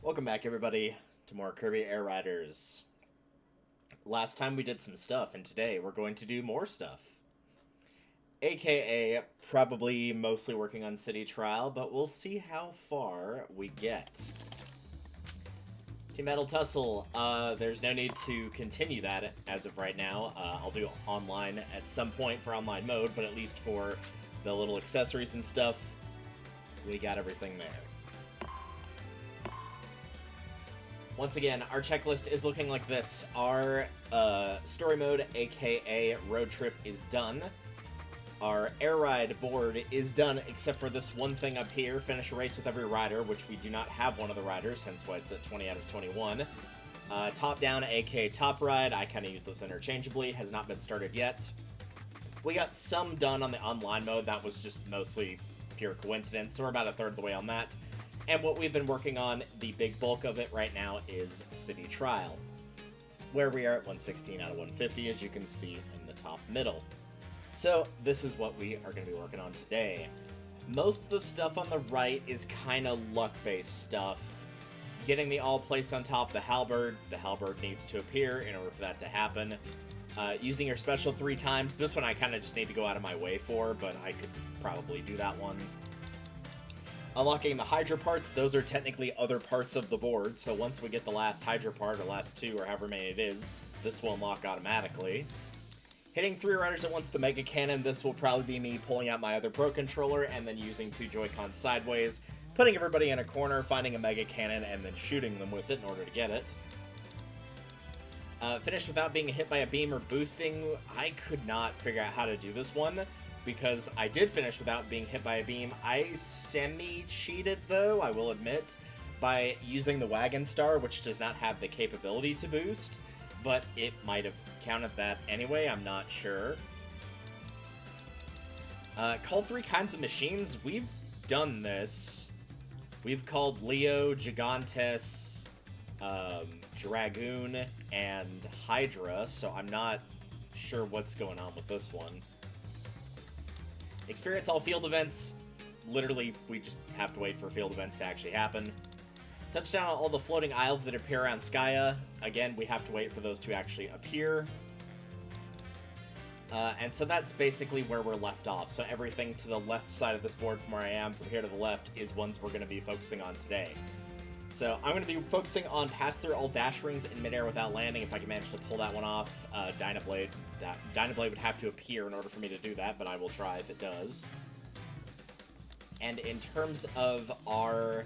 Welcome back, everybody, to more Kirby Air Riders. Last time we did some stuff, and today we're going to do more stuff. AKA, probably mostly working on City Trial, but we'll see how far we get. Team Metal Tussle, there's no need to continue that as of right now. I'll do online at some point for online mode, but at least for the little accessories and stuff, we got everything there. Once again, our checklist is looking like this. Our story mode, aka road trip, is done. Our air ride board is done, except for this one thing up here, finish a race with every rider, which we do not have one of the riders, hence why it's at 20 out of 21. Top down, aka top ride, I kind of use those interchangeably, has not been started yet. We got some done on the online mode, that was just mostly pure coincidence, so we're about a third of the way on that. And what we've been working on, the big bulk of it right now, is City Trial, where we are at 116 out of 150, as you can see in the top middle. So this is what we are going to be working on today. Most of the stuff on the right is kind of luck-based stuff. Getting the all place on top of the halberd needs to appear in order for that to happen. Using your special 3 times, this one I kind of just need to go out of my way for, but I could probably do that one. Unlocking the Hydra parts, those are technically other parts of the board, so once we get the last Hydra part, or last 2, or however many it is, this will unlock automatically. Hitting 3 riders at once with the Mega Cannon, this will probably be me pulling out my other Pro Controller, and then using 2 Joy-Cons sideways, putting everybody in a corner, finding a Mega Cannon, and then shooting them with it in order to get it. Finish without being hit by a beam or boosting, I could not figure out how to do this one, because I did finish without being hit by a beam. I semi-cheated, though, I will admit, by using the Wagon Star, which does not have the capability to boost, but it might have counted that anyway, I'm not sure. Call 3 kinds of machines. We've done this. We've called Leo, Gigantes, Dragoon, and Hydra, so I'm not sure what's going on with this one. Experience all field events. Literally, we just have to wait for field events to actually happen. Touchdown on all the floating isles that appear around Skya. Again, we have to wait for those to actually appear. And so that's basically where we're left off. So everything to the left side of this board from where I am, from here to the left, is ones we're going to be focusing on today. So I'm going to be focusing on pass through all dash rings in midair without landing, if I can manage to pull that one off. Dynablade would have to appear in order for me to do that, but I will try if it does. And in terms of our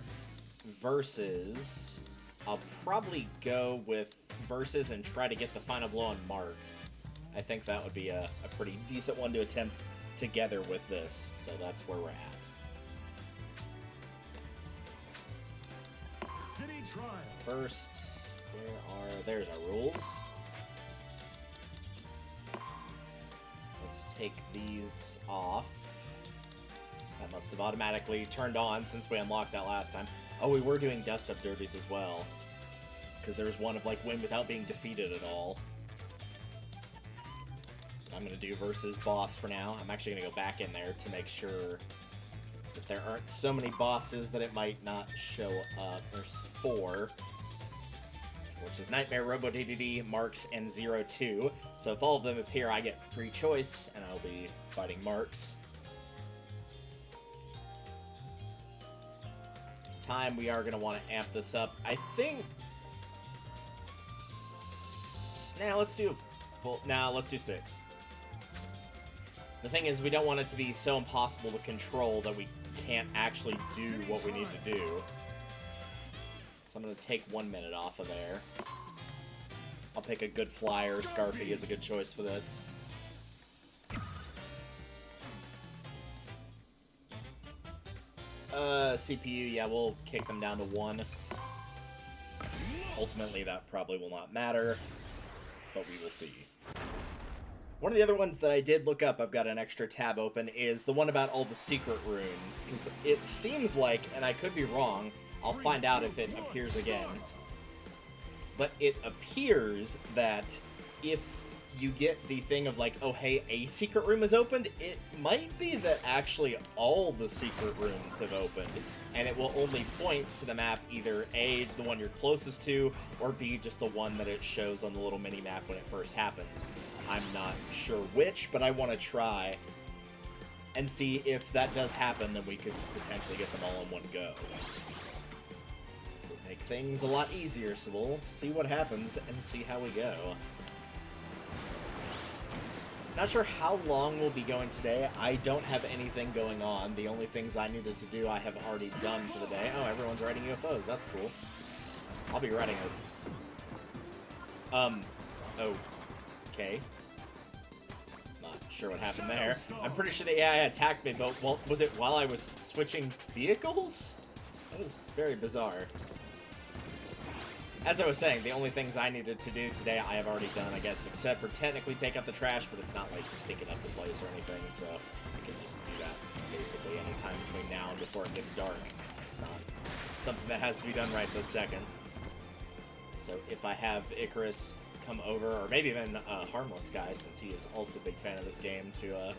verses, I'll probably go with verses and try to get the final blow on marks. I think that would be a pretty decent one to attempt together with this, so that's where we're at. City Trial. First, there's our rules. Let's take these off. That must have automatically turned on since we unlocked that last time. Oh, we were doing dust up derbies as well, because there was one of like win without being defeated at all. I'm going to do versus boss for now. I'm actually going to go back in there to make sure that there aren't so many bosses that it might not show up. There's 4, which is Nightmare, Robo DDD, Marks, and 02. So if all of them appear, I get free choice, and I'll be fighting Marks. Time, we are going to want to amp this up. I think... let's do 6. The thing is, we don't want it to be so impossible to control that we can't actually do what we need to do. So I'm going to take 1 minute off of there. I'll pick a good flyer. Scarfy is a good choice for this. CPU, yeah, we'll kick them down to 1. Ultimately, that probably will not matter, but we will see. One of the other ones that I did look up, I've got an extra tab open, is the one about all the secret runes, because it seems like, and I could be wrong, I'll find out if it appears again, but it appears that if you get the thing of like, oh hey, a secret room is opened, it might be that actually all the secret rooms have opened, and it will only point to the map either A, the one you're closest to, or B, just the one that it shows on the little mini-map when it first happens. I'm not sure which, but I want to try and see if that does happen, then we could potentially get them all in one go. Would make things a lot easier, so we'll see what happens and see how we go. Not sure how long we'll be going today. I don't have anything going on. The only things I needed to do I have already done for the day. Oh, everyone's riding UFOs. That's cool. I'll be riding a... Okay. Not sure what happened there. I'm pretty sure the AI attacked me, but well, was it while I was switching vehicles? That was very bizarre. As I was saying, the only things I needed to do today I have already done, I guess, except for technically take out the trash, but it's not like sticking up the place or anything, so I can just do that basically anytime between now and before it gets dark. It's not something that has to be done right this second. So if I have Icarus come over, or maybe even Harmless Guy, since he is also a big fan of this game, to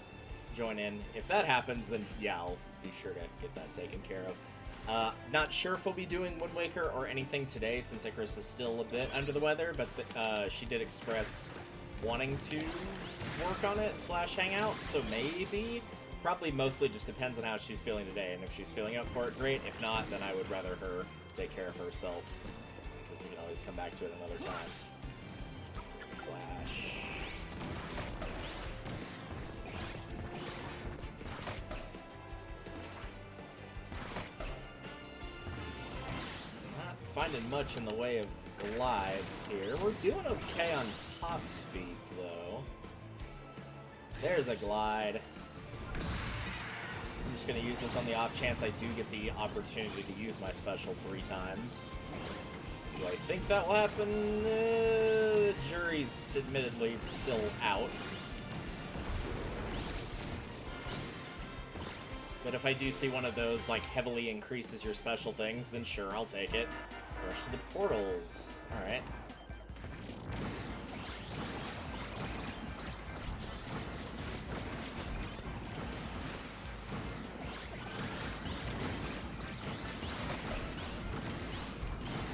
join in, if that happens, then yeah, I'll be sure to get that taken care of. Not sure if we'll be doing Wind Waker or anything today, since Icarus is still a bit under the weather, but she did express wanting to work on it / hang out, so maybe. Probably mostly just depends on how she's feeling today, and if she's feeling up for it, great. If not, then I would rather her take care of herself, because we can always come back to it another time. Flash. Finding much in the way of glides here. We're doing okay on top speeds, though. There's a glide. I'm just going to use this on the off chance I do get the opportunity to use my special 3 times. Do I think that will happen? The jury's admittedly still out. But if I do see one of those, like, heavily increases your special things, then sure, I'll take it. Rush to the portals. Alright.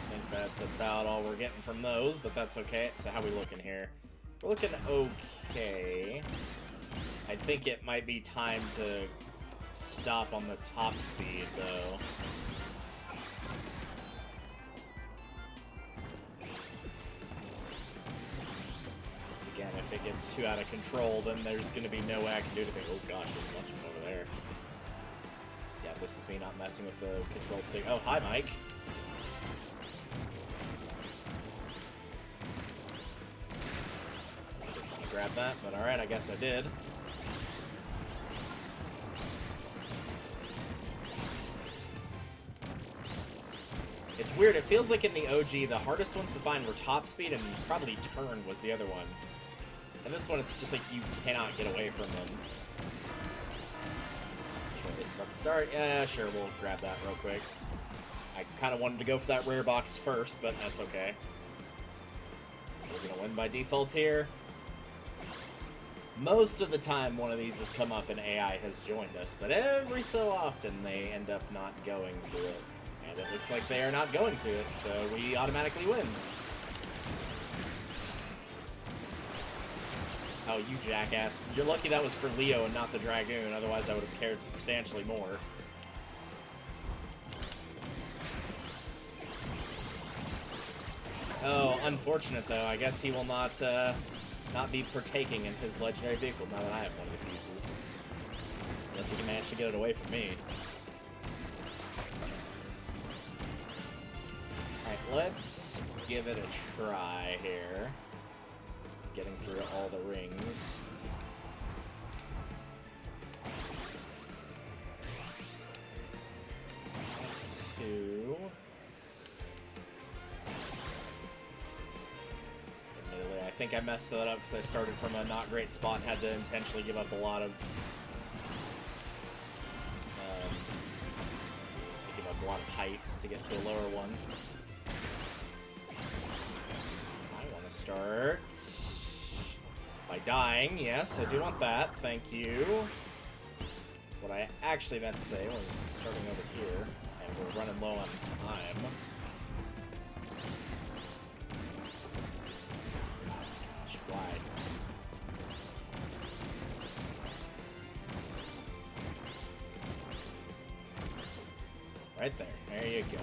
I think that's about all we're getting from those, but that's okay. So how we looking here? We're looking okay. I think it might be time to stop on the top speed, though. Again, if it gets too out of control, then there's going to be no way I can do anything. Oh gosh, there's much from over there. Yeah, this is me not messing with the control stick. Oh, hi, Mike. I didn't want to grab that, but alright, I guess I did. It's weird, it feels like in the OG, the hardest ones to find were top speed and probably turn was the other one. And this one, it's just like you cannot get away from them. Choice about to start. Yeah, sure, we'll grab that real quick. I kind of wanted to go for that rare box first, but that's okay. We're going to win by default here. Most of the time, one of these has come up and AI has joined us, but every so often they end up not going to it. And it looks like they are not going to it, so we automatically win. Oh, you jackass. You're lucky that was for Leo and not the Dragoon, otherwise I would have cared substantially more. Oh, unfortunate though. I guess he will not be partaking in his legendary vehicle now that I have one of the pieces. Unless he can manage to get it away from me. Alright, let's give it a try here. Getting through all the rings. That's 2. Admittedly, I think I messed that up because I started from a not great spot and had to intentionally give up a lot of heights to get to a lower one. I want to start by dying. Yes, I do want that. Thank you. What I actually meant to say was starting over here. And we're running low on time. Gosh, why? Right there. There you go.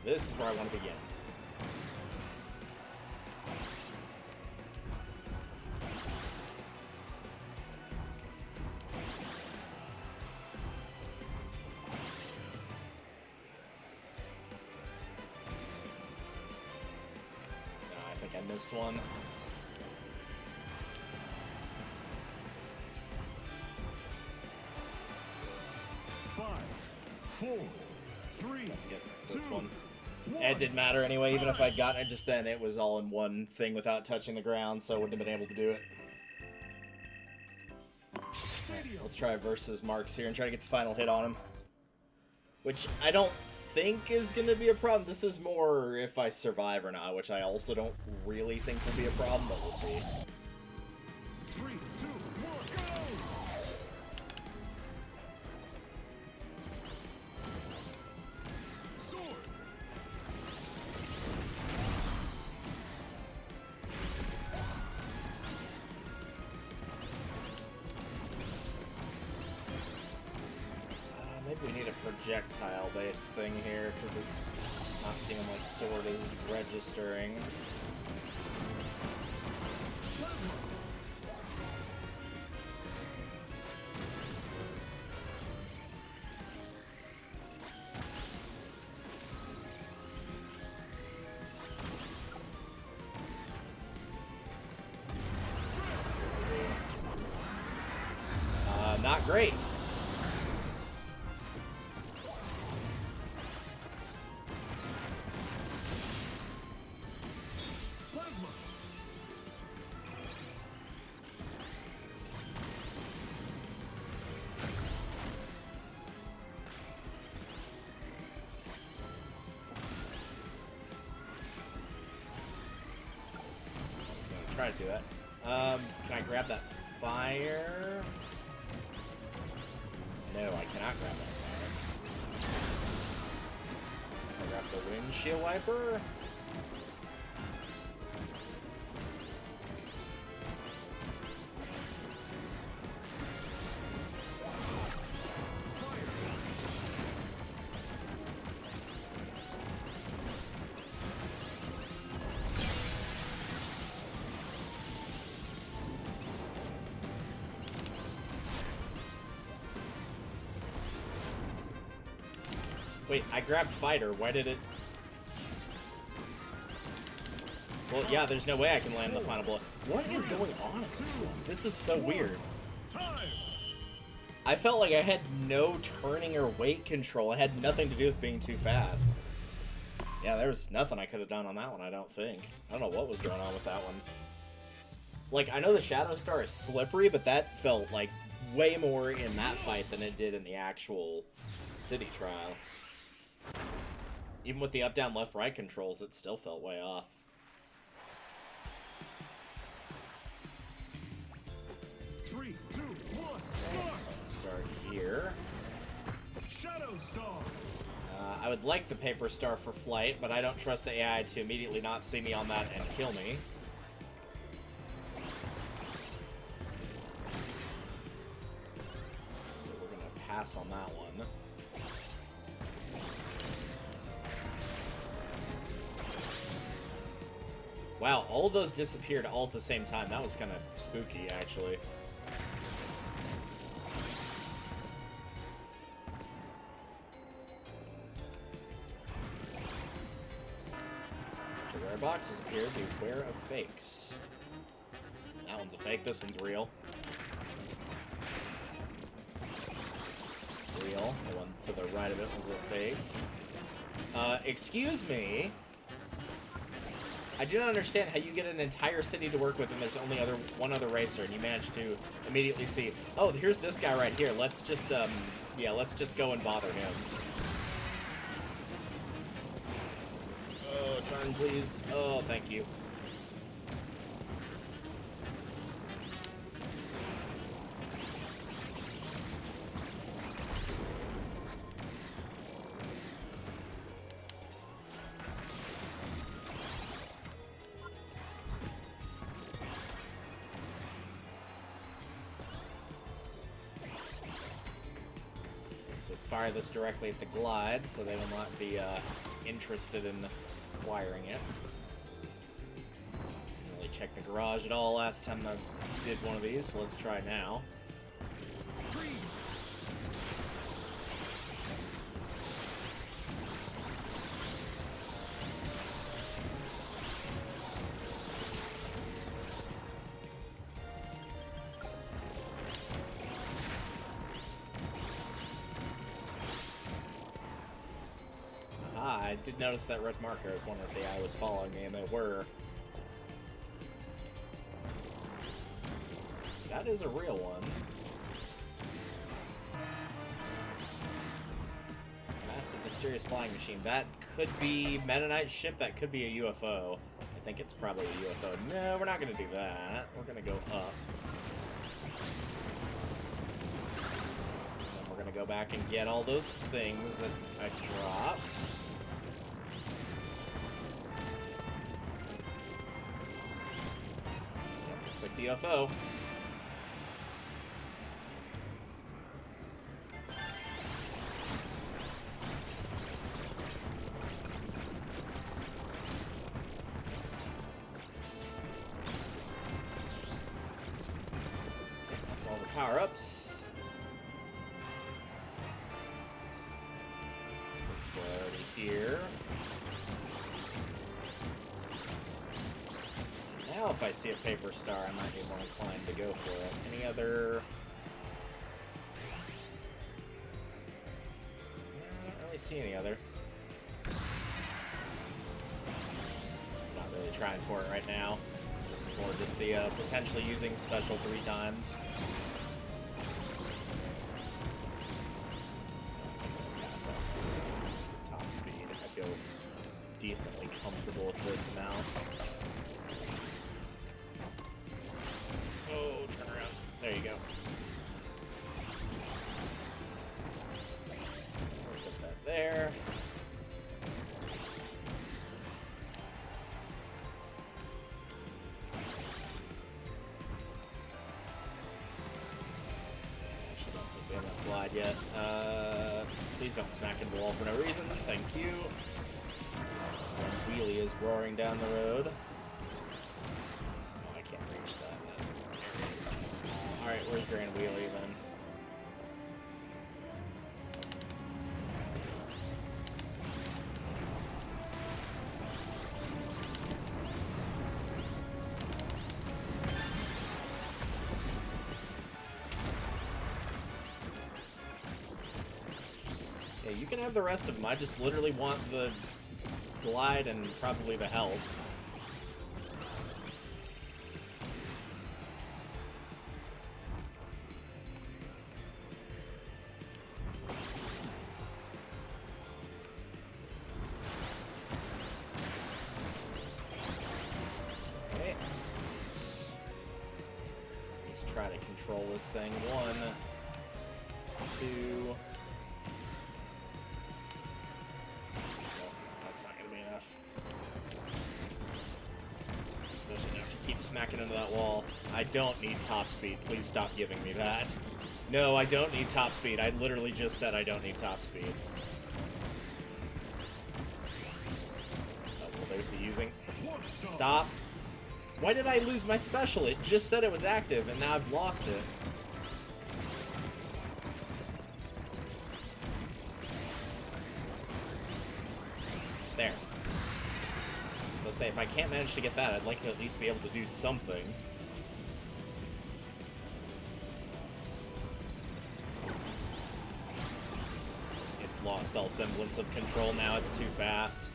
This is where I want to begin. I think I missed one. Five, four, three, two, one. It didn't matter anyway, even if I'd gotten it just then, it was all in one thing without touching the ground, so I wouldn't have been able to do it. Let's try versus marks here and try to get the final hit on him. Which I don't think is going to be a problem. This is more if I survive or not, which I also don't really think will be a problem, but we'll see. 3, 2, 1, go! Sword. Maybe we need a projectile-based thing here, because it's not seeming like sword is registering. Not great. Try to do it. Can I grab that fire? No, I cannot grab that fire. Can I grab the windshield wiper? Wait, I grabbed fighter. Why did it... Well, yeah, there's no way I can land the final bullet. What is going on in this one? This is so weird. I felt like I had no turning or weight control. It had nothing to do with being too fast. Yeah, there was nothing I could have done on that one, I don't think. I don't know what was going on with that one. Like, I know the Shadow Star is slippery, but that felt like way more in that fight than it did in the actual city trial. Even with the up, down, left, right controls, it still felt way off. Three, two, one, start! Let's start here. Shadow Star! I would like the paper star for flight, but I don't trust the AI to immediately not see me on that and kill me. So we're going to pass on that one. Wow, all of those disappeared all at the same time. That was kind of spooky, actually. Rare boxes appear. Beware of fakes. That one's a fake. This one's real. Real. The one to the right of it was a fake. Excuse me. I do not understand how you get an entire city to work with and there's only one other racer and you manage to immediately see, oh, here's this guy right here. Let's just, yeah, let's just go and bother him. Oh, turn, please. Oh, thank you. fire this directly at the glide, so they will not be interested in acquiring it. Didn't really check the garage at all last time I did one of these, so let's try now. Freeze. I did notice that red marker. I was wondering if the eye was following me, and they were. That is a real one. Massive mysterious flying machine. That could be Meta Knight's ship. That could be a UFO. I think it's probably a UFO. No, we're not going to do that. We're going to go up. And we're going to go back and get all those things that I dropped. Looks like the UFO. That's all the power-ups. Since we're already here. Now if I see a paper star, I might be more inclined to go for it. Any other... I don't really see any other. Not really trying for it right now. This is more just the potentially using special 3 times. Top speed. I feel decently comfortable with this amount. Oh, turn around. There you go. Put that there. Actually, don't think we have enough glide yet. Please don't smack into the wall for no reason. Thank you. Wheelie is roaring down the road. Alright, where's Grand Wheelie then? Yeah, you can have the rest of them. I just literally want the glide and probably the health. Try to control this thing. 1, 2. No, that's not gonna be enough. Especially if you keep smacking into that wall. I don't need top speed. Please stop giving me that. No, I don't need top speed. I literally just said I don't need top speed. Oh, well, there's the using. Stop. Why did I lose my special? It just said it was active, and now I've lost it. There. Let's say, if I can't manage to get that, I'd like to at least be able to do something. It's lost all semblance of control now. It's too fast.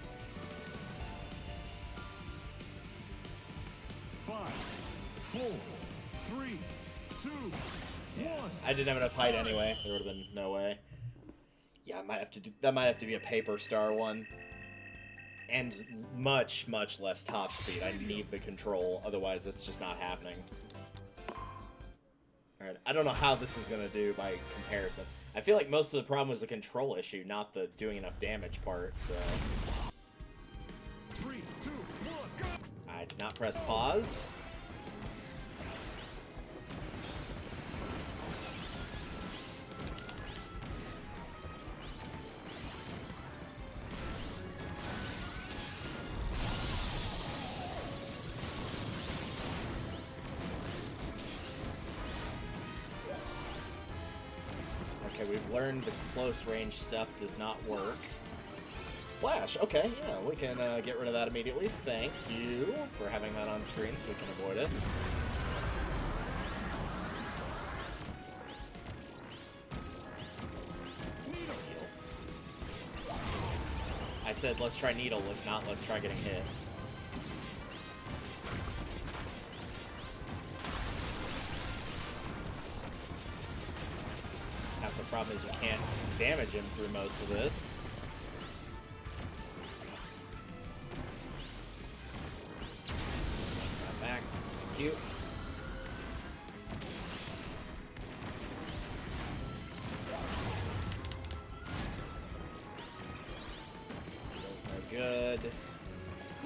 5, 4, 3, 2, 1. I didn't have enough height anyway. There would have been no way. Yeah, I might have to do, that might have to be a paper star one. And much, much less top speed. I need the control, otherwise it's just not happening. Alright, I don't know how this is going to do by comparison. I feel like most of the problem was the control issue, not the doing enough damage part, so... 3, 2, 1, go! I did not press pause. Okay, we've learned the close range stuff does not work. Flash, okay, yeah, we can get rid of that immediately. Thank you for having that on screen so we can avoid it. I said let's try needle, if not let's try getting hit. Half the problem is you can't damage him through most of this. Back. Thank you. Good.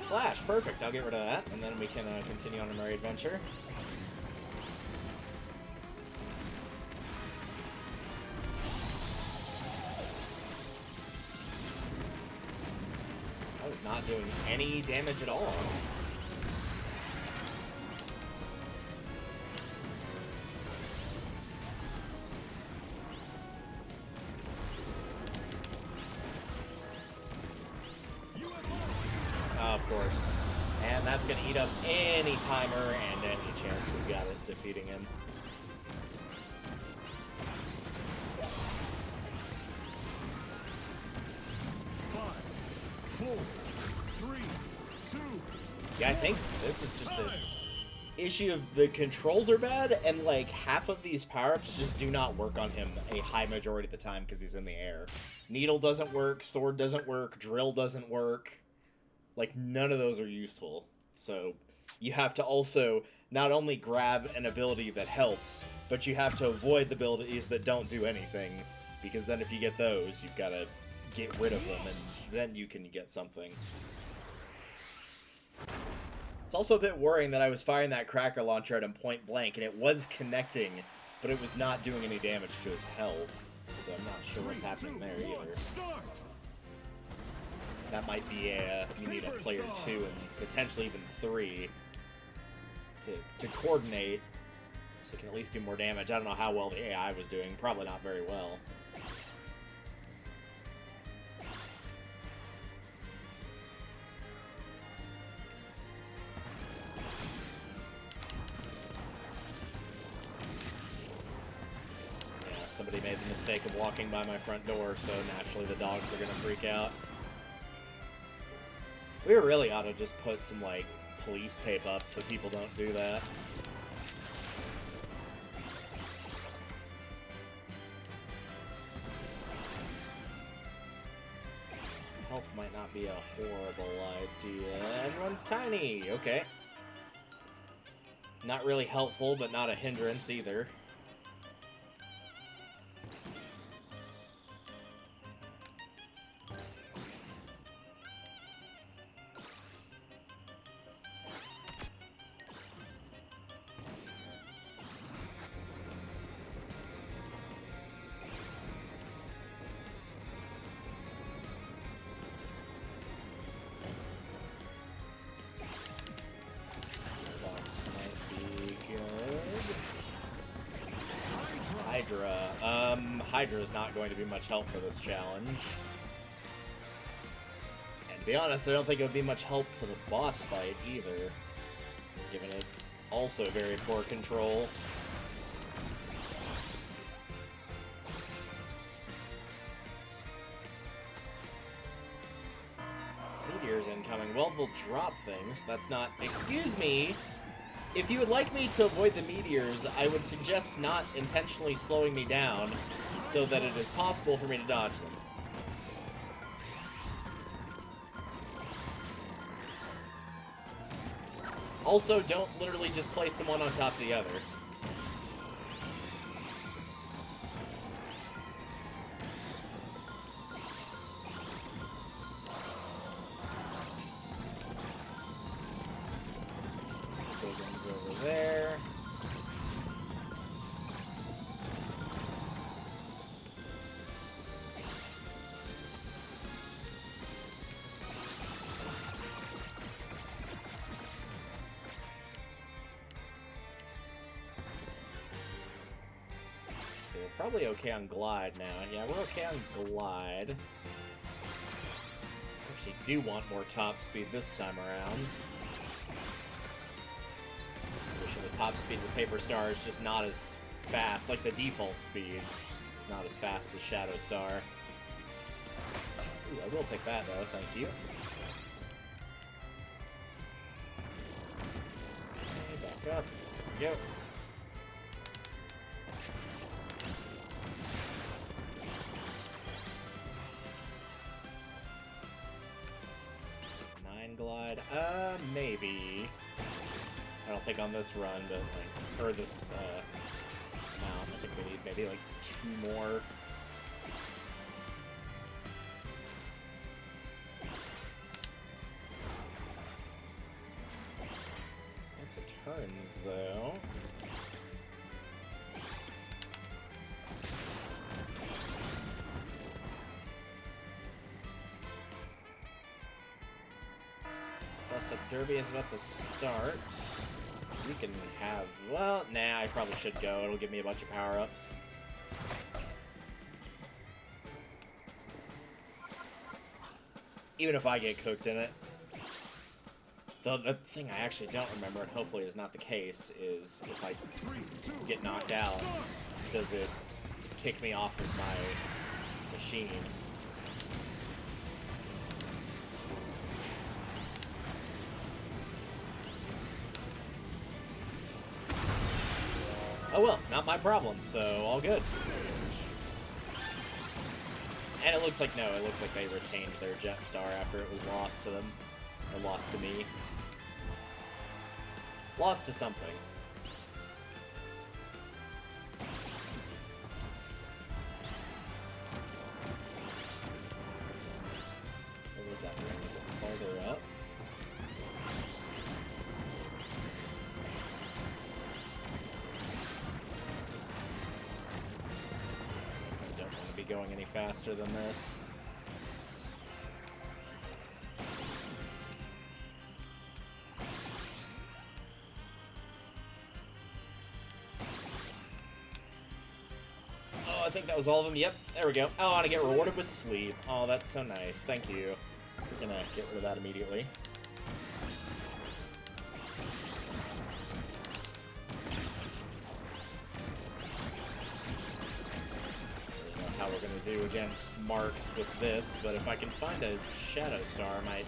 Flash, perfect. I'll get rid of that, and then we can continue on our merry adventure. I was not doing any damage at all. Of course. And that's going to eat up any timer and any chance we've got at defeating him. Five, 4, 3, 2. Yeah, I think this is just an issue of the controls are bad, and like half of these power-ups just do not work on him a high majority of the time because he's in the air. Needle doesn't work, sword doesn't work, drill doesn't work. Like, none of those are useful. So, you have to also not only grab an ability that helps, but you have to avoid the abilities that don't do anything. Because then if you get those, you've got to get rid of them, and then you can get something. It's also a bit worrying that I was firing that cracker launcher at him point blank, and it was connecting, but it was not doing any damage to his health. So I'm not sure what's happening there either. That might be you need a player 2 and potentially even 3 to coordinate, so it can at least do more damage. I don't know how well the AI was doing. Probably not very well. Yeah, somebody made the mistake of walking by my front door, so naturally the dogs are going to freak out. We really ought to just put some, like, police tape up so people don't do that. Health might not be a horrible idea. Everyone's tiny! Okay. Not really helpful, but not a hindrance either. Hydra is not going to be much help for this challenge. And to be honest, I don't think it would be much help for the boss fight either, given its also very poor control. Meteors incoming. Well, they'll drop things. That's not... Excuse me! If you would like me to avoid the meteors, I would suggest not intentionally slowing me down so that it is possible for me to dodge them. Also, don't literally just place them one on top of the other. Over there. probably okay on glide now. Yeah, we're okay on glide. Actually do want more top speed this time around. Wishing the top speed of the Paper Star is just not as fast, like the default speed. It's not as fast as Shadow Star. Ooh, I will take that though, thank you. Okay, back up. There we go. Glide, maybe. I don't think on this run, but like, or this, amount. I think we need maybe like 2 more. That's a turns, though. Derby is about to start. We can have... Well, nah, I probably should go. It'll give me a bunch of power-ups. Even if I get cooked in it. Though the thing I actually don't remember, and hopefully is not the case, is if I get knocked out, does it kick me off of my machine? Oh well, not my problem, so all good. And it looks like, no, it looks like they retained their Jet Star after it was lost to them. Or lost to me. Lost to something. Where was that ring? Was it farther up? Going any faster than this. Oh, I think that was all of them. Yep, there we go. Oh, and I get rewarded with sleep. Oh, that's so nice. Thank you. We're gonna get rid of that immediately. We're going to do against marks with this, but if I can find a Shadow Star, I might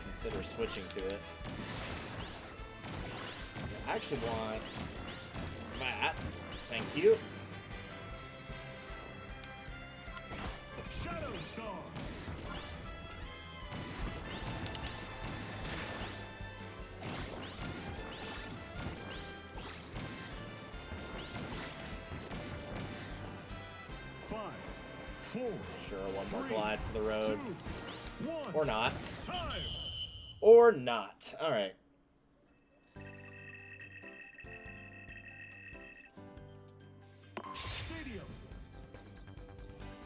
consider switching to it. I actually want that. Thank you. Shadow Star. Sure, one more glide for the road. 2, 1. Or not. Time. Or not. Alright. Stadium.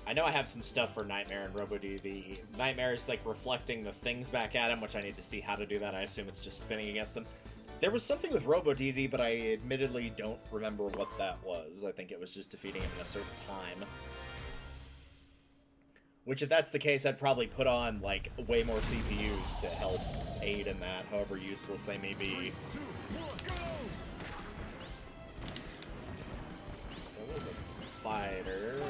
I know I have some stuff for Nightmare and RoboDD. Nightmare is like reflecting the things back at him, which I need to see how to do that. I assume it's just spinning against them. There was something with RoboDD, but I admittedly don't remember what that was. I think it was just defeating him in a certain time. Which, if that's the case, I'd probably put on, like, way more CPUs to help aid in that, however useless they may be. 3, 2, 1, go! There was a fighter.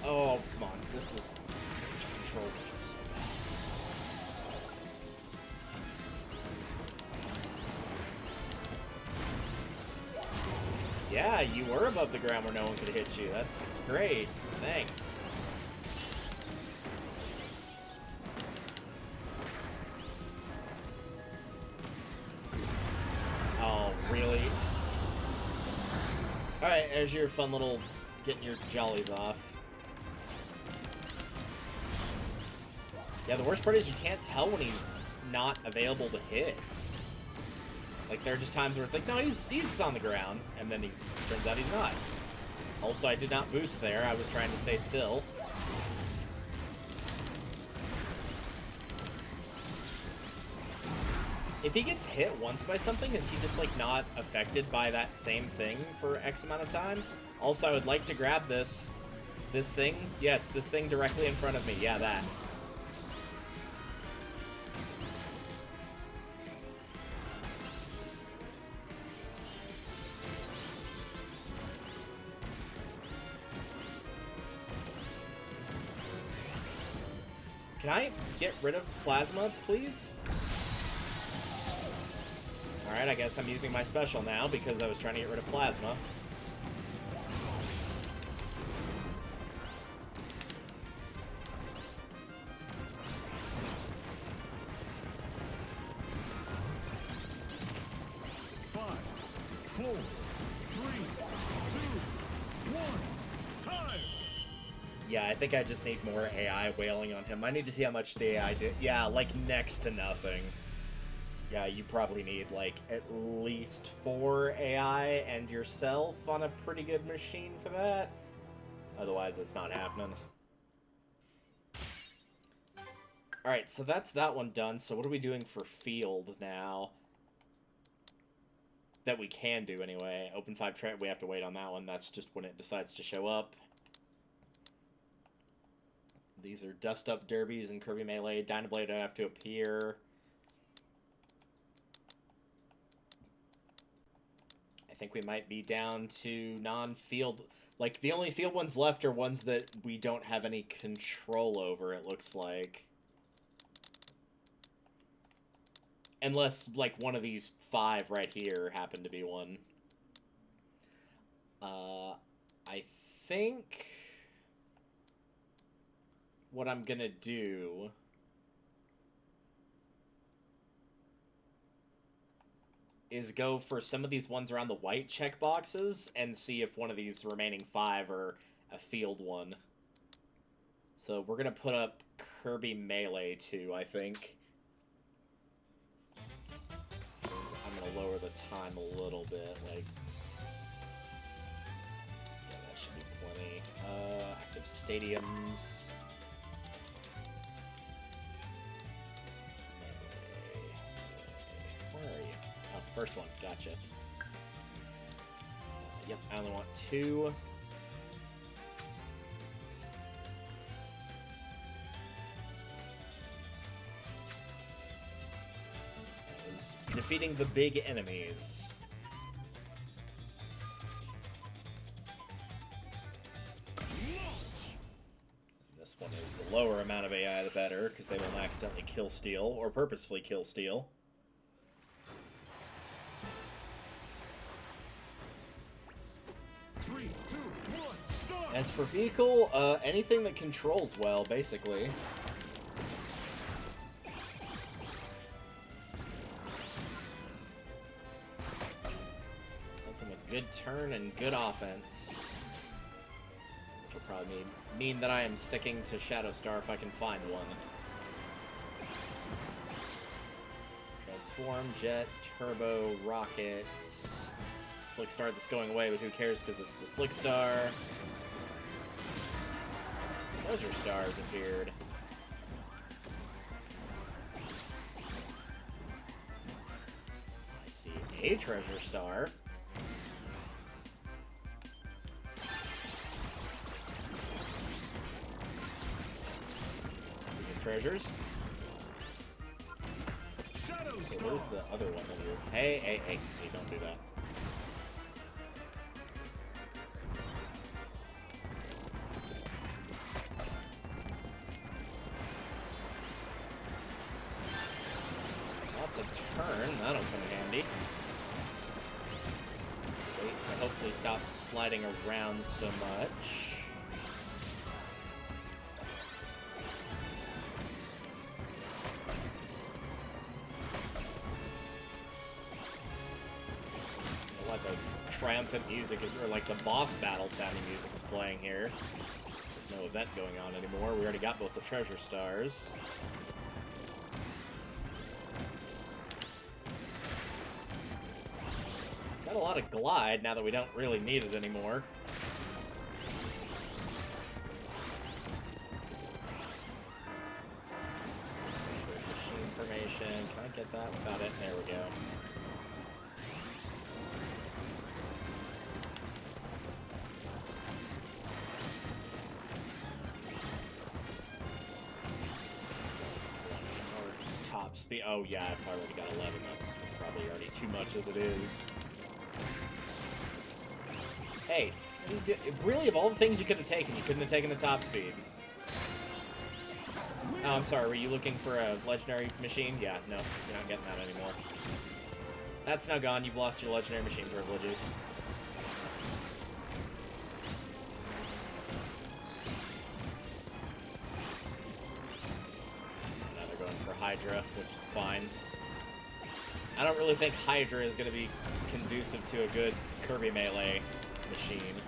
Oh, come on. This is control. Yeah, you were above the ground where no one could hit you. That's great. Thanks. Oh, really? Alright, there's your fun little getting your jollies off. Yeah, the worst part is you can't tell when he's not available to hit. Like, there are just times where it's like, no, he's on the ground, and then turns out he's not. Also, I did not boost there. I was trying to stay still. If he gets hit once by something, is he just, like, not affected by that same thing for X amount of time? Also, I would like to grab this. This thing? Yes, this thing directly in front of me. Yeah, that. Can I get rid of plasma, please? Alright, I guess I'm using my special now because I was trying to get rid of plasma. Five, four, three, two, one. Time. Yeah, I think I just need more AI wailing on him. I need to see how much the AI did. Yeah, like next to nothing. Yeah, you probably need, like, at least 4 AI and yourself on a pretty good machine for that. Otherwise, it's not happening. Alright, so that's that one done. So what are we doing for field now? That we can do, anyway. Open 5 we have to wait on that one. That's just when it decides to show up. These are Dust Up Derbies and Kirby Melee. Dynablade don't have to appear. I think we might be down to non-field. Like, the only field ones left are ones that we don't have any control over, it looks like. Unless, like, one of these 5 right here happened to be one. I think what I'm gonna do is go for some of these ones around the white checkboxes and see if one of these remaining 5 are a field one. So we're gonna put up Kirby Melee too, I think. I'm gonna lower the time a little bit, like... Yeah, that should be plenty. Active stadiums... Where are you? Oh, first one. Gotcha. Yep, I only want 2. That is defeating the big enemies. This one is the lower amount of AI, the better, because they will accidentally kill Steel, or purposefully kill Steel. As for vehicle, anything that controls well, basically. Something with good turn and good offense. Which will probably mean that I am sticking to Shadow Star if I can find one. Transform, Jet, Turbo, Rocket. Slick Star that's going away, but who cares because it's the Slick Star. Treasure Stars appeared. I see a Treasure Star. Treasures. Okay, where's the other one that you... Hey, don't do that. Turn, that'll come in handy. Wait to hopefully stop sliding around so much. Like the triumphant music is, or like the boss battle sounding music is playing here. There's no event going on anymore. We already got both the Treasure Stars. Got a lot of glide now that we don't really need it anymore. Machine information. Can I get that without it? There speed. Oh, yeah, I've already got 11. That's probably already too much as it is. Hey, really, of all the things you could have taken, you couldn't have taken the top speed. Oh, I'm sorry, were you looking for a legendary machine? Yeah, no, you're not getting that anymore. That's now gone, you've lost your legendary machine privileges. Now they're going for Hydra, which is fine. I don't really think Hydra is going to be conducive to a good Kirby melee machine.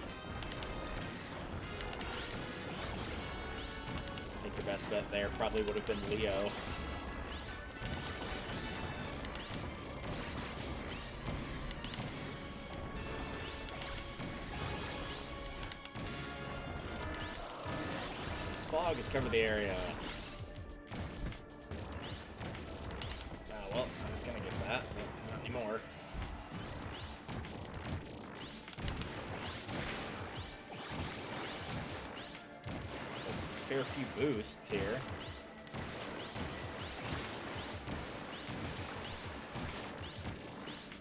I think your best bet there probably would have been Leo. This fog has covered the area. Oh, well, I was gonna get that, but not anymore. Fair few boosts here.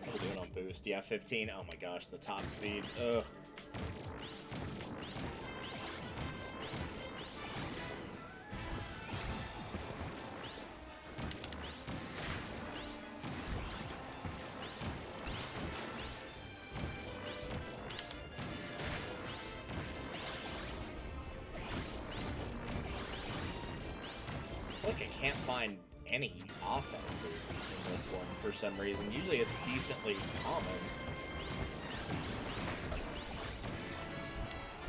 What are we doing on boost? Yeah, 15. Oh my gosh, the top speed. Ugh. Look, I can't find any offenses in this one for some reason. Usually it's decently common.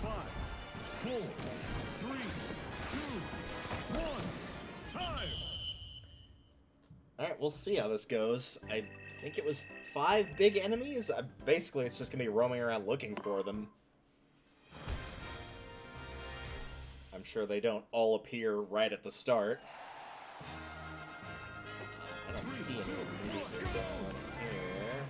5, 4, 3, 2, 1. Time! Alright, we'll see how this goes. I think it was 5 big enemies? Basically, it's just going to be roaming around looking for them. I'm sure they don't all appear right at the start. I don't see any immediately going here.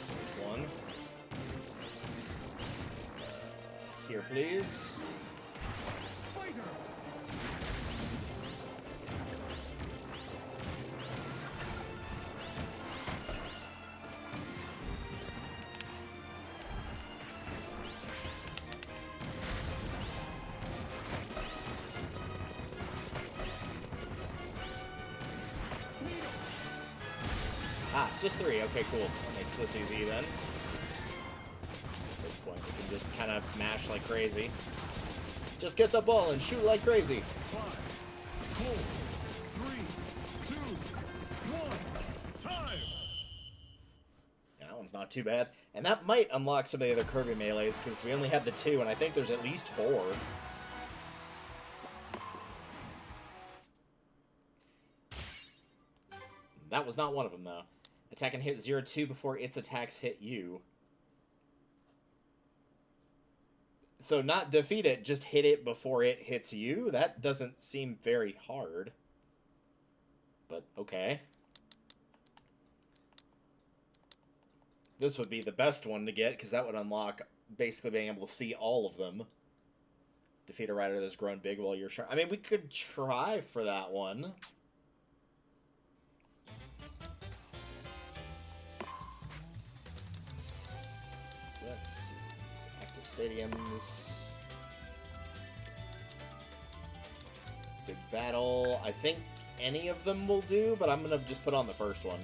There's one. Here, please. Ah, just 3. Okay, cool. That makes this easy then. At this point, we can just kind of mash like crazy. Just get the ball and shoot like crazy. 5, 4, 3, 2, 1. Time! Yeah, that one's not too bad. And that might unlock some of the other Kirby melees, because we only have the 2, and I think there's at least 4. That was not one of them, though. Attack and hit 0-2 before its attacks hit you. So not defeat it, just hit it before it hits you? That doesn't seem very hard. But, okay. This would be the best one to get, because that would unlock basically being able to see all of them. Defeat a rider that's grown big while you're sharp. I mean, we could try for that one. Let's see. Active stadiums. Big battle. I think any of them will do, but I'm going to just put on the first one.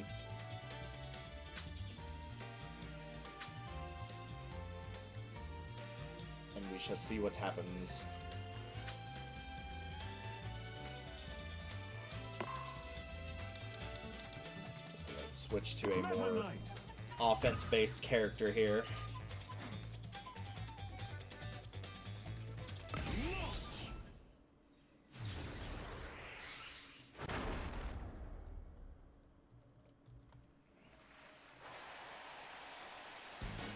And we shall see what happens. So let's switch to a more offense-based character here.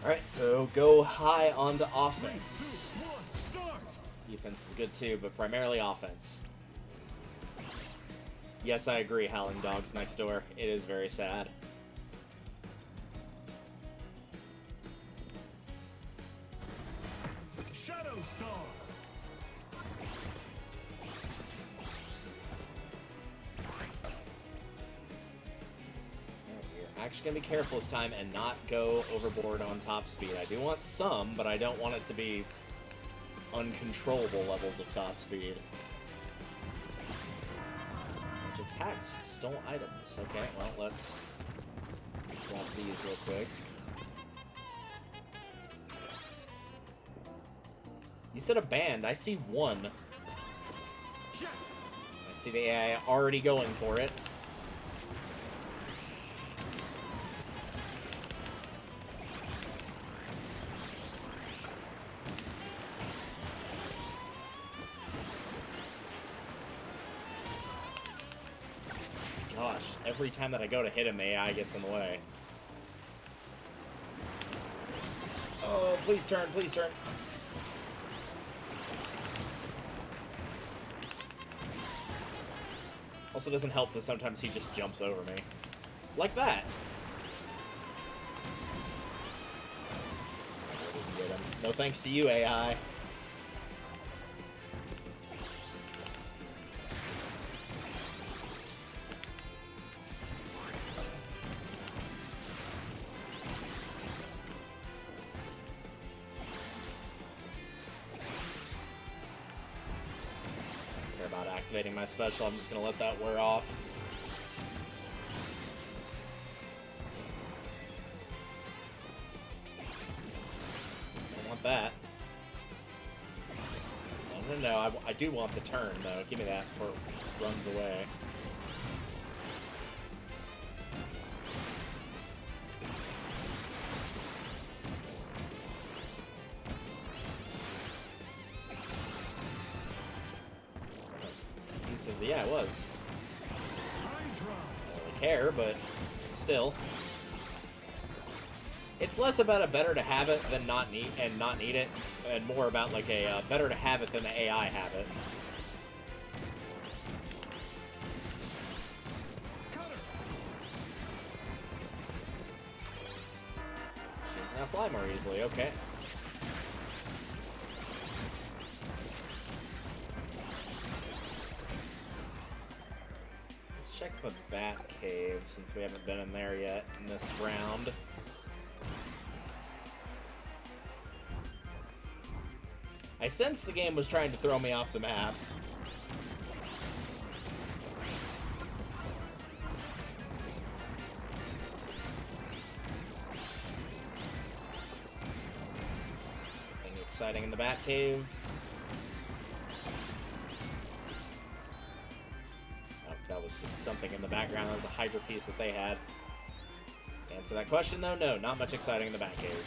Alright, so go high onto offense. Defense is good too, but primarily offense. Yes, I agree, howling dogs next door. It is very sad. Shadow Star. We're actually going to be careful this time and not go overboard on top speed. I do want some, but I don't want it to be uncontrollable levels of top speed. Which attacks stole items. Okay, well, let's drop these real quick. You said a band. I see one. Jet. I see the AI already going for it. Gosh, every time that I go to hit him, the AI gets in the way. Oh, please turn, please turn. Also doesn't help that sometimes he just jumps over me. Like that. Get him. No thanks to you, AI. About activating my special, I'm just gonna let that wear off. I want that. No, I do want the turn though. Give me that before it runs away. Yeah, it was. I don't really care, but still. It's less about a better to have it than not need it, and more about like a better to have it than the AI have it. She does now fly more easily. Okay. Check the Bat Cave, since we haven't been in there yet in this round. I sensed the game was trying to throw me off the map. Nothing exciting in the Bat Cave. That was just something in the background. That was a Hydra piece that they had. To answer that question, though, no, not much exciting in the Batcave.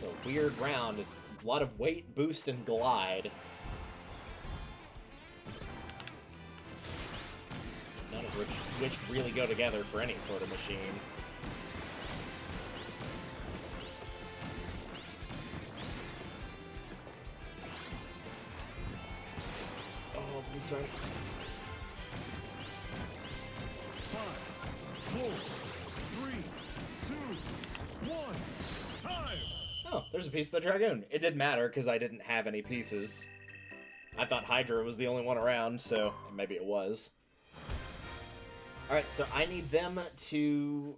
So, weird round. It's a lot of weight, boost, and glide. None of which really go together for any sort of machine. Turn. 5, 4, 3, 2, 1. Time. Oh, there's a piece of the Dragoon. It didn't matter because I didn't have any pieces. I thought Hydra was the only one around, so maybe it was. Alright, so I need them to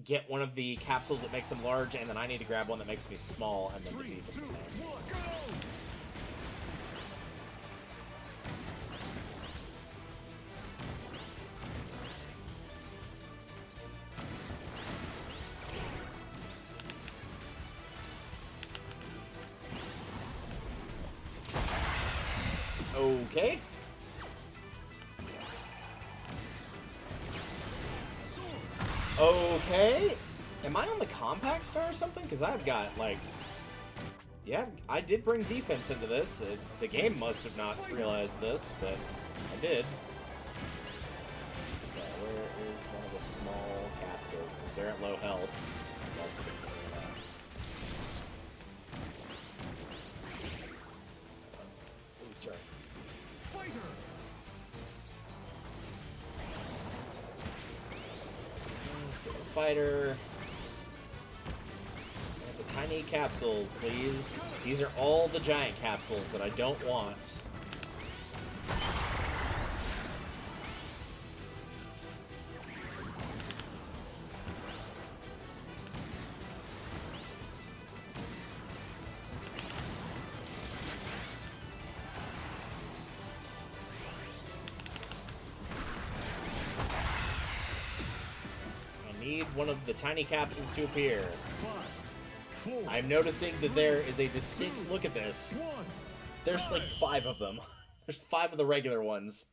get one of the capsules that makes them large, and then I need to grab one that makes me small, and then 3, defeat 2, them. 1, go! Okay. Okay. Am I on the compact star or something? Because I've got, like... Yeah, I did bring defense into this. The game must have not realized this, but I did. Okay, where is one of the small capsules? Because they're at low health. fighter. And the tiny capsules, please. These are all the giant capsules that I don't want. One of the tiny capsules to appear. 5, 4, I'm noticing that there is a distinct look at this. 1. There's like 5 of them. There's 5 of the regular ones.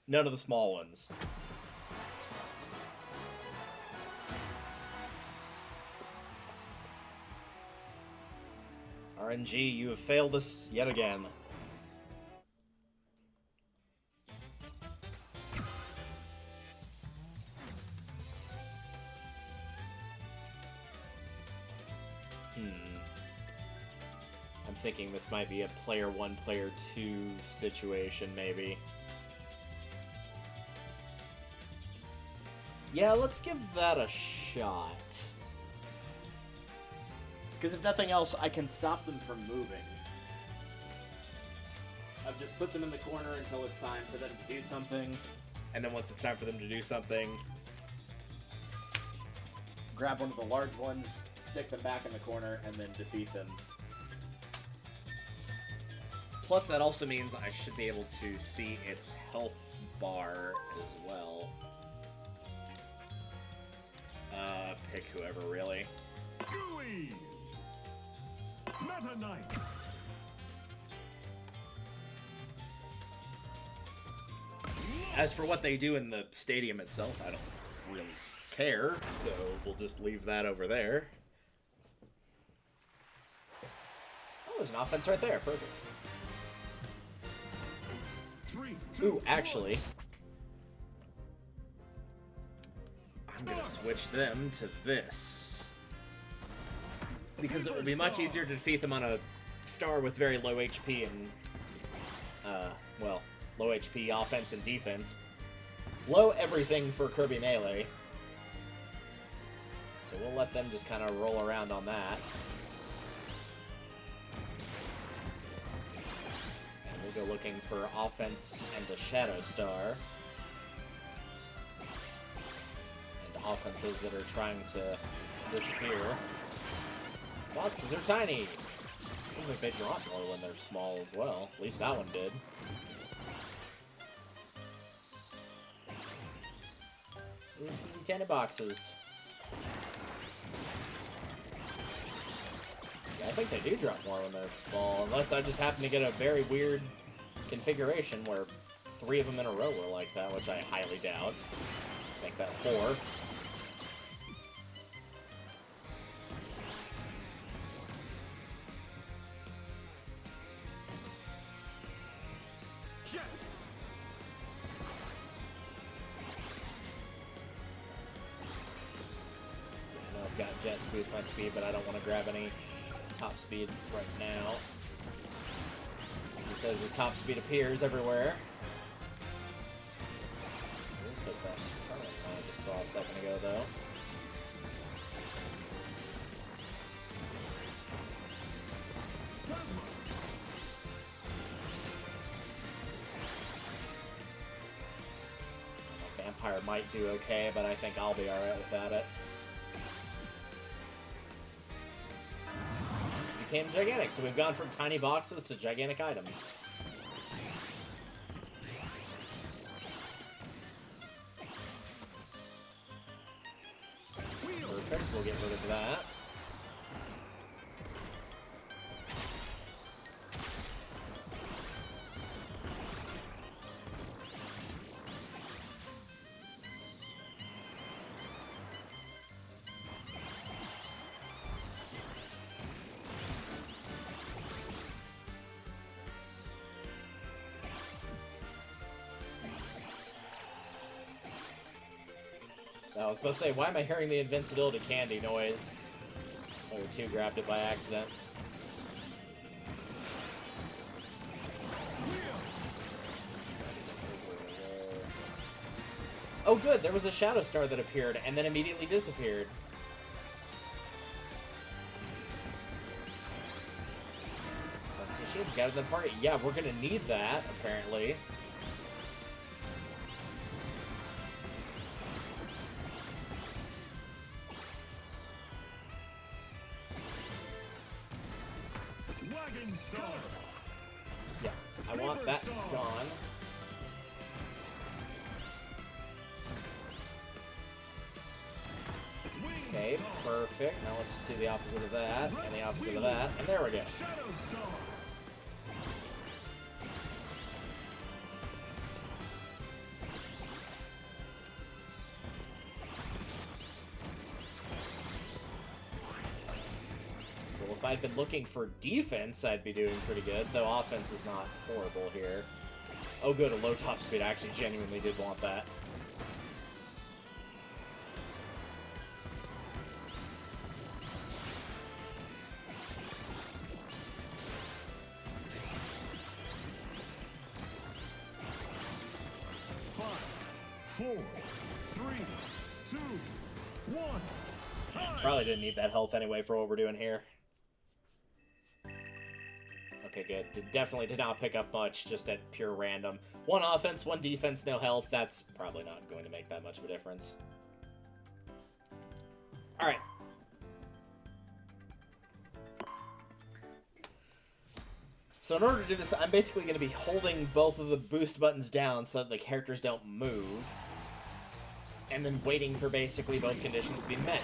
None of the small ones. RNG, you have failed us yet again. I'm thinking this might be a player 1, player 2 situation, maybe. Yeah, let's give that a shot. Because if nothing else, I can stop them from moving. I've just put them in the corner until it's time for them to do something. And then once it's time for them to do something, grab one of the large ones, stick them back in the corner, and then defeat them. Plus, that also means I should be able to see its health bar as well. Pick whoever, really. Gooey! Meta Knight! As for what they do in the stadium itself, I don't really care, so we'll just leave that over there. Oh, there's an offense right there. Perfect. 3, 2, Ooh, actually, I'm gonna switch them to this. Because it will be much easier to defeat them on a star with very low HP and, well, low HP offense and defense. Low everything for Kirby Melee. So we'll let them just kind of roll around on that. And we'll go looking for offense and the Shadow Star. And offenses that are trying to disappear. Boxes are tiny. Seems like they drop more when they're small as well. At least that one did. Ooh, 10 boxes. Yeah, I think they do drop more when they're small, unless I just happen to get a very weird configuration where 3 of them in a row were like that, which I highly doubt. Make that 4. Jet! I know I've got Jet to boost my speed, but I don't want to grab any top speed right now. He says his top speed appears everywhere. Ooh, took that turn I just saw a second ago, though. Plasma! Vampire might do okay, but I think I'll be alright without it. Became gigantic, so we've gone from tiny boxes to gigantic items. Perfect, we'll get rid of that. I was about to say, why am I hearing the invincibility candy noise? Player 2 grabbed it by accident. Oh, good. There was a Shadow Star that appeared and then immediately disappeared. Machine's got it in the party. Yeah, we're gonna need that, apparently. Wagon Star. Yeah, I want that gone. Okay, perfect. Now let's just do the opposite of that, and the opposite of that, and there we go. Shadow Star. Well, if I'd been looking for defense, I'd be doing pretty good, though offense is not horrible here. Oh good, a low top speed. I actually genuinely did want that. Four, three, two, one. Time. Probably didn't need that health anyway for what we're doing here. Okay, good. Definitely did not pick up much, just at pure random. One offense, one defense, no health. That's probably not going to make that much of a difference. Alright. So in order to do this, I'm basically going to be holding both of the boost buttons down so that the characters don't move. And then waiting for basically both conditions to be met.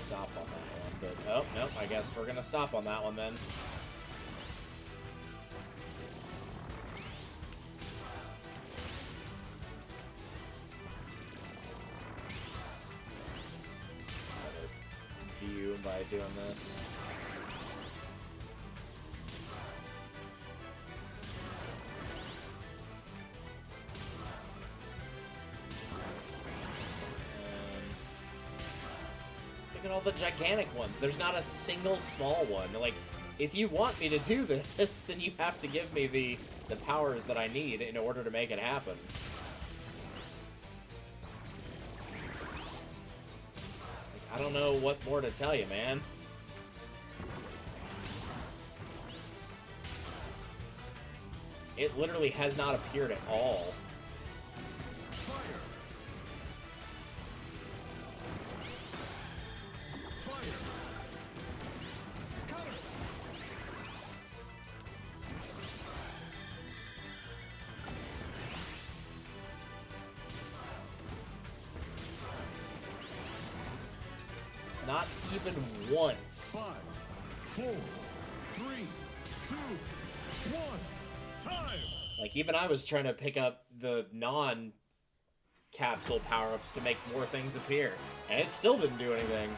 Stop on that one, but oh, nope, I guess we're gonna stop on that one then. Better view by doing this. Look at all the gigantic ones. There's not a single small one. Like, if you want me to do this, then you have to give me the powers that I need in order to make it happen. Like, I don't know what more to tell you, man. It literally has not appeared at all. Not even once. 5, 4, 3, 2, 1. Time. Like, even I was trying to pick up the non-capsule power-ups to make more things appear, and it still didn't do anything.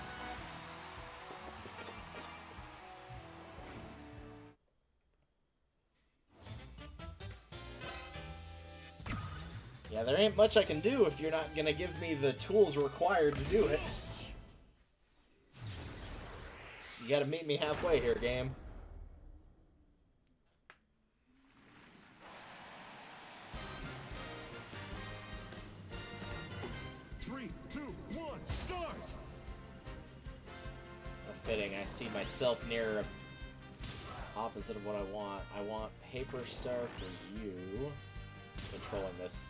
Yeah, there ain't much I can do if you're not gonna give me the tools required to do it. You gotta meet me halfway here, game. Three, two, one, start. Fitting, I see myself near opposite of what I want. I want Paper Star for you. Controlling this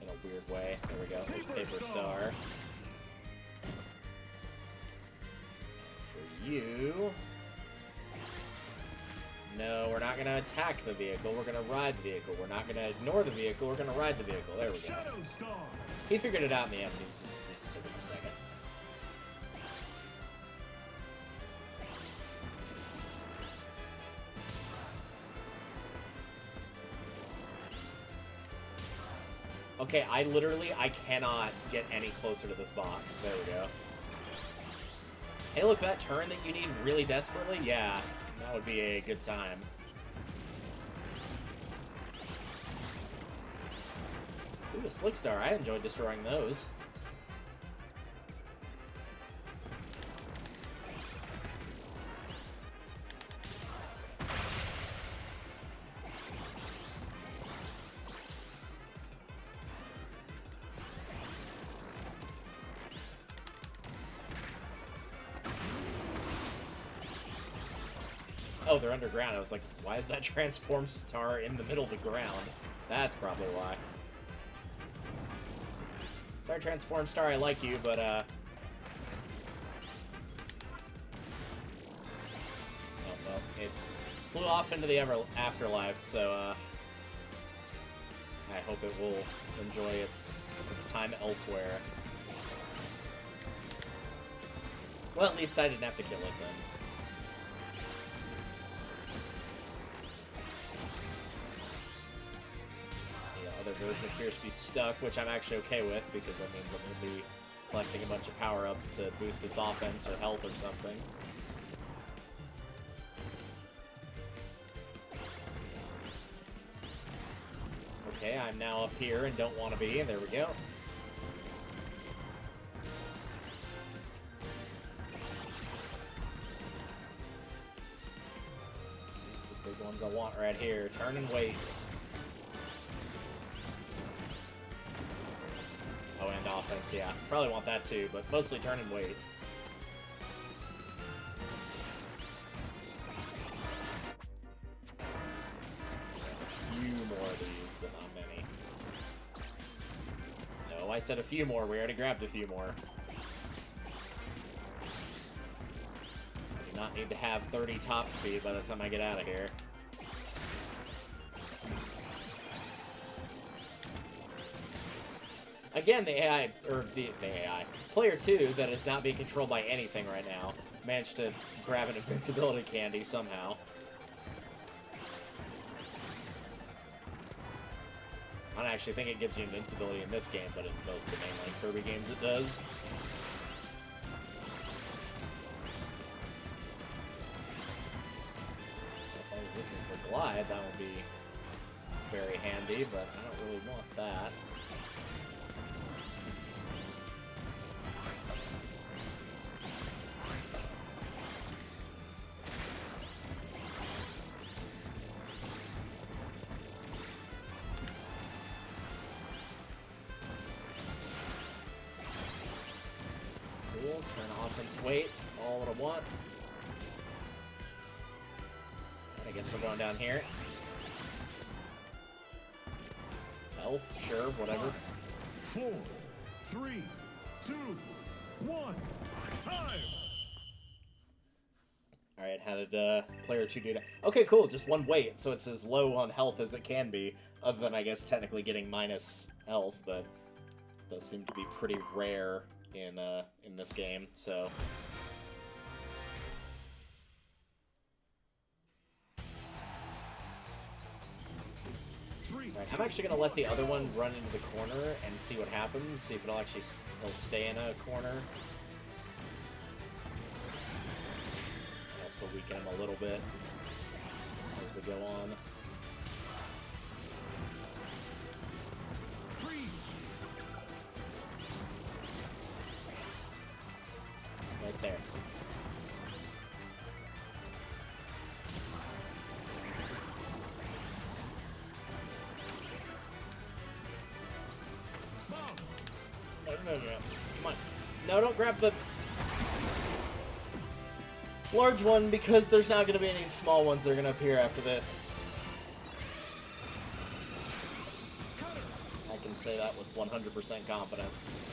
in a weird way. There we go. There's Paper Star. For you. No, we're not going to attack the vehicle. We're going to ride the vehicle. We're not going to ignore the vehicle. We're going to ride the vehicle. There we go. Shadow Star. He figured it out in the end. Just give him a second. Okay, I cannot get any closer to this box. There we go. Hey, look, that turn that you need really desperately? Yeah, that would be a good time. Ooh, a Slick Star. I enjoyed destroying those. Oh, they're underground. I was like, why is that transform star in the middle of the ground? That's probably why. Sorry, transform star, I like you, but, oh, well, it flew off into the afterlife, so, I hope it will enjoy its time elsewhere. Well, at least I didn't have to kill it then. The other version appears to be stuck, which I'm actually okay with, because that means I'm going to be collecting a bunch of power-ups to boost its offense or health or something. Okay, I'm now up here and don't want to be, and there we go. The big ones I want right here. Turn and wait. Oh, and offense, yeah. Probably want that too, but mostly turn and wait. A few more of these, but not many. No, I said a few more. We already grabbed a few more. I do not need to have 30 top speed by the time I get out of here. Again, the AI, or the AI, player 2, that is not being controlled by anything right now, managed to grab an invincibility candy somehow. I don't actually think it gives you invincibility in this game, but in most of the mainline Kirby games it does. If I was looking for Glide, that would be very handy, but I don't really want that. Turn offense, wait, all what I want. I guess we're going down here. Health, sure, whatever. 4, 3, 2, 1, time! Alright, how did player 2 do that? Okay, cool, just one wait, so it's as low on health as it can be, other than, I guess, technically getting minus health, but those seem to be pretty rare in this game, so. Right, I'm actually gonna let the other one run into the corner and see what happens, see if it'll actually stay in a corner. Also weaken him a little bit as we go on. Right there. No. Come on. No, don't grab the large one, because there's not going to be any small ones that are going to appear after this. I can say that with 100% confidence.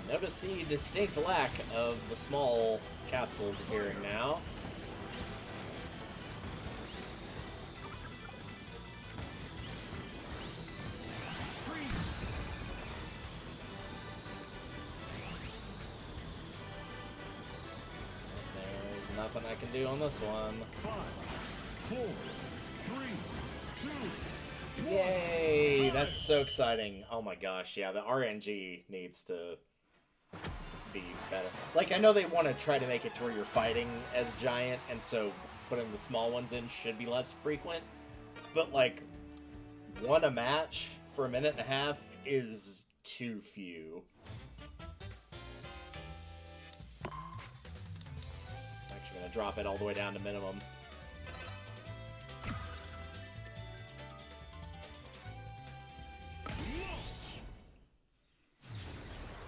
Notice the distinct lack of the small capsules appearing now. There's nothing I can do on this one. 5, 4, 3, 2, 1. Yay! That's so exciting. Oh my gosh, yeah, the RNG needs to be better. Like, I know they want to try to make it to where you're fighting as giant, and so putting the small ones in should be less frequent, but like, one a match for a minute and a half is too few. I'm actually gonna drop it all the way down to minimum.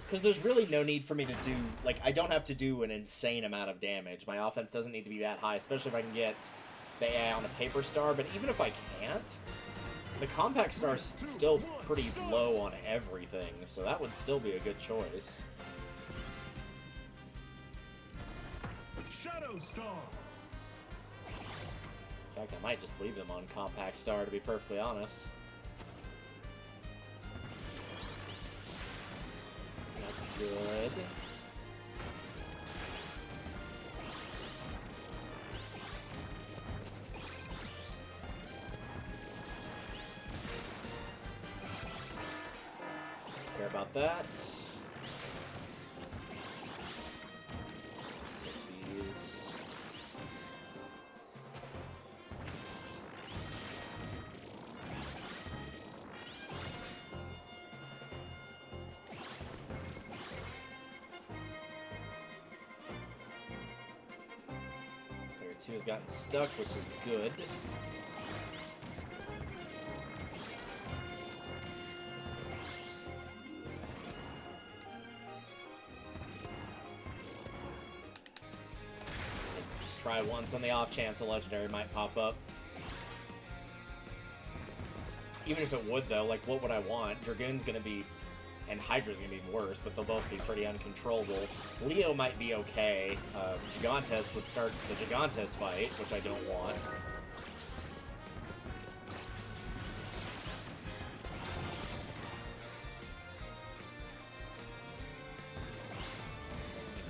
Because there's really no need for me to do, like, I don't have to do an insane amount of damage. My offense doesn't need to be that high, especially if I can get the AI on a paper star, but even if I can't, the compact star's still pretty low on everything, so that would still be a good choice. Shadow Star. In fact, I might just leave them on compact star, to be perfectly honest. That's good. Don't care about that. Take these. Player 2 has gotten stuck, which is good. Just try once on the off chance a legendary might pop up. Even if it would, though, like, what would I want? Dragoon's gonna be... and Hydra's gonna be even worse, but they'll both be pretty uncontrollable. Leo might be okay. Gigantes would start the Gigantes fight, which I don't want.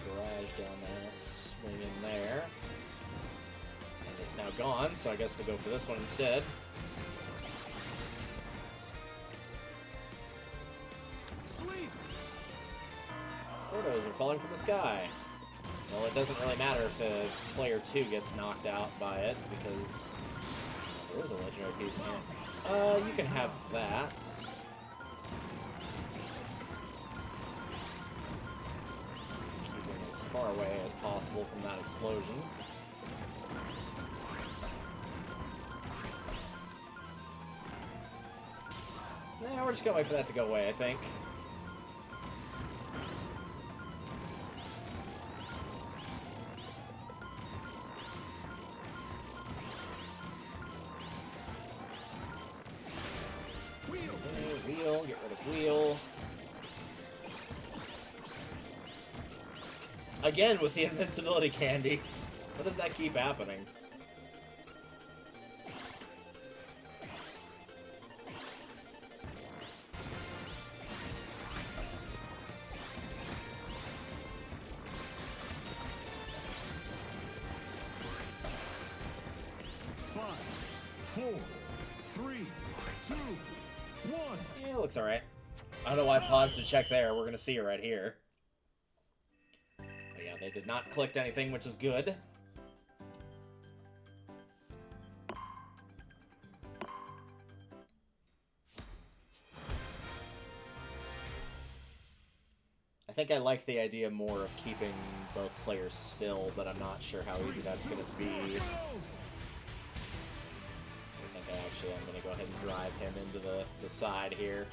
Garage down there, swing in there. And it's now gone, so I guess we'll go for this one instead. Sleep. Photos are falling from the sky. Well, it doesn't really matter if player 2 gets knocked out by it, because there is a legendary piece in here. You can have that. Keeping as far away as possible from that explosion. Nah, we're just gonna wait for that to go away, I think. Wheel, get rid of wheel. Again with the invincibility candy. What does that keep happening? Five, four, three, two, one. Yeah, it looks alright. I don't know why I paused to check there. We're gonna see it right here. But yeah, they did not collect anything, which is good. I think I like the idea more of keeping both players still, but I'm not sure how easy that's gonna be. I think I actually am going to go ahead and drive him into the side here.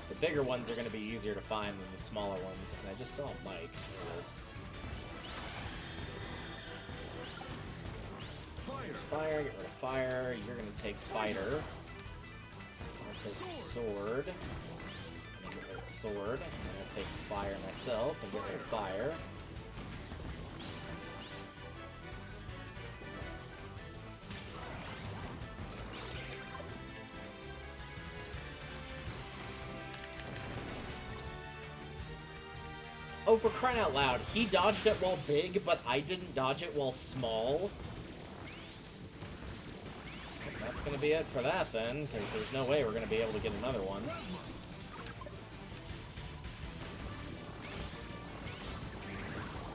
The bigger ones are going to be easier to find than the smaller ones, and I just saw Mike. There it is. Fire. Fire, get rid of fire. You're going to take fighter. I'll take sword. And get rid of sword. I'm going to take fire myself and get rid of fire. Oh, for crying out loud, he dodged it while big, but I didn't dodge it while small. That's gonna be it for that then, because there's no way we're gonna be able to get another one.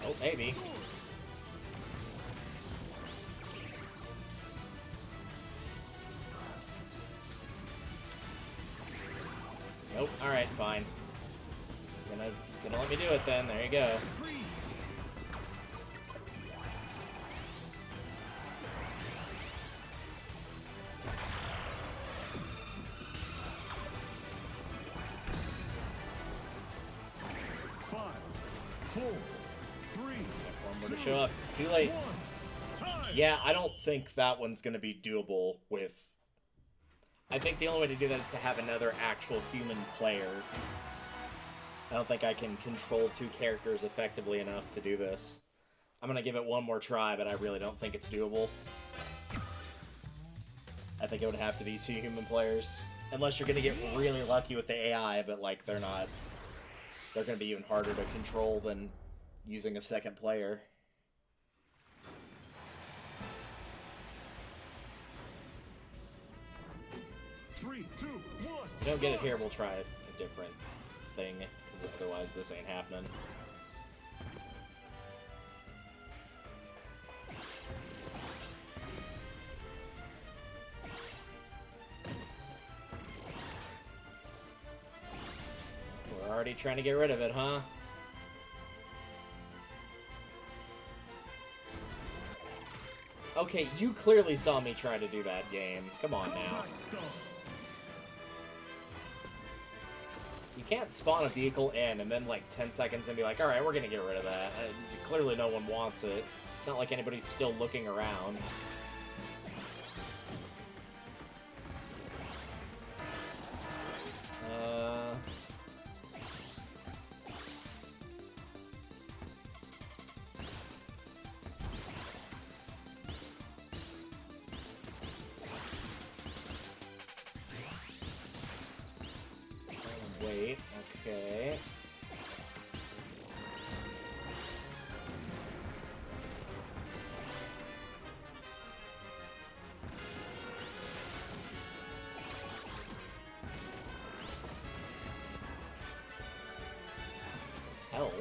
Oh, maybe. Nope, alright, fine. Gonna let me do it then, there you go. to show up. Too late. Time. Yeah, I don't think that one's going to be doable with... I think the only way to do that is to have another actual human player. I don't think I can control two characters effectively enough to do this. I'm going to give it one more try, but I really don't think it's doable. I think it would have to be two human players. Unless you're going to get really lucky with the AI, but, like, they're not... They're going to be even harder to control than using a second player. Three, two, one. If we don't get it here, we'll try a different thing, because otherwise this ain't happening. We're already trying to get rid of it, huh? Okay, you clearly saw me try to do that game. Come on now. You can't spawn a vehicle in and then, like, 10 seconds and be like, alright, we're gonna get rid of that. Clearly no one wants it. It's not like anybody's still looking around. Wait, okay. Health.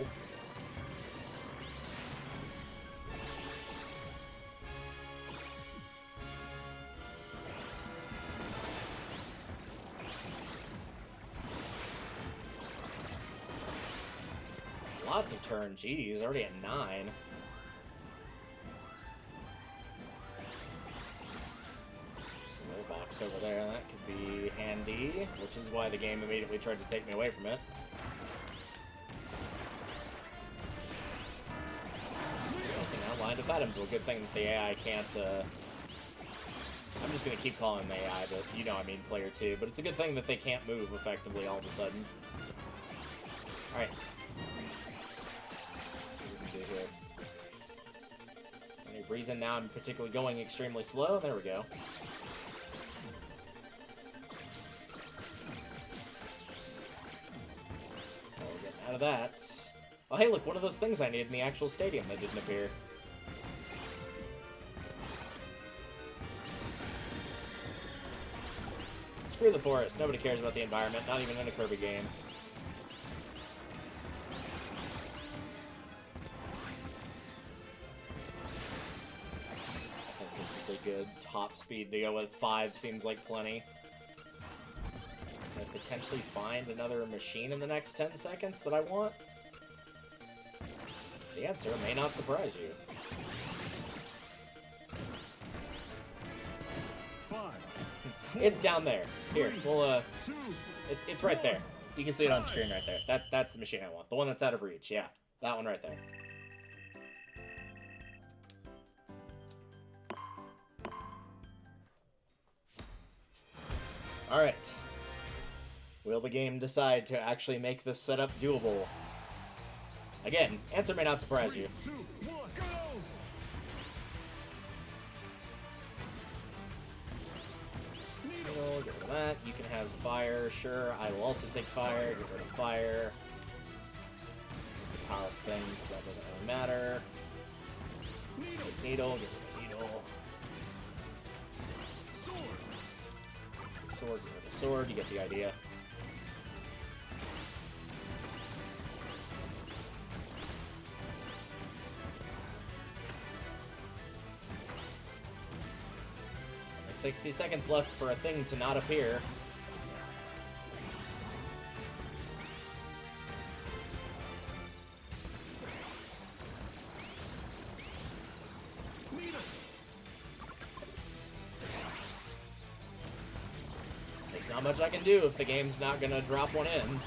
Lots of turn. Jeez, already at 9. Another box over there. That could be handy, which is why the game immediately tried to take me away from it. Nothing outlined. If that into a good thing that the AI can't, I'm just going to keep calling the AI, but you know I mean player 2. But it's a good thing that they can't move effectively all of a sudden. Alright. Here. Any reason now I'm particularly going extremely slow? There we go. So we're getting out of that. Oh hey, look, one of those things I needed in the actual stadium that didn't appear. Screw the forest. Nobody cares about the environment, not even in a Kirby game. Good top speed to go with. 5 seems like plenty. Can I potentially find another machine in the next 10 seconds that I want? The answer may not surprise you. 5, 4, It's down there. Here, 3, we'll 2, it's right there. You can see it on screen right there. That's the machine I want. The one that's out of reach. Yeah, that one right there. Alright. Will the game decide to actually make this setup doable? Again, answer may not surprise you. 2, 1, go! Get rid of that. You can have fire, sure. I will also take fire. Get rid of fire. Power thing, because that doesn't really matter. Needle, get rid of needle. Sword, get rid of sword, you get the idea. And 60 seconds left for a thing to not appear. Not much I can do if the game's not gonna drop one in.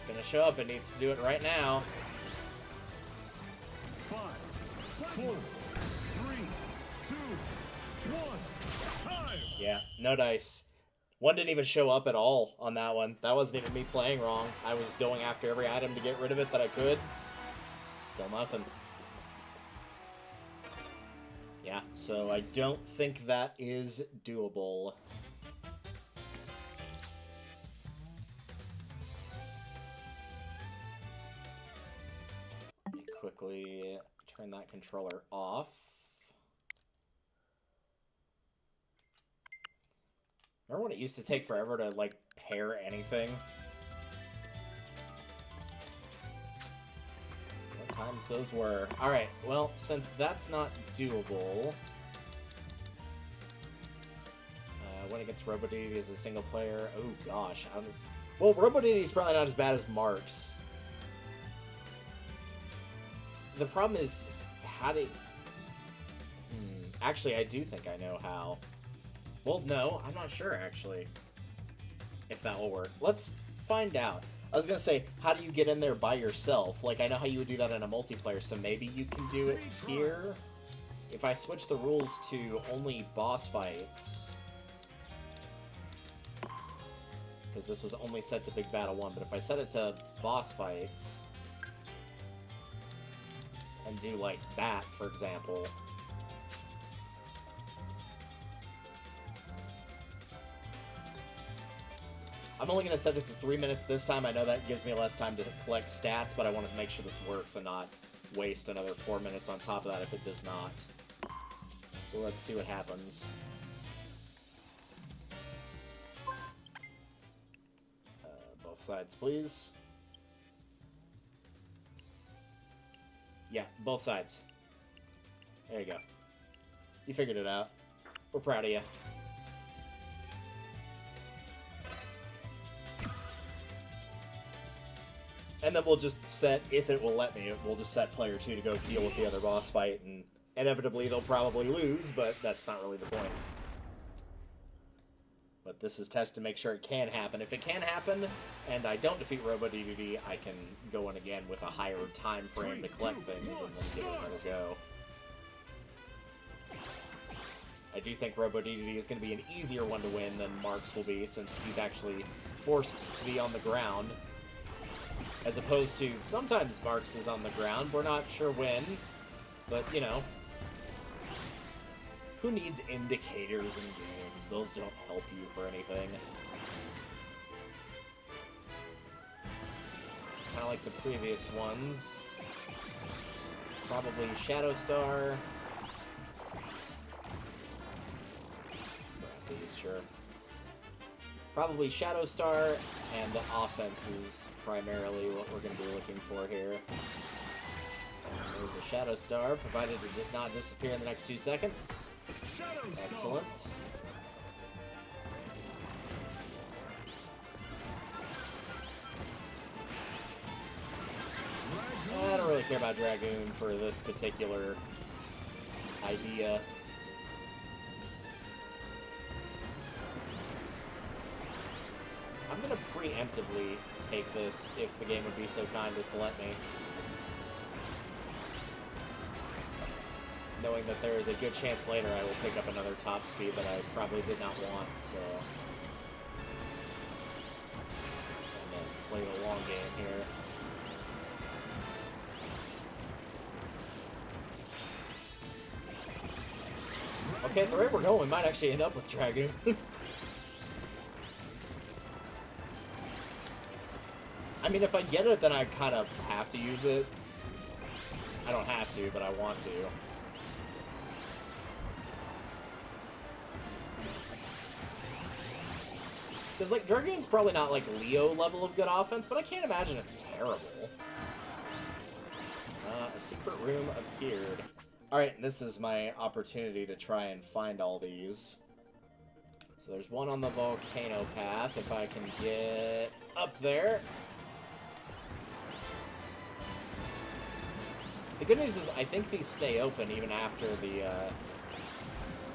gonna show up. It needs to do it right now. 5, 4, 3, 2, 1. Time. Yeah, no dice. One didn't even show up at all on that one. That wasn't even me playing wrong. I was going after every item to get rid of it that I could. Still nothing. Yeah, so I don't think that is doable. Let me quickly turn that controller off. Remember when it used to take forever to, like, pair anything? What times those were. Alright, well, since that's not doable... When against RoboDDD as a single player... Oh, gosh. Well, RoboDDD is probably not as bad as Mark's. The problem is, how do... Actually, I do think I know how. Well, no, I'm not sure, actually, if that will work. Let's find out. I was going to say, how do you get in there by yourself? Like, I know how you would do that in a multiplayer, so maybe you can do it here. If I switch the rules to only boss fights... Because this was only set to Big Battle 1, but if I set it to boss fights... and do, like, that, for example... I'm only going to set it to 3 minutes this time. I know that gives me less time to collect stats, but I want to make sure this works and not waste another 4 minutes on top of that if it does not. Well, let's see what happens. Both sides, please. Yeah, both sides. There you go. You figured it out. We're proud of you. And then we'll just set, if it will let me, we'll just set player 2 to go deal with the other boss fight, and inevitably they'll probably lose, but that's not really the point. But this is test to make sure it can happen. If it can happen, and I don't defeat RoboDDD, I can go in again with a higher time frame to collect things, and then give it another go. I do think RoboDDD is going to be an easier one to win than Mark's will be, since he's actually forced to be on the ground. As opposed to, sometimes Mark's is on the ground. We're not sure when, but, you know. Who needs indicators in games? Those don't help you for anything. Kind of like the previous ones. Probably Shadow Star. Sure. Probably Shadow Star and the offense is primarily what we're going to be looking for here. There's a Shadow Star, provided it does not disappear in the next 2 seconds. Excellent. I don't really care about Dragoon for this particular idea. I'm going to preemptively take this if the game would be so kind as to let me. Knowing that there is a good chance later I will pick up another top speed that I probably did not want, so... I'm going to play the long game here. Okay, at the rate we're going, we might actually end up with Dragoon. I mean, if I get it, then I kind of have to use it. I don't have to, but I want to. Because, like, Dragoon's probably not, like, Leo level of good offense, but I can't imagine it's terrible. A secret room appeared. Alright, this is my opportunity to try and find all these. So there's one on the volcano path, if I can get up there. The good news is I think these stay open even after the,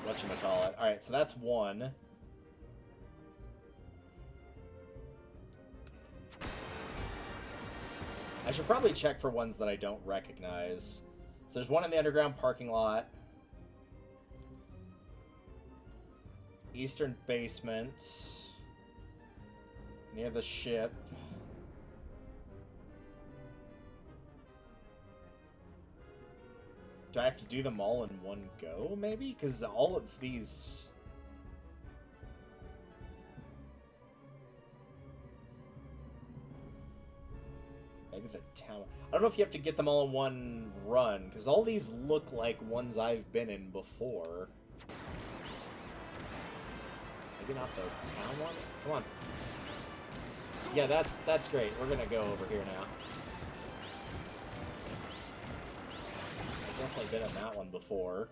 whatchamacallit. Alright, so that's one. should probably check for ones that I don't recognize. So there's one in the underground parking lot. Eastern basement. Near the ship. Do I have to do them all in one go, maybe? Because all of these... Maybe the town... I don't know if you have to get them all in one run, because all these look like ones I've been in before. Maybe not the town one? Come on. Yeah, that's great. We're gonna go over here now. I've definitely been in that one before.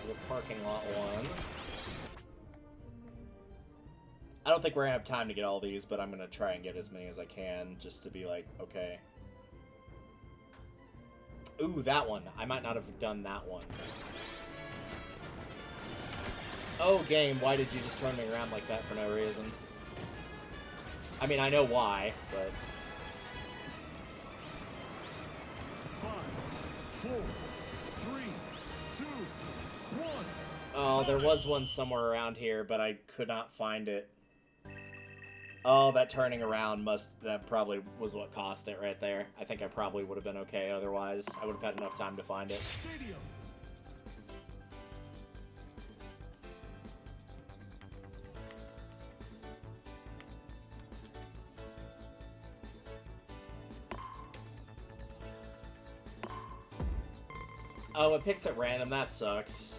The parking lot one. I don't think we're gonna have time to get all these, but I'm gonna try and get as many as I can, just to be like, okay. Ooh, that one. I might not have done that one. Oh, game, why did you just turn me around like that for no reason? I mean, I know why, but... 5, 4, 3, 2, 1. Oh, there was one somewhere around here, but I could not find it. Oh, that turning around that probably was what cost it right there. I think I probably would have been okay otherwise. I would have had enough time to find it. Stadium. Oh, it picks at random. That sucks.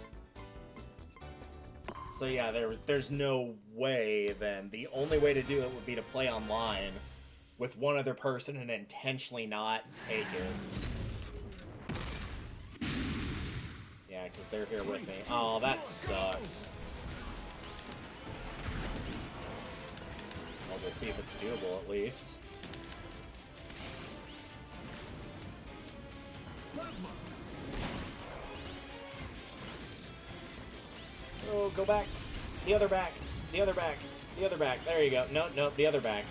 So yeah, there's no way then. The only way to do it would be to play online with one other person and intentionally not take it. Yeah, because they're here with me. Oh, that sucks. Well, we'll see if it's doable at least. Plasma. Oh, go back. The other back. The other back. The other back. There you go. No, no, the other back.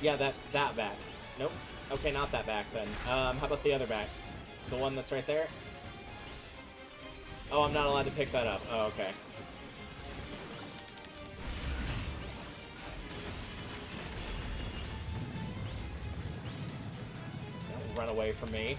Yeah, that back. Nope. Okay, not that back then. How about the other back? The one that's right there? Oh, I'm not allowed to pick that up. Oh, okay. Don't run away from me.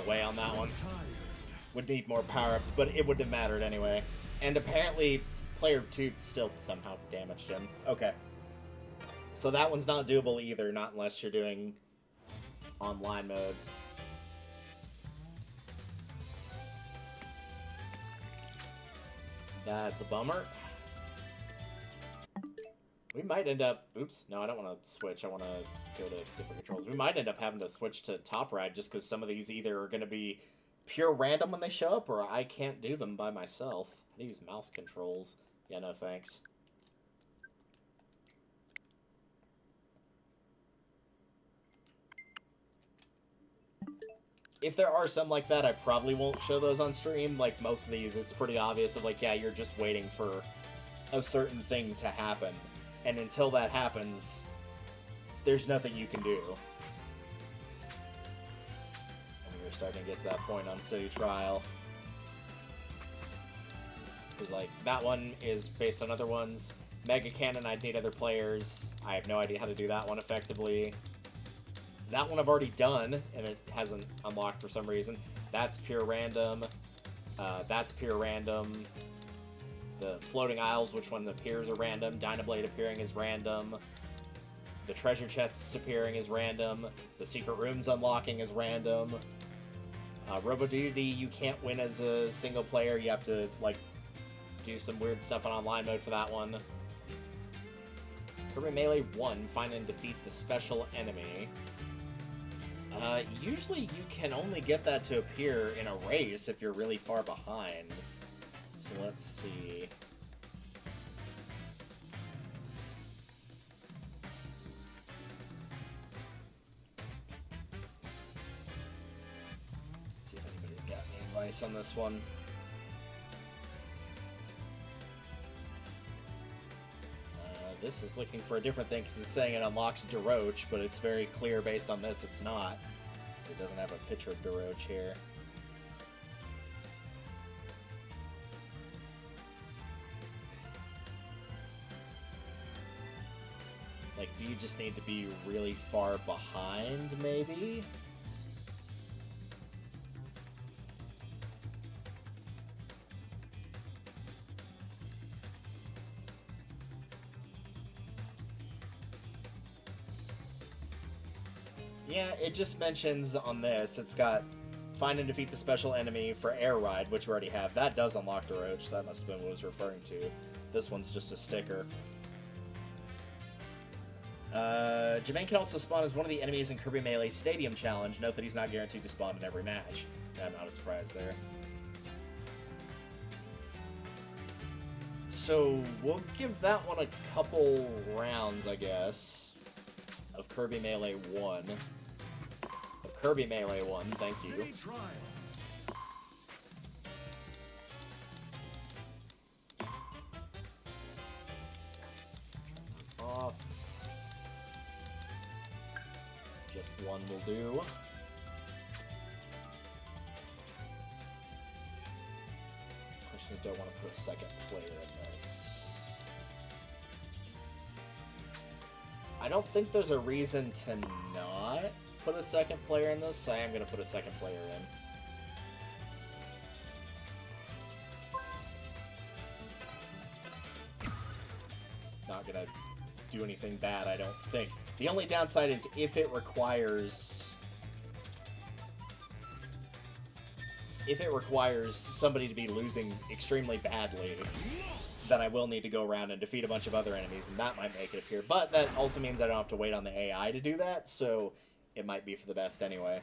Way on that one. Would need more power-ups, but it wouldn't have mattered anyway. And apparently, player 2 still somehow damaged him. Okay. So that one's not doable either, not unless you're doing online mode. That's a bummer. We might end up... Oops, no, I don't want to switch. I want to go to different controls. We might end up having to switch to top ride just because some of these either are going to be pure random when they show up, or I can't do them by myself. I use mouse controls. Yeah, no thanks. If there are some like that, I probably won't show those on stream. Like most of these, it's pretty obvious of like, yeah, you're just waiting for a certain thing to happen. And until that happens, there's nothing you can do. And we're starting to get to that point on City Trial. Because, like, that one is based on other ones. Mega Cannon, I'd need other players. I have no idea how to do that one effectively. That one I've already done, and it hasn't unlocked for some reason. That's pure random. That's pure random. The floating isles, which one appears are random. Dynablade appearing is random. The treasure chests appearing is random. The secret rooms unlocking is random. Robo Duty, you can't win as a single player. You have to, like, do some weird stuff on online mode for that one. Kirby Melee 1, find and defeat the special enemy. Usually you can only get that to appear in a race if you're really far behind. So let's see. See if anybody's got any advice on this one. This is looking for a different thing because it's saying it unlocks Deroach, but it's very clear based on this it's not. So it doesn't have a picture of Deroach here. Like, do you just need to be really far behind, maybe? Yeah, it just mentions on this, it's got find and defeat the special enemy for Air Ride, which we already have. That does unlock Deroach, so that must have been what it was referring to. This one's just a sticker. Jermaine can also spawn as one of the enemies in Kirby Melee Stadium Challenge. Note that he's not guaranteed to spawn in every match. Yeah, not a surprise there. So, we'll give that one a couple rounds, I guess, of Kirby Melee 1. Of Kirby Melee 1, thank you. City Trial. Off. Just one will do. Question is, do I want to put a second player in this? I don't think there's a reason to not put a second player in this, so I am going to put a second player in. It's not going to do anything bad, I don't think. The only downside is if it requires somebody to be losing extremely badly, then I will need to go around and defeat a bunch of other enemies, and that might make it appear. But that also means I don't have to wait on the AI to do that, so it might be for the best anyway.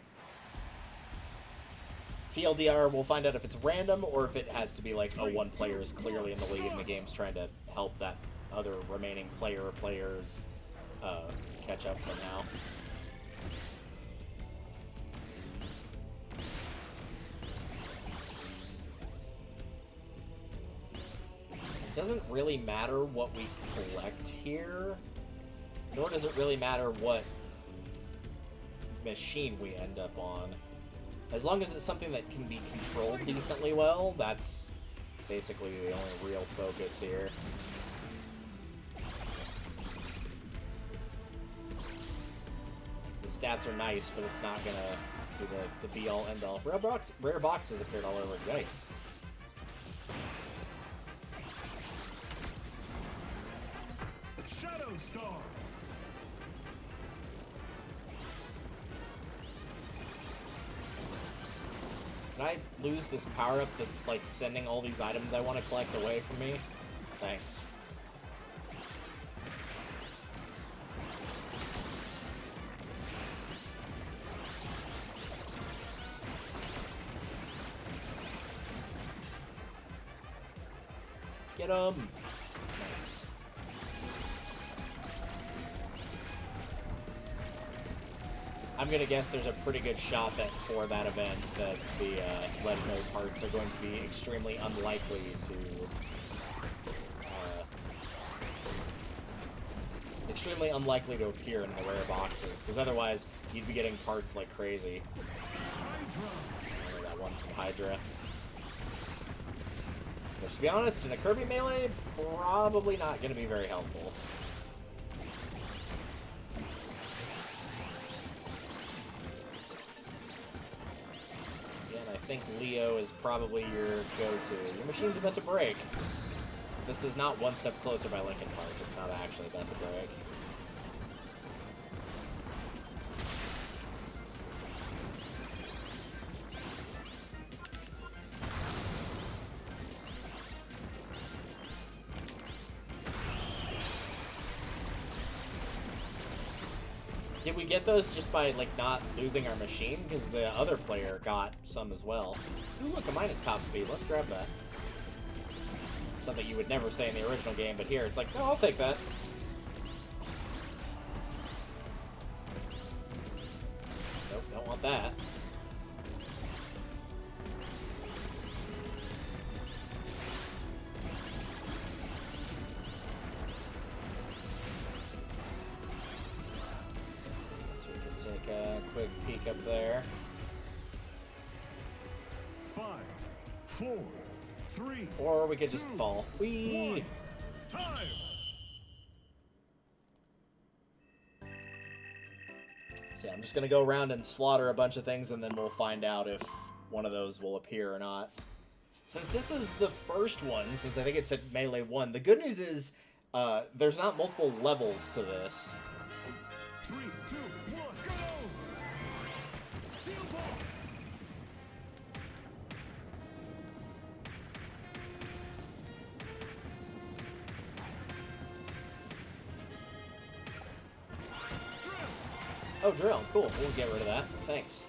TLDR, we'll find out if it's random or if it has to be like, oh, one player is clearly in the lead and the game's trying to help that other remaining player or players catch up somehow. It doesn't really matter what we collect here, nor does it really matter what machine we end up on. As long as it's something that can be controlled decently well, that's basically the only real focus here. The stats are nice, but it's not gonna be the be-all, end-all. Rare boxes appeared all over. Yikes. Shadow Star. Can I lose this power-up that's, like, sending all these items I want to collect away from me? Thanks. Get 'em! Nice. I'm gonna guess there's a pretty good shot that for that event that the legendary parts are going to be extremely unlikely to appear in the rare boxes, because otherwise you'd be getting parts like crazy. Only that one from Hydra. Which, to be honest, in a Kirby Melee, probably not going to be very helpful. Again, I think Leo is probably your go-to. Your machine's about to break. This is not One Step Closer by Linkin Park. It's not actually about to break. Did we get those just by, like, not losing our machine? Because the other player got some as well. Ooh, look, a minus top speed. Let's grab that. Something you would never say in the original game, but here it's like, no, I'll take that. Nope, don't want that. Quick peek up there. 5, 4, 3. Or we could just fall. Whee! Time. So yeah, I'm just gonna go around and slaughter a bunch of things, and then we'll find out if one of those will appear or not. Since this is the first one, since I think it's at Melee 1, the good news is there's not multiple levels to this. 3, 2, 1, go! Steel ball. Oh, drill. Cool. We'll get rid of that. Thanks.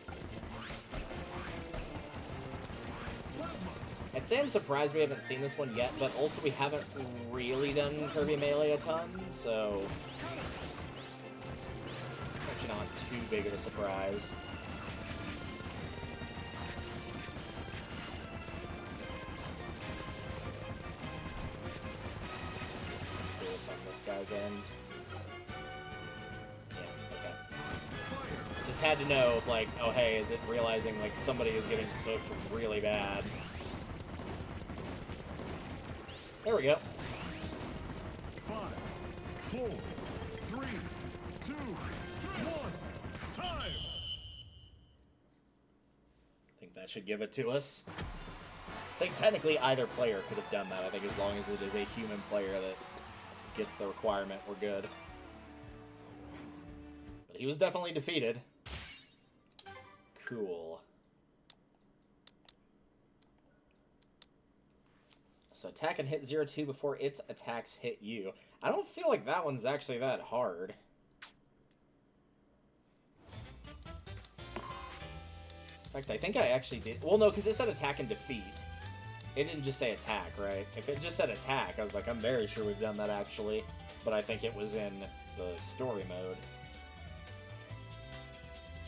I'd say I'm surprised we haven't seen this one yet, but also we haven't really done Kirby Melee a ton, so it's actually not too big of a surprise. Do this on this guy's end. Just had to know if, like, oh hey, is it realizing, like, somebody is getting cooked really bad. There we go. 5, 4, 3, 2, 1. Time. I think that should give it to us. I think technically either player could have done that. I think as long as it is a human player that gets the requirement, we're good. But he was definitely defeated. Cool. So attack and hit 0-2 before its attacks hit you. I don't feel like that one's actually that hard. In fact, I think I actually did. Well, no, because it said attack and defeat. It didn't just say attack, right? If it just said attack, I was like, I'm very sure we've done that actually. But I think it was in the story mode.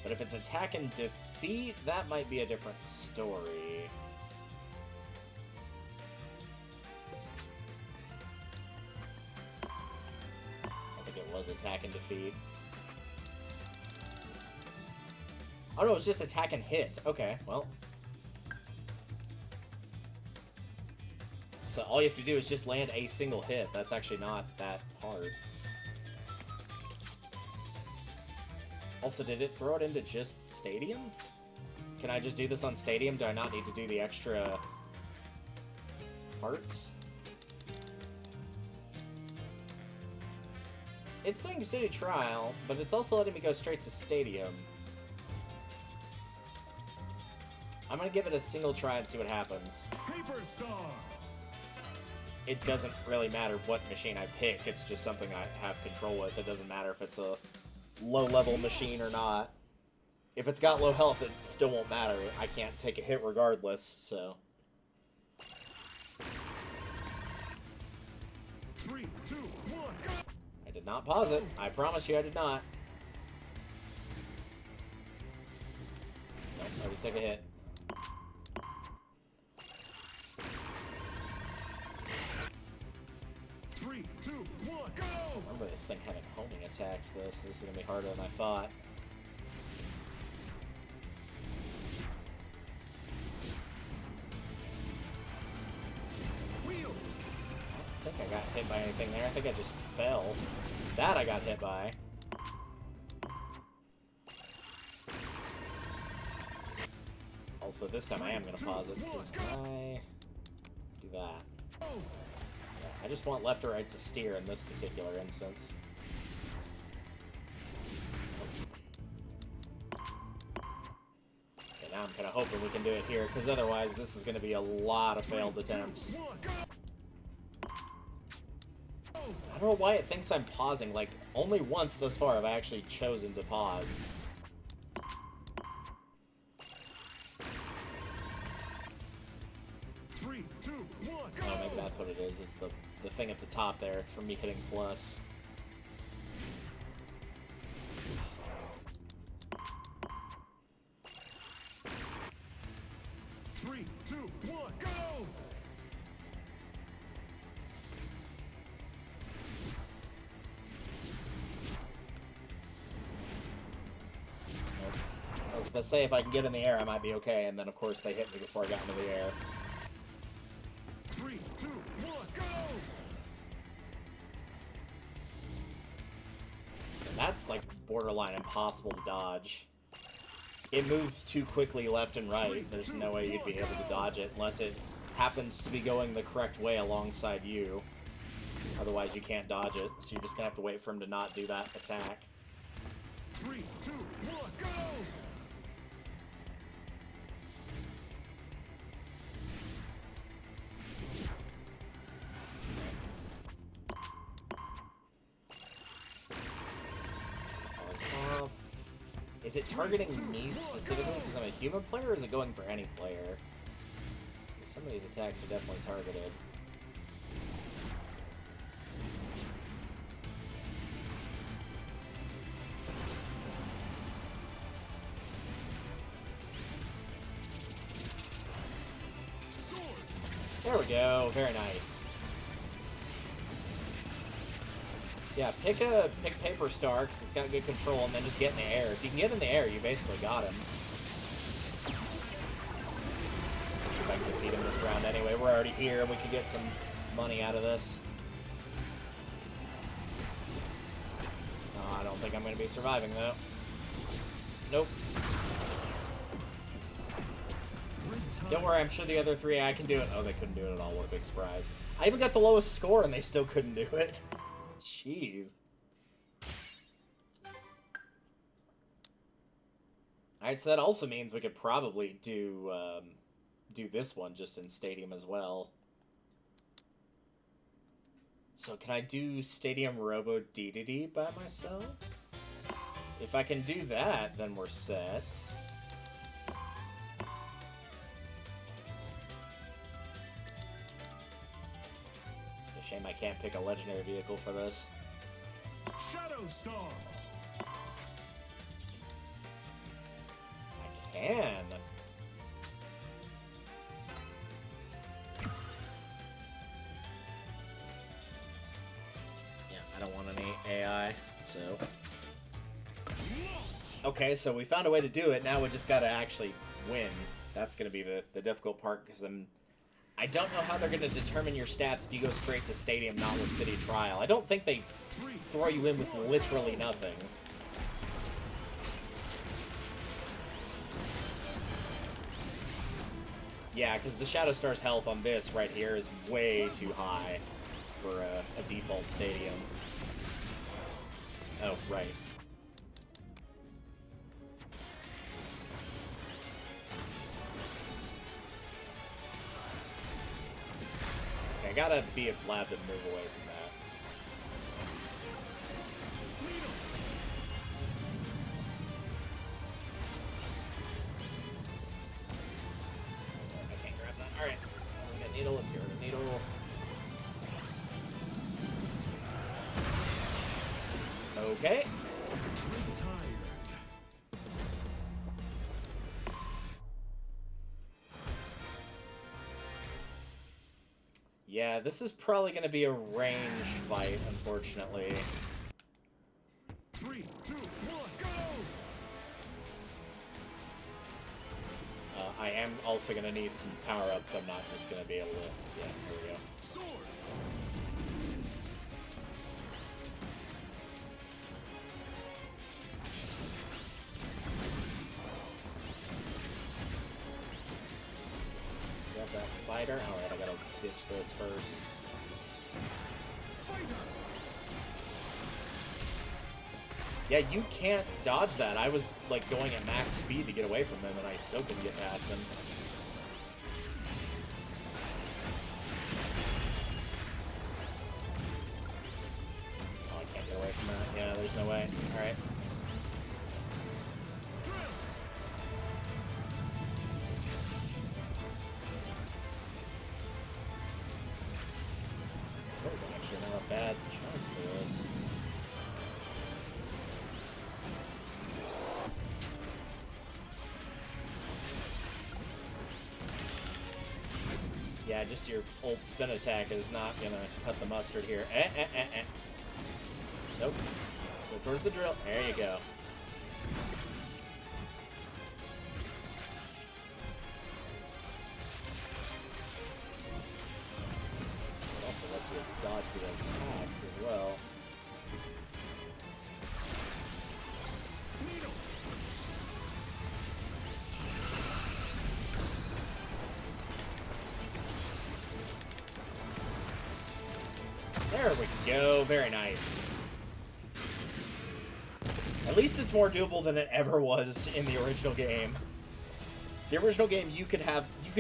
But if it's attack and defeat, that might be a different story. I think it was attack and defeat. Oh no, it's just attack and hit. Okay, well. So all you have to do is just land a single hit. That's actually not that hard. Also, did it throw it into just Stadium? Can I just do this on Stadium? Do I not need to do the extra parts? It's saying City Trial, but it's also letting me go straight to Stadium. I'm gonna give it a single try and see what happens. Paper Star. It doesn't really matter what machine I pick, it's just something I have control with. It doesn't matter if it's a low-level machine or not. If it's got low health, it still won't matter. I can't take a hit regardless, so. 3, 2, 1, go! I did not pause it. I promise you I did not. Nope, I already took a hit. Remember this thing having homing attacks, this is going to be harder than I thought. I don't think I got hit by anything there. I think I just fell. That I got hit by. Also, this time I am going to pause it, because I do that. I just want left or right to steer in this particular instance. Okay, now I'm kind of hoping we can do it here, because otherwise this is going to be a lot of failed attempts. I don't know why it thinks I'm pausing. Like, only once thus far have I actually chosen to pause. 3, 2, 1, go! Oh, maybe that's what it is. It's the thing at the top there. It's from me hitting plus. 3, 2, 1, go! I was about to say, if I can get in the air, I might be okay. And then, of course, they hit me before I got into the air. 3, 2, 1, go! And that's, like, borderline impossible to dodge. It moves too quickly left and right. There's no way you'd be able to dodge it unless it happens to be going the correct way alongside you. Otherwise, you can't dodge it, so you're just gonna have to wait for him to not do that attack. 3, 2, 1, go! Off. Is it targeting me specifically because I'm a human player, or is it going for any player? Some of these attacks are definitely targeted. There we go. Very nice. Yeah, pick Paper Star, because it's got good control, and then just get in the air. If you can get in the air, you basically got him. I'm sure if I can defeat him this round anyway. We're already here, and we could get some money out of this. Oh, I don't think I'm going to be surviving, though. Nope. Don't worry, I'm sure the other three, I can do it. Oh, they couldn't do it at all. What a big surprise. I even got the lowest score, and they still couldn't do it. Jeez. Alright, so that also means we could probably do this one just in Stadium as well. So can I do Stadium Robo DDD by myself? If I can do that, then we're set. Shame I can't pick a legendary vehicle for this. Shadow Star! I can. Yeah, I don't want any AI, so... Okay, so we found a way to do it. Now we just gotta actually win. That's gonna be the difficult part, because I don't know how they're going to determine your stats if you go straight to Stadium, not with City Trial. I don't think they throw you in with literally nothing. Yeah, because the Shadow Star's health on this right here is way too high for a default Stadium. Oh, right. I gotta be a lab to move away from that. I can't grab that. Alright. We got Needle. Let's get rid of Needle. Okay. Yeah, this is probably going to be a range fight, unfortunately. 3, 2, 1, go! I am also going to need some power-ups. I'm not just going to be able to... Yeah, here we go. Sword! Grab that fighter. Alright, I gotta ditch this first. Yeah, you can't dodge that. I was, like, going at max speed to get away from him, and I still couldn't get past him. bad choice for this. Yeah, just your old spin attack is not gonna cut the mustard here. Nope. Go towards the drill. There you go. It also lets you dodge the attacks as well. There we go. Very nice. At least it's more doable than it ever was in the original game. The original game, you could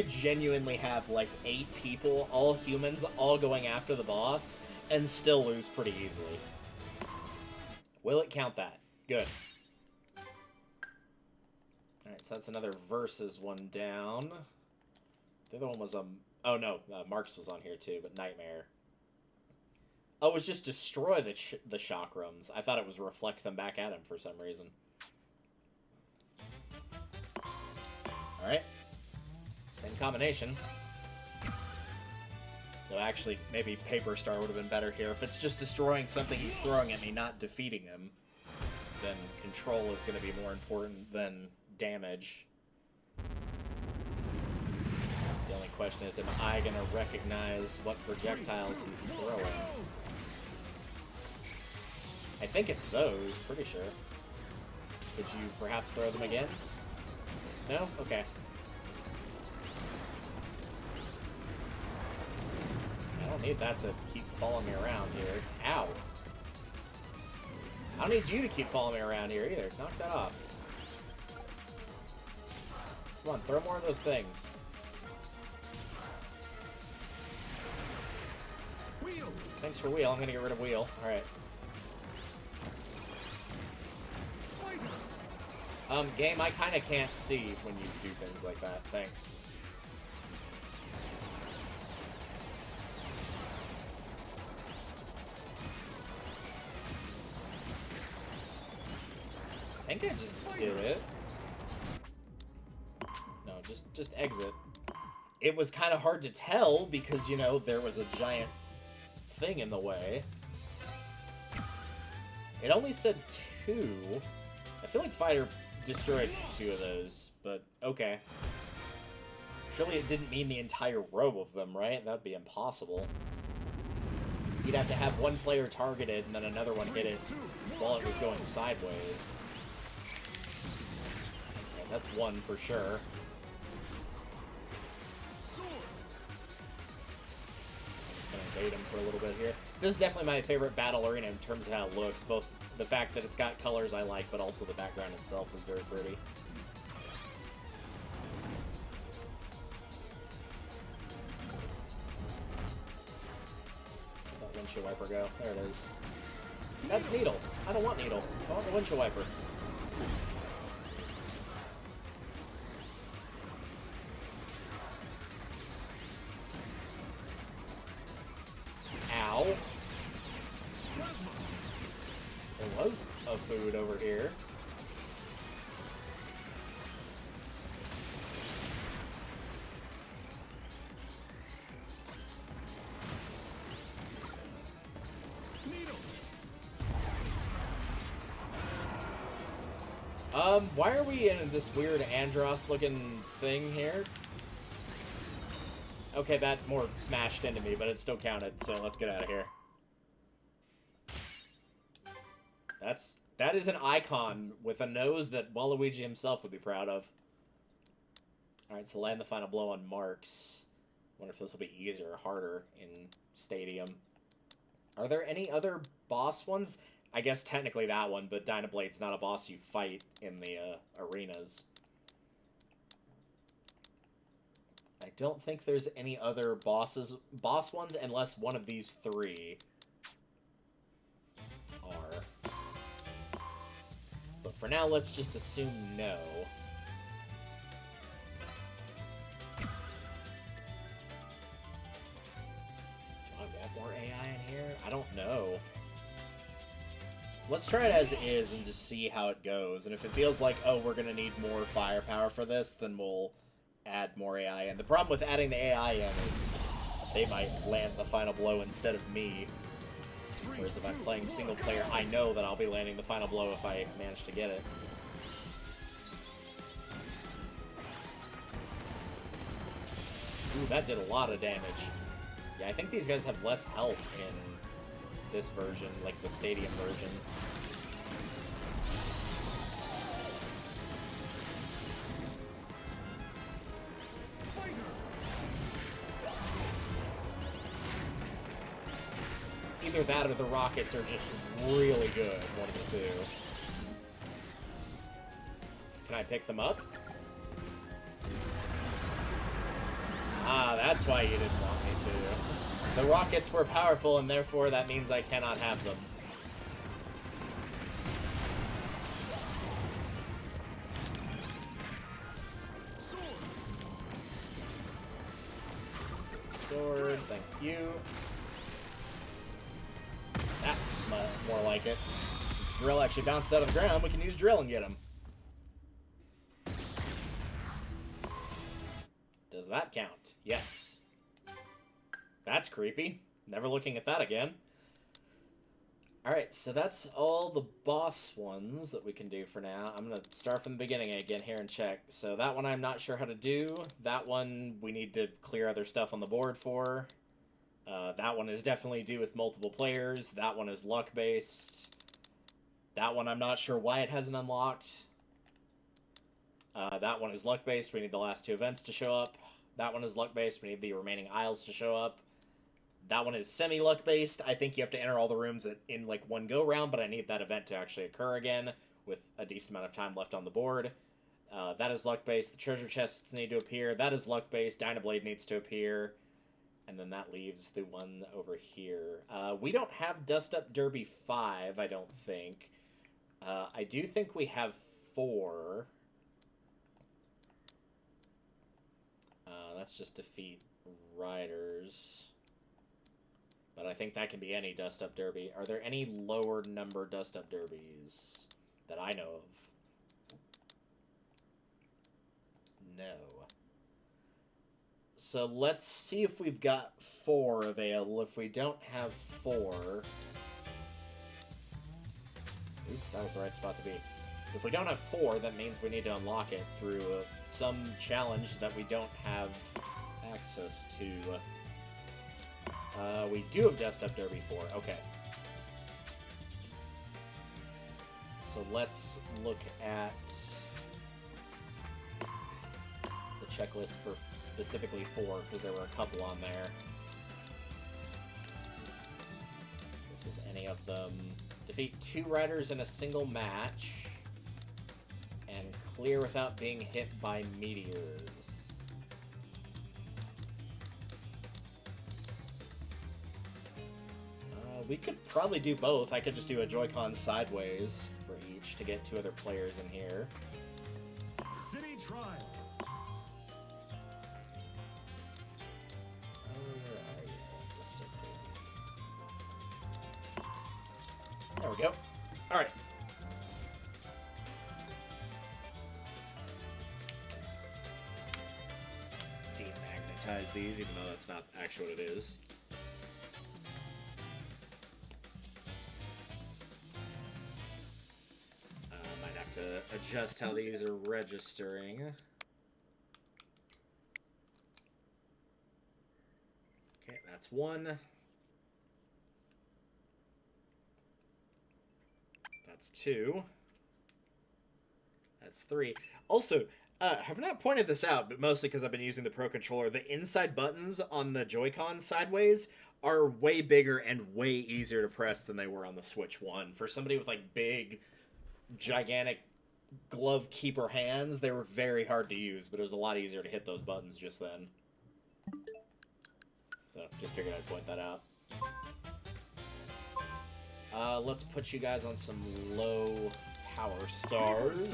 genuinely have like 8 people, all humans, all going after the boss, and still lose pretty easily. Will it count that? Good. Alright, so that's another versus one down. The other one was, oh no, Marks was on here too, but Nightmare. Oh, it was just destroy the chakrams. I thought it was reflect them back at him for some reason. Alright. Same combination. Though actually, maybe Paper Star would have been better here. If it's just destroying something he's throwing at me, not defeating him, then control is going to be more important than damage. The only question is, am I going to recognize what projectiles he's throwing? I think it's those, pretty sure. Could you perhaps throw them again? No? Okay. I don't need that to keep following me around here. Ow! I don't need you to keep following me around here either. Knock that off. Come on, throw more of those things. Wheel. Thanks for wheel. I'm gonna get rid of wheel. Alright. Game, I kinda can't see when you do things like that. Thanks. I think I just did it. No, just exit. It was kind of hard to tell because, you know, there was a giant thing in the way. It only said 2. I feel like Fighter destroyed 2 of those, but okay. Surely it didn't mean the entire row of them, right? That'd be impossible. You'd have to have one player targeted and then another one hit it while it was going sideways. Yeah, that's one for sure. I'm just gonna invade him for a little bit here. This is definitely my favorite battle arena in terms of how it looks, both the fact that it's got colors I like, but also the background itself is very pretty. Where'd that windshield wiper go? There it is. That's Needle. I don't want Needle. I want the windshield wiper. Ow. There was a food over here. Why are we in this weird Andros-looking thing here? Okay, that more smashed into me, but it still counted, so let's get out of here. That is an icon with a nose that Waluigi himself would be proud of. Alright, so land the final blow on Marks. Wonder if this will be easier or harder in Stadium. Are there any other boss ones? I guess technically that one, but Dynablade's not a boss you fight in the arenas. I don't think there's any other boss ones unless one of these 3 are. But for now, let's just assume no. Do I want more AI in here? I don't know. Let's try it as is and just see how it goes. And if it feels like, oh, we're going to need more firepower for this, then we'll add more AI in. The problem with adding the AI in is they might land the final blow instead of me. Whereas if I'm playing single player, I know that I'll be landing the final blow if I manage to get it. Ooh, that did a lot of damage. Yeah, I think these guys have less health in this version, like the Stadium version. Either that or the rockets are just really good, one of the two. Can I pick them up? Ah, that's why you didn't want me to. The rockets were powerful, and therefore that means I cannot have them. Sword, thank you. That's more like it. Drill actually bounced out of the ground. We can use drill and get him. Does that count? Yes. That's creepy. Never looking at that again. Alright, so that's all the boss ones that we can do for now. I'm going to start from the beginning again here and check. So that one I'm not sure how to do. That one we need to clear other stuff on the board for. That one is definitely due with multiple players. That one is luck-based. That one I'm not sure why it hasn't unlocked. That one is luck-based. We need the last two events to show up. That one is luck-based. We need the remaining aisles to show up. That one is semi-luck-based. I think you have to enter all the rooms in, like, one go-round, but I need that event to actually occur again with a decent amount of time left on the board. That is luck-based. The treasure chests need to appear. That is luck-based. Dynablade needs to appear. And then that leaves the one over here. We don't have Dust Up Derby 5, I don't think. I do think we have 4. That's just defeat riders. But I think that can be any Dust Up Derby. Are there any lower number Dust Up Derbies that I know of? No. So let's see if we've got 4 available. If we don't have 4... Oops, that was the right spot to be. If we don't have 4, that means we need to unlock it through some challenge that we don't have access to. We do have Dust Up Derby 4. Okay. So let's look at the checklist for specifically 4, because there were a couple on there. This is any of them. Defeat 2 riders in a single match. And clear without being hit by meteors. We could probably do both. I could just do a Joy-Con sideways for each to get 2 other players in here. City Trial. There we go. All right. Let's demagnetize these, even though that's not actually what it is. Might have to adjust how these are registering. Okay, that's 1. That's 2. That's 3. Also, have not pointed this out, but mostly because I've been using the Pro Controller, the inside buttons on the Joy-Con sideways are way bigger and way easier to press than they were on the Switch 1. For somebody with, like, big, gigantic glove keeper hands, they were very hard to use, but it was a lot easier to hit those buttons just then. So, just figured I'd point that out. Let's put you guys on some low power stars.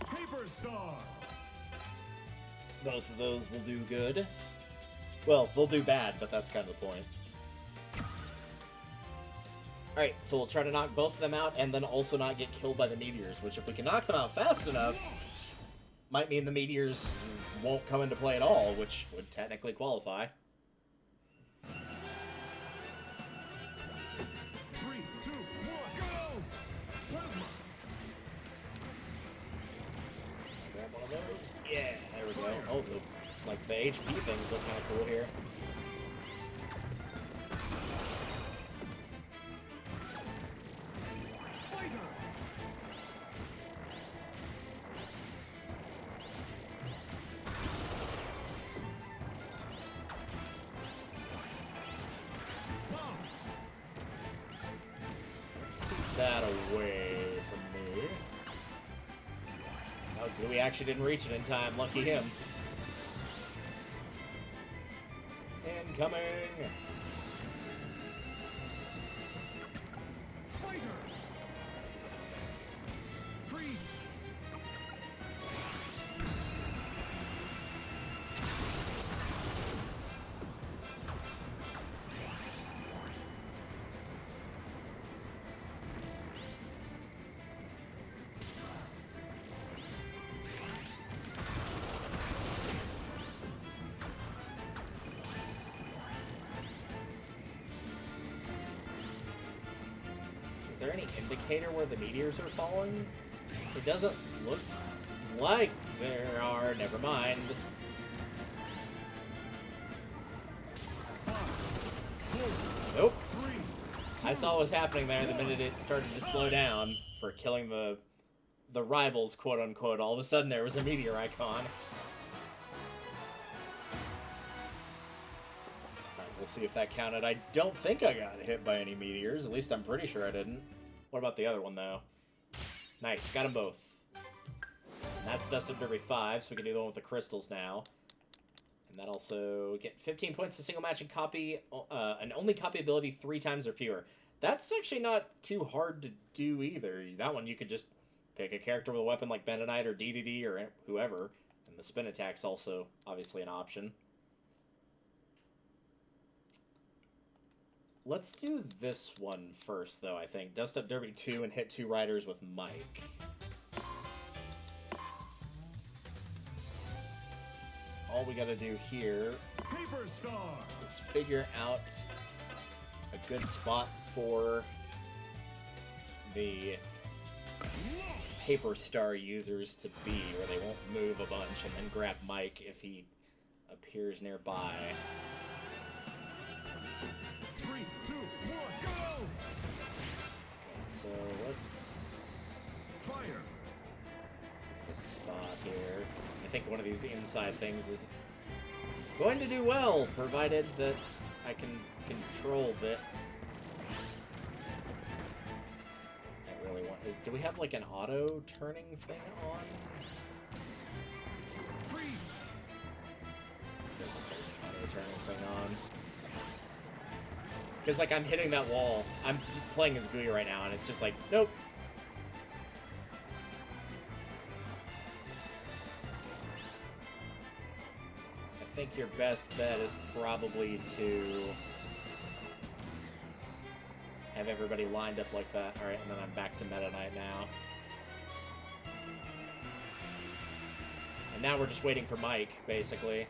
Paper Star. Both of those will do good. Well, they'll do bad, but that's kind of the point. Alright, so we'll try to knock both of them out and then also not get killed by the meteors, which if we can knock them out fast enough, might mean the meteors won't come into play at all, which would technically qualify. 3, 2, 1, go! Plasma! Grab one of those. Yeah, there we go. Oh, like the HP things look kind of cool here. That away from me. Oh, we actually didn't reach it in time. Lucky him. Incoming. Fighter! Freeze! Is there any indicator where the meteors are falling? It doesn't look like there are. Never mind. 5, 4, Nope. 3, 2, I saw what was happening there the minute it started to slow down for killing the rivals, quote unquote. All of a sudden there was a meteor icon. Alright, we'll see if that counted. I don't think I got hit by any meteors. At least I'm pretty sure I didn't. What about the other one, though? Nice, got them both. And that's Dust of Derby 5, so we can do the one with the crystals now. And that also get 15 points to single match and copy, an only copy ability 3 times or fewer. That's actually not too hard to do either. That one you could just pick a character with a weapon like Bentonite or DDD or whoever. And the spin attack's also obviously an option. Let's do this one first, though, I think. Dust Up Derby 2 and hit 2 riders with Mike. All we gotta do here Paper Star! is figure out a good spot for the Paper Star users to be, where they won't move a bunch, and then grab Mike if he appears nearby. 3, 2, 1, go! So let's Fire! this spot here. I think one of these inside things is going to do well, provided that I can control this. I really want. Do we have like an auto turning thing on? Freeze! There's an auto turning thing on. Because like I'm hitting that wall. I'm playing as Gooey right now, and it's just like, nope. I think your best bet is probably to have everybody lined up like that. Alright, and then I'm back to Meta Knight now. And now we're just waiting for Mike, basically.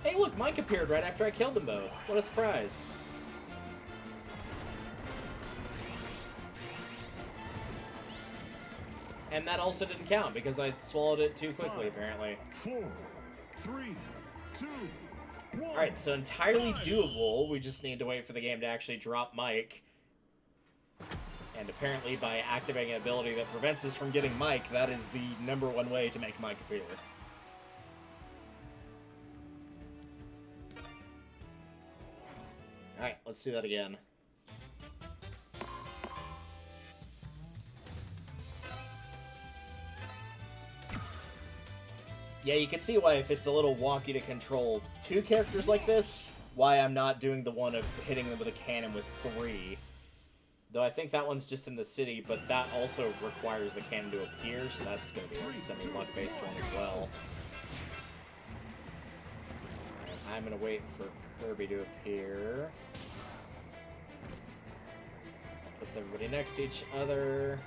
Hey, look, Mike appeared right after I killed them both. What a surprise. And that also didn't count because I swallowed it too quickly, apparently. 4, 3, 2, 1. Alright, so entirely doable. We just need to wait for the game to actually drop Mike. And apparently by activating an ability that prevents us from getting Mike, that is the #1 way to make Mike appear. Alright, let's do that again. Yeah, you can see why if it's a little wonky to control 2 characters like this, why I'm not doing the one of hitting them with a cannon with 3. Though I think that one's just in the city, but that also requires the cannon to appear, so that's going to be a semi-luck-based one as well. Right, I'm going to wait for Kirby to appear. Puts everybody next to each other.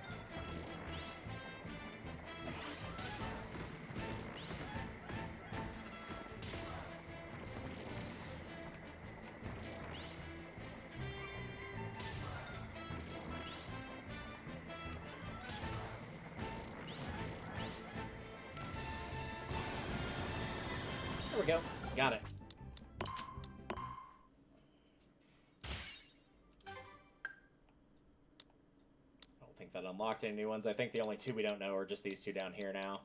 There we go. Got it. I don't think that unlocked any new ones. I think the only 2 we don't know are just these 2 down here now.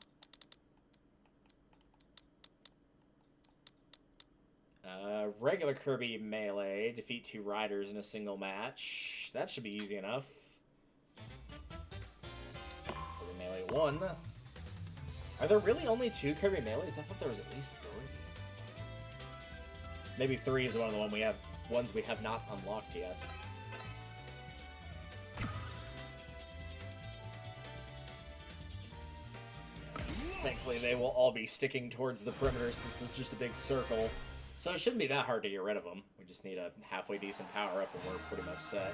Regular Kirby melee. Defeat 2 riders in a single match. That should be easy enough. Kirby melee 1. Are there really only 2 Kirby melees? I thought there was at least 3. Maybe 3 is one of the ones we have not unlocked yet. Thankfully, they will all be sticking towards the perimeter since it's just a big circle. So it shouldn't be that hard to get rid of them. We just need a halfway decent power-up and we're pretty much set.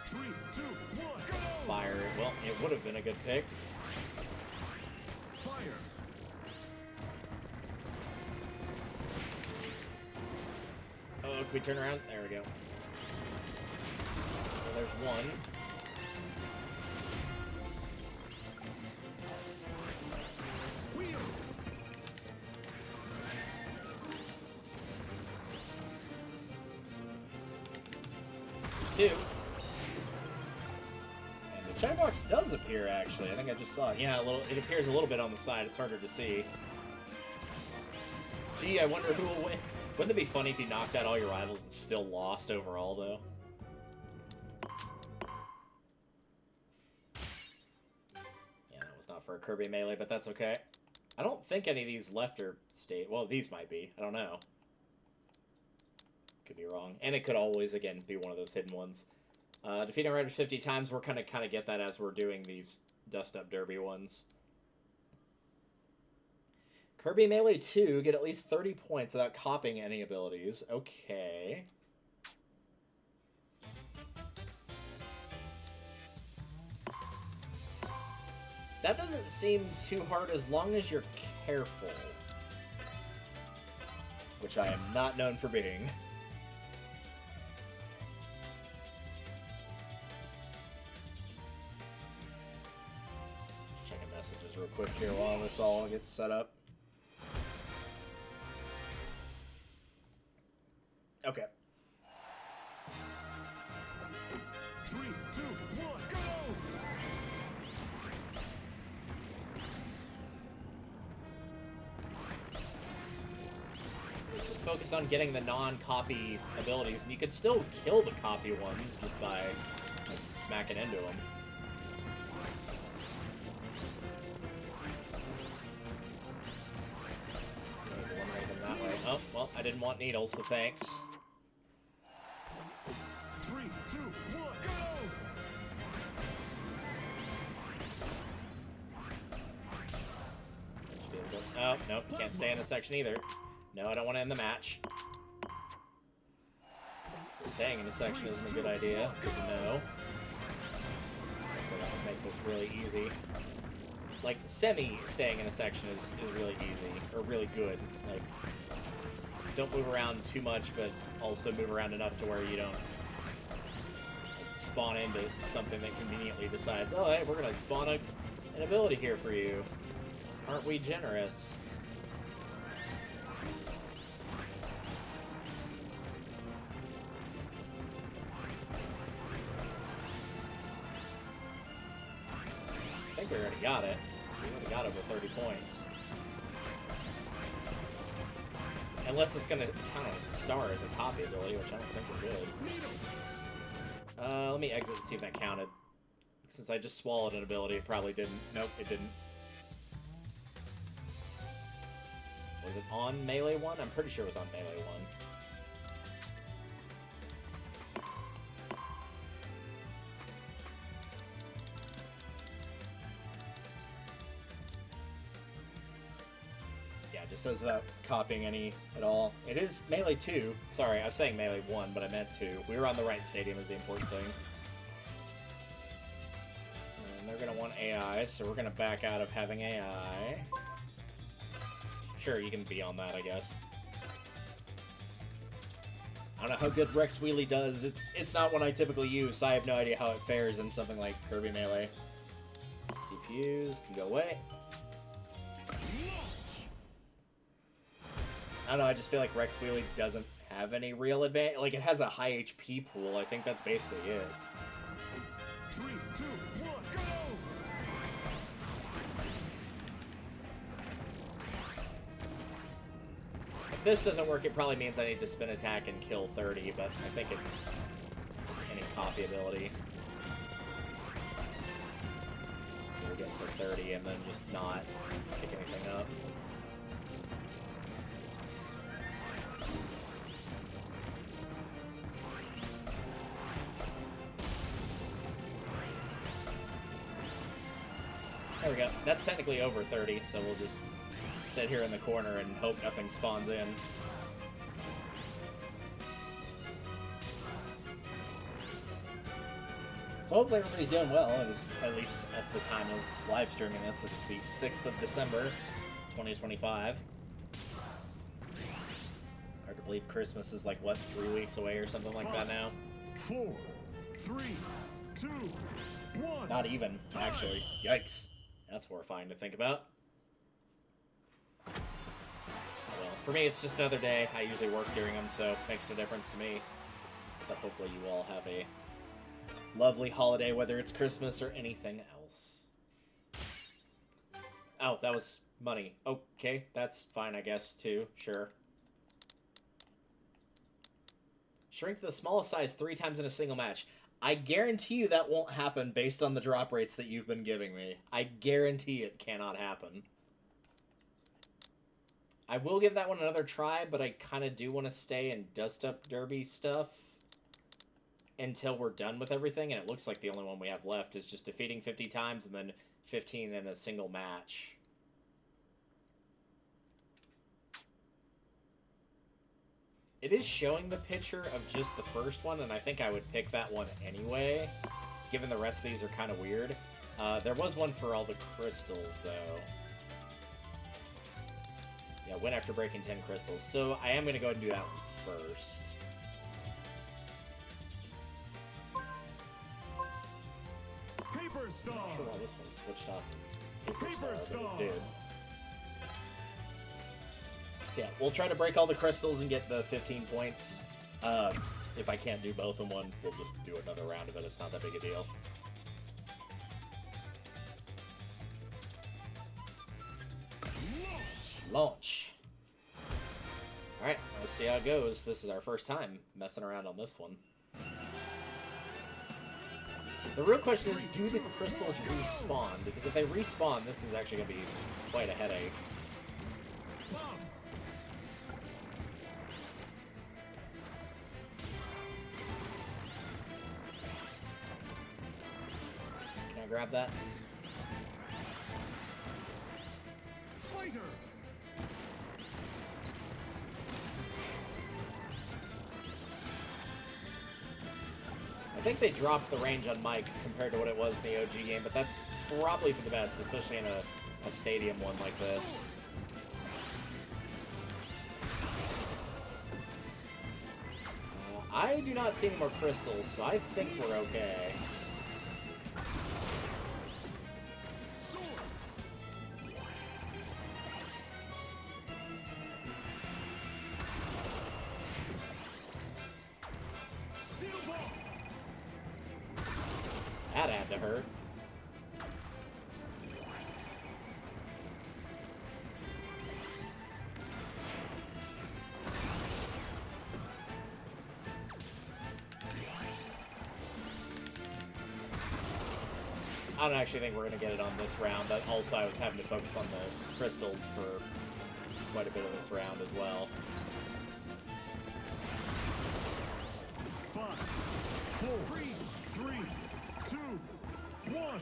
3, 2, 1, go! Fire. Well, it would have been a good pick. Fire! Oh, can we turn around? There we go. So there's one. Wheel! There's 2. And the checkbox does appear, actually. I think I just saw it. Yeah, it appears a little bit on the side. It's harder to see. Gee, I wonder who will win. Wouldn't it be funny if you knocked out all your rivals and still lost overall, though? Yeah, that was not for a Kirby melee, but that's okay. I don't think any of these left are state. Well, these might be. I don't know. Could be wrong. And it could always, again, be one of those hidden ones. Defeating riders 50 times, we're kind of get that as we're doing these dust-up derby ones. Kirby Melee 2, get at least 30 points without copying any abilities. Okay. That doesn't seem too hard as long as you're careful. Which I am not known for being. Checking messages real quick here while this all gets set up. Okay. 3, 2, 1, go! Just focus on getting the non-copy abilities, and you can still kill the copy ones just by like, smacking into them. Eliminate them that way. Oh, well, I didn't want needles, so thanks. 3, 2, 1, go! Oh, nope, can't stay in the section either. No, I don't want to end the match. So staying in the section isn't a good idea. Good to know. So that would make this really easy. Like, semi-staying in a section is really easy, or really good. Like, don't move around too much, but also move around enough to where you don't spawn into something that conveniently decides, oh, hey, we're going to spawn an ability here for you. Aren't we generous? I think we already got it. We already got over 30 points. Unless it's going to count a star as a copy ability, which I don't think it would. Let me exit and see if that counted. Since I just swallowed an ability, it probably didn't. Nope, it didn't. Was it on Melee 1? I'm pretty sure it was on Melee 1. Yeah, just says without copying any at all. It is Melee 2. Sorry, I was saying Melee 1, but I meant 2. We were on the right stadium is the important thing. And they're going to want AI, so we're going to back out of having AI. Sure, you can be on that, I guess. I don't know how good Rex Wheelie does. It's not one I typically use, so I have no idea how it fares in something like Kirby Melee. CPUs can go away. I don't know, I just feel like Rex Wheelie doesn't have any real advantage. Like, it has a high HP pool. I think that's basically it. 3, 2, 1, go! If this doesn't work, it probably means I need to spin attack and kill 30, but I think it's just any copy ability. So we'll get for 30 and then just not pick anything up. There we go. That's technically over 30, so we'll just sit here in the corner and hope nothing spawns in. So hopefully everybody's doing well, at least at the time of live streaming this. It's the 6th of December, 2025. Hard to believe Christmas is like, what, 3 weeks away or something like that now? 4, 3, 2, 1. Not even, actually. Yikes. That's horrifying to think about. Well, for me, it's just another day. I usually work during them, so it makes no difference to me. But hopefully you all have a lovely holiday, whether it's Christmas or anything else. Oh, that was money. Okay, that's fine, I guess, too. Sure. Shrink the smallest size 3 times in a single match. I guarantee you that won't happen based on the drop rates that you've been giving me. I guarantee it cannot happen. I will give that one another try, but I kind of do want to stay and dust up Derby stuff until we're done with everything, and it looks like the only one we have left is just defeating 50 times and then 15 in a single match. It is showing the picture of just the first one, and I think I would pick that one anyway, given the rest of these are kind of weird. There was one for all the crystals, though. Yeah, win after breaking 10 crystals. So I am going to go ahead and do that one first. Paper Star. I'm not sure why this one switched off of Paper Star, Star. but it did. So yeah, we'll try to break all the crystals and get the 15 points. If I can't do both in one, we'll just do another round of it. It's not that big a deal. Launch. Alright, let's see how it goes. This is our first time messing around on this one. The real question is, do the crystals respawn? Because if they respawn, this is actually going to be quite a headache. Can I grab that? Fighter. I think they dropped the range on Mike compared to what it was in the OG game, but that's probably for the best, especially in a stadium one like this. I do not see any more crystals, so I think we're okay. That had to hurt. I don't actually think we're going to get it on this round, but also I was having to focus on the crystals for quite a bit of this round as well. 5, 4, freeze, 3, 2, 1,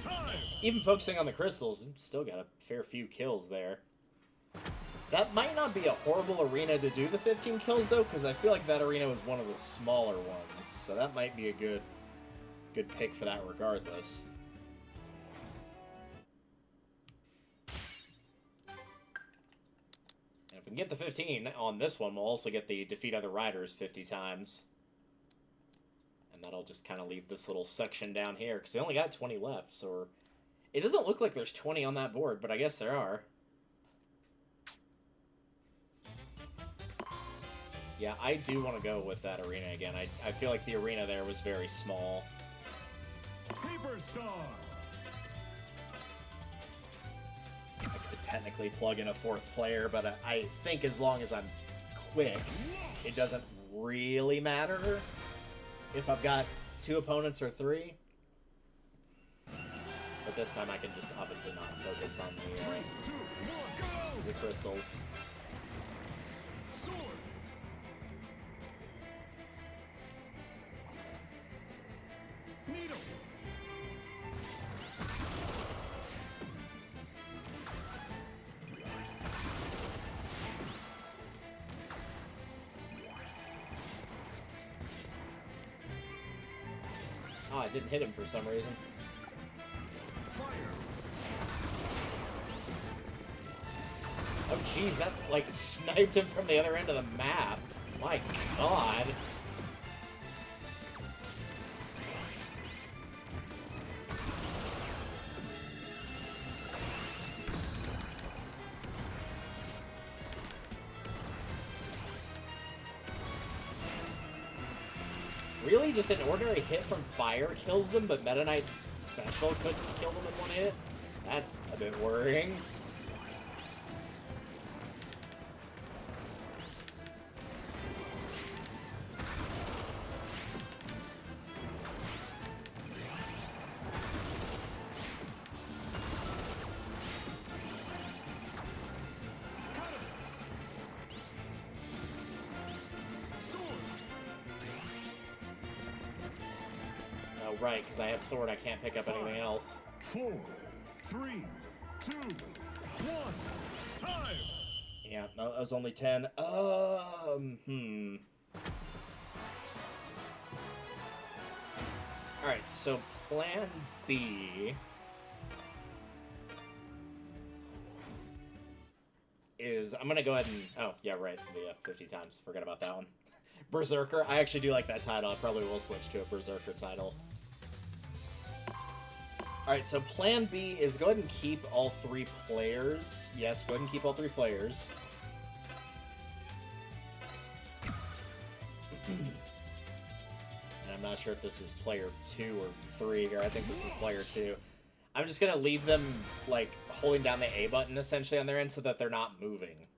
time! Even focusing on the crystals, still got a fair few kills there. That might not be a horrible arena to do the 15 kills, though, because I feel like that arena was one of the smaller ones. So that might be a good pick for that regardless. And if we can get the 15 on this one, we'll also get the defeat other riders 50 times. And that'll just kind of leave this little section down here, because they only got 20 left, so... It doesn't look like there's 20 on that board, but I guess there are. Yeah, I do want to go with that arena again. I feel like the arena there was very small. Paper Star! I could technically plug in a 4th player, but I think as long as I'm quick, it doesn't really matter if I've got 2 opponents or 3. But this time I can just obviously not focus on the crystals. Sword! Needle! Oh, I didn't hit him for some reason. Fire! Oh, jeez, that's like sniped him from the other end of the map. My god. Really? Just an ordinary hit from fire kills them, but Meta Knight's special couldn't kill them in one hit? That's a bit worrying. Oh, right, because I have sword, I can't pick up anything else. 4, 3, 2, 1, time! Yeah, no, that was only 10. Alright, so plan B is... I'm gonna go ahead and... Oh, yeah, right, the 50 times. Forgot about that one. Berserker. I actually do like that title. I probably will switch to a Berserker title. Alright, so plan B is go ahead and keep all 3 players. Yes, go ahead and keep all 3 players. And I'm not sure if this is player 2 or 3 here. I think this is player 2. I'm just gonna leave them, like, holding down the A button, essentially, on their end so that they're not moving.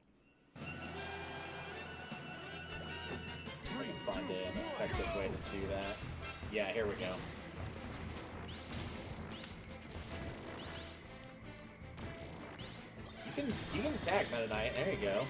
I can find an effective way to do that. Yeah, here we go. You can attack Meta Knight. There you go.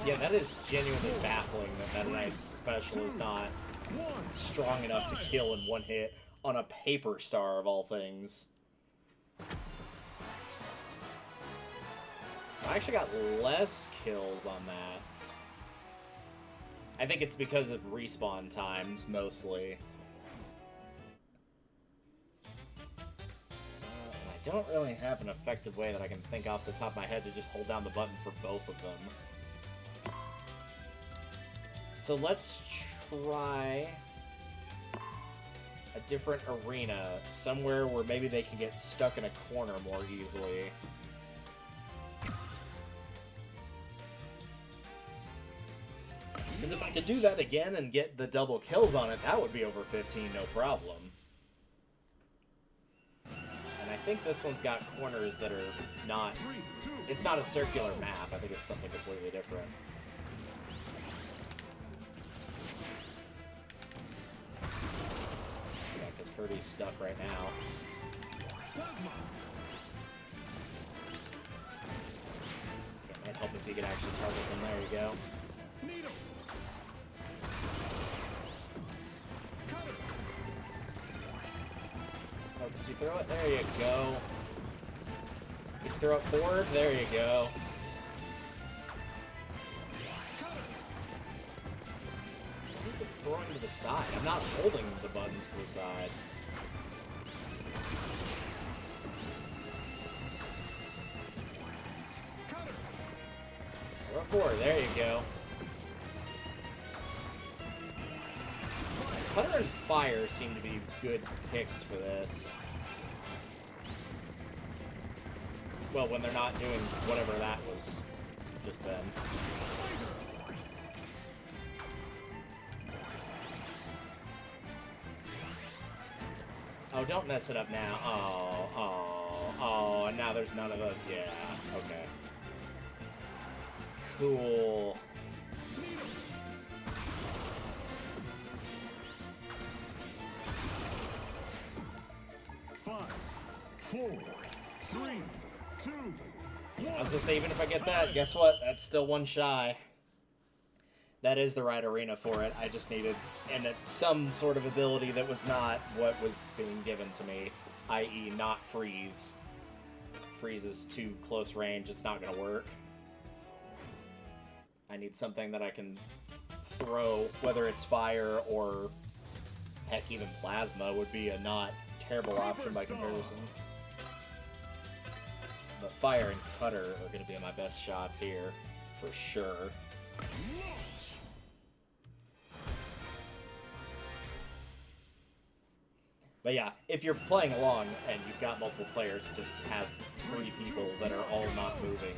Yeah, that is genuinely baffling that Meta Knight's special is not strong enough to kill in one hit on a paper star of all things. So I actually got less kills on that. I think it's because of respawn times, mostly. And I don't really have an effective way that I can think off the top of my head to just hold down the button for both of them. So let's try a different arena, somewhere where maybe they can get stuck in a corner more easily. Because if I could do that again and get the double kills on it, that would be over 15, no problem. And I think this one's got corners that are not... It's not a circular map. I think it's something completely different. Yeah, because Kirby's stuck right now. It might help if you could actually target them. There you go. Oh, did you throw it? There you go. Did you throw it forward? There you go. What is it throwing to the side? I'm not holding the buttons to the side. Throw it forward. There you go. Cutter and Fire seem to be good picks for this. Well, when they're not doing whatever that was just then. Oh, don't mess it up now. Oh, and now there's none of those. Yeah, okay. Cool. 5, 4, 3, 2, 1. I was gonna say, even if I get that, guess what? That's still one shy. That is the right arena for it. I just needed some sort of ability that was not what was being given to me, i.e. not freeze. Freeze is too close range, it's not gonna work. I need something that I can throw, whether it's fire or, heck, even plasma would be a not terrible option by comparison. But fire and cutter are going to be my best shots here, for sure. But yeah, if you're playing along and you've got multiple players, just have 3 people that are all not moving.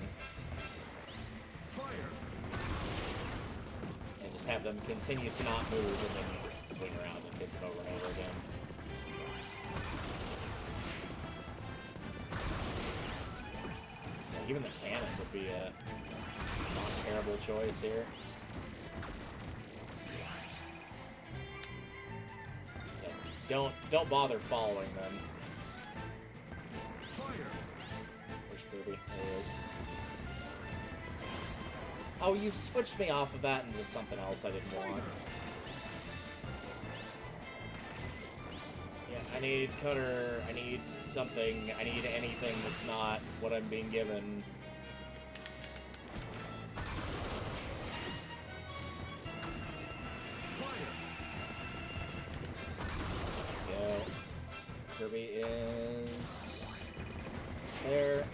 And just have them continue to not move, and then you just swing around and hit them over and over again. Even the cannon would be a not terrible choice here. Yeah, don't bother following them. Where's Kirby? There he is. Oh, you switched me off of that into something else I didn't want. Yeah, I need cutter, I need something, I need anything that's not what I'm being given. Go. Kirby is there.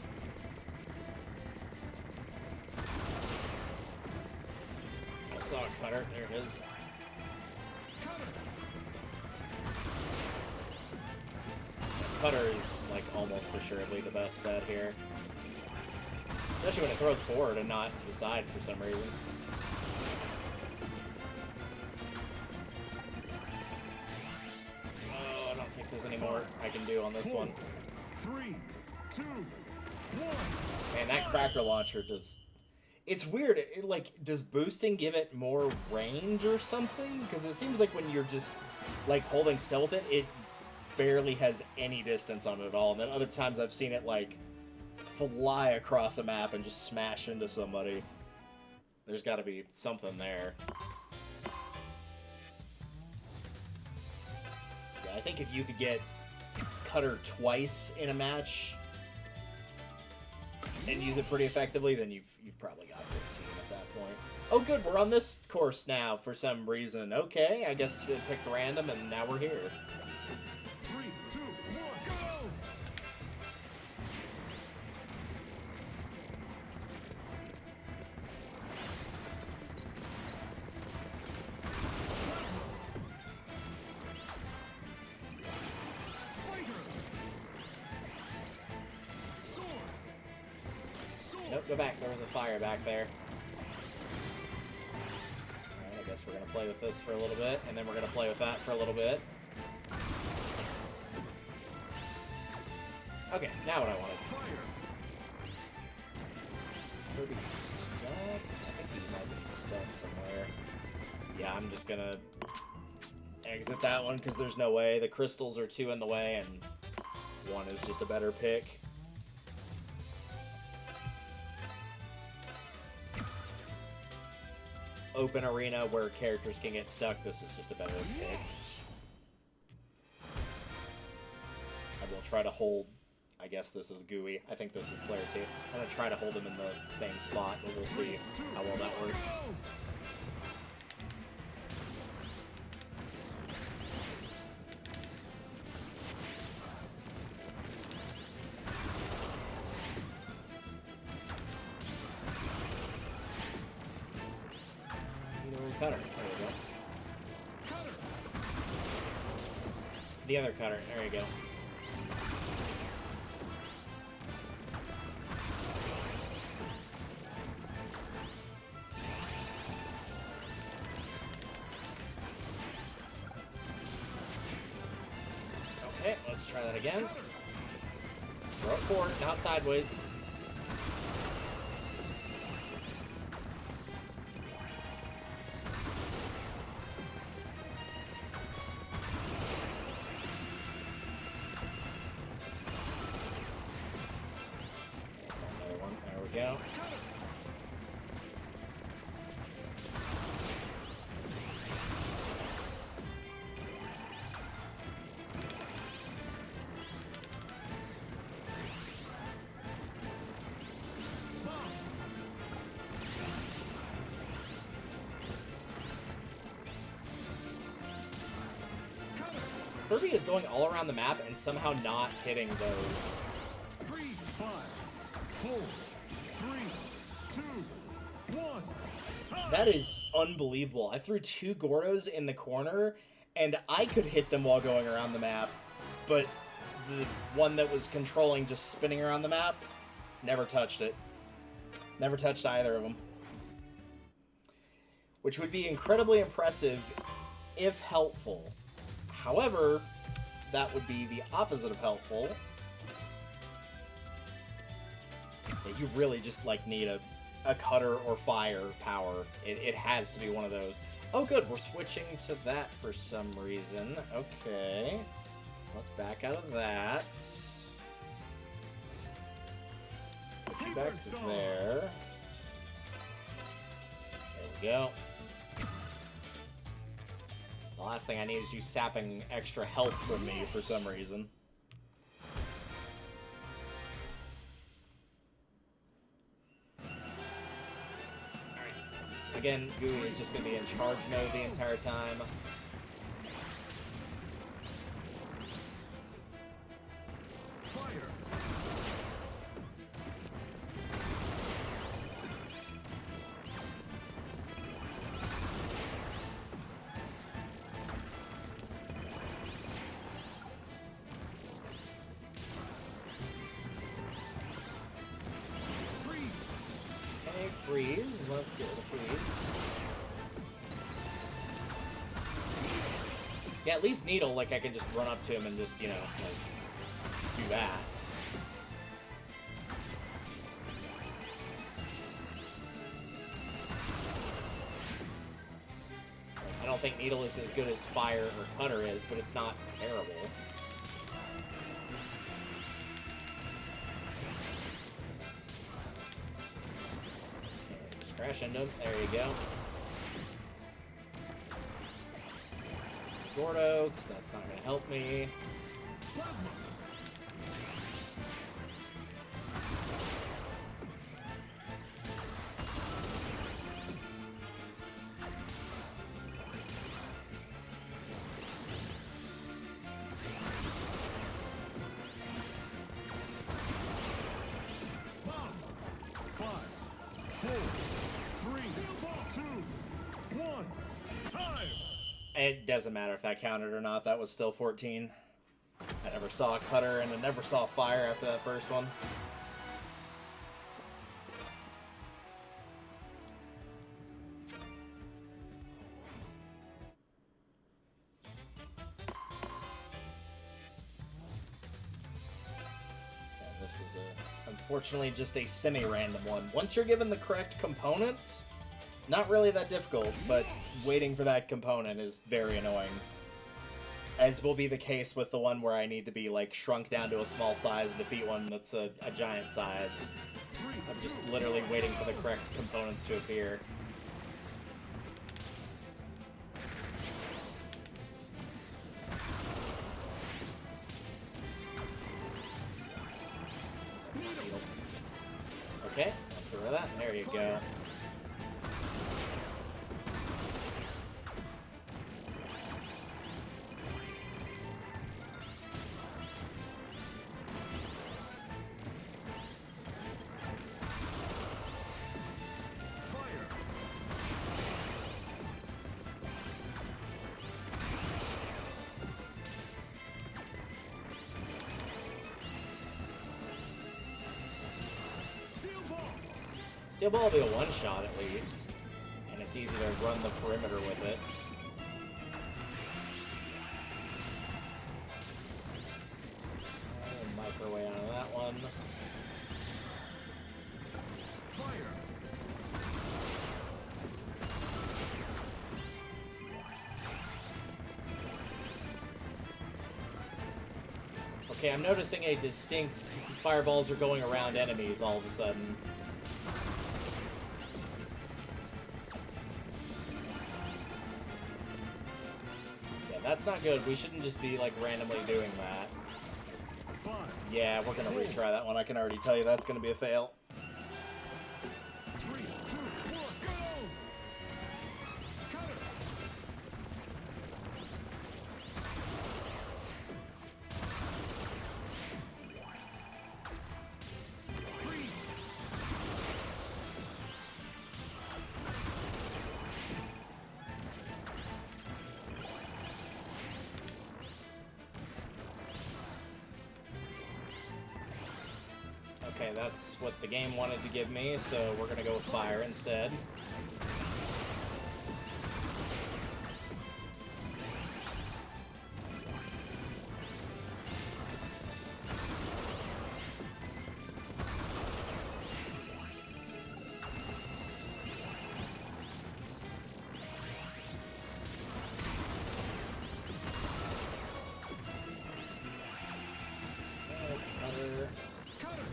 I saw a cutter, there it is. Cutter is, like, almost assuredly the best bet here. Especially when it throws forward and not to the side for some reason. Oh, I don't think there's any more I can do on this one. 3, 2, 1. Man, that cracker launcher just... It's weird. Does boosting give it more range or something? Because it seems like when you're just, like, holding stealth it barely has any distance on it at all. And then other times I've seen it, like, fly across a map and just smash into somebody. There's got to be something there. Yeah, I think if you could get Cutter twice in a match and use it pretty effectively, then you've probably got 15 at that point. Oh, good, we're on this course now for some reason. Okay, I guess it picked random, and now we're here. 3, 2, 1, go! Fighter! Sword! Sword! Nope, go back. There was a fire back there. Alright, I guess we're going to play with this for a little bit, and then we're going to play with that for a little bit. Okay, now what I wanted. Fire! Is Kirby stuck? I think he might be stuck somewhere. Yeah, I'm just gonna exit that one because there's no way. The crystals are 2 in the way, and 1 is just a better pick. Open arena where characters can get stuck. This is just a better pick. I will try to hold. I guess this is Gooey. I think this is player 2. I'm going to try to hold him in the same spot, but we'll see how well that works. Cutter. There we go. Cutter! The other cutter. There you go. Okay, let's try that again. Throw it forward, not sideways. Go. Kirby is going all around the map and somehow not hitting those. Freeze! 5, 4, 3, 2, 1. Time! That is unbelievable. I threw 2 Gordos in the corner, and I could hit them while going around the map, but the one that was controlling just spinning around the map never touched it. Never touched either of them. Which would be incredibly impressive if helpful. However, that would be the opposite of helpful. Yeah, you really just like need a cutter or fire power. It has to be one of those. Oh good, we're switching to that for some reason. Okay. So let's back out of that. Put you back to there. There we go. The last thing I need is you sapping extra health from me for some reason. Again, Gooey is just going to be in charge mode the entire time. Fire! Freeze. Let's get the freeze. Yeah, at least Needle, like, I can just run up to him and just, you know, like, do that. I don't think Needle is as good as Fire or Cutter is, but it's not terrible. Crash into him. There you go. Gordo, because that's not going to help me. Plasma. Bomb. 5, 4, 3, 2, 1. Time. It doesn't matter if that counted or not. That was still 14. I never saw a cutter, and I never saw fire after that first one. Yeah, this is unfortunately just a semi-random one. Once you're given the correct components, not really that difficult, but waiting for that component is very annoying. As will be the case with the one where I need to be, like, shrunk down to a small size and defeat one that's a giant size. I'm just literally waiting for the correct components to appear. Okay, let's get rid of that. There you go. Fire. Steel ball. Steel ball will be a one-shot at least, and it's easy to run the perimeter with it. Microwave out of that one. Fire. Okay, I'm noticing a distinct fireballs are going around enemies all of a sudden. Yeah, that's not good. We shouldn't just be, like, randomly doing that. 5, Yeah, we're gonna retry that one. I can already tell you that's gonna be a fail. 3, 2, 1, go! Cutter. Freeze. Okay, that's what the game wanted to give me, so we're gonna go with fire instead. Cutter. Cutter.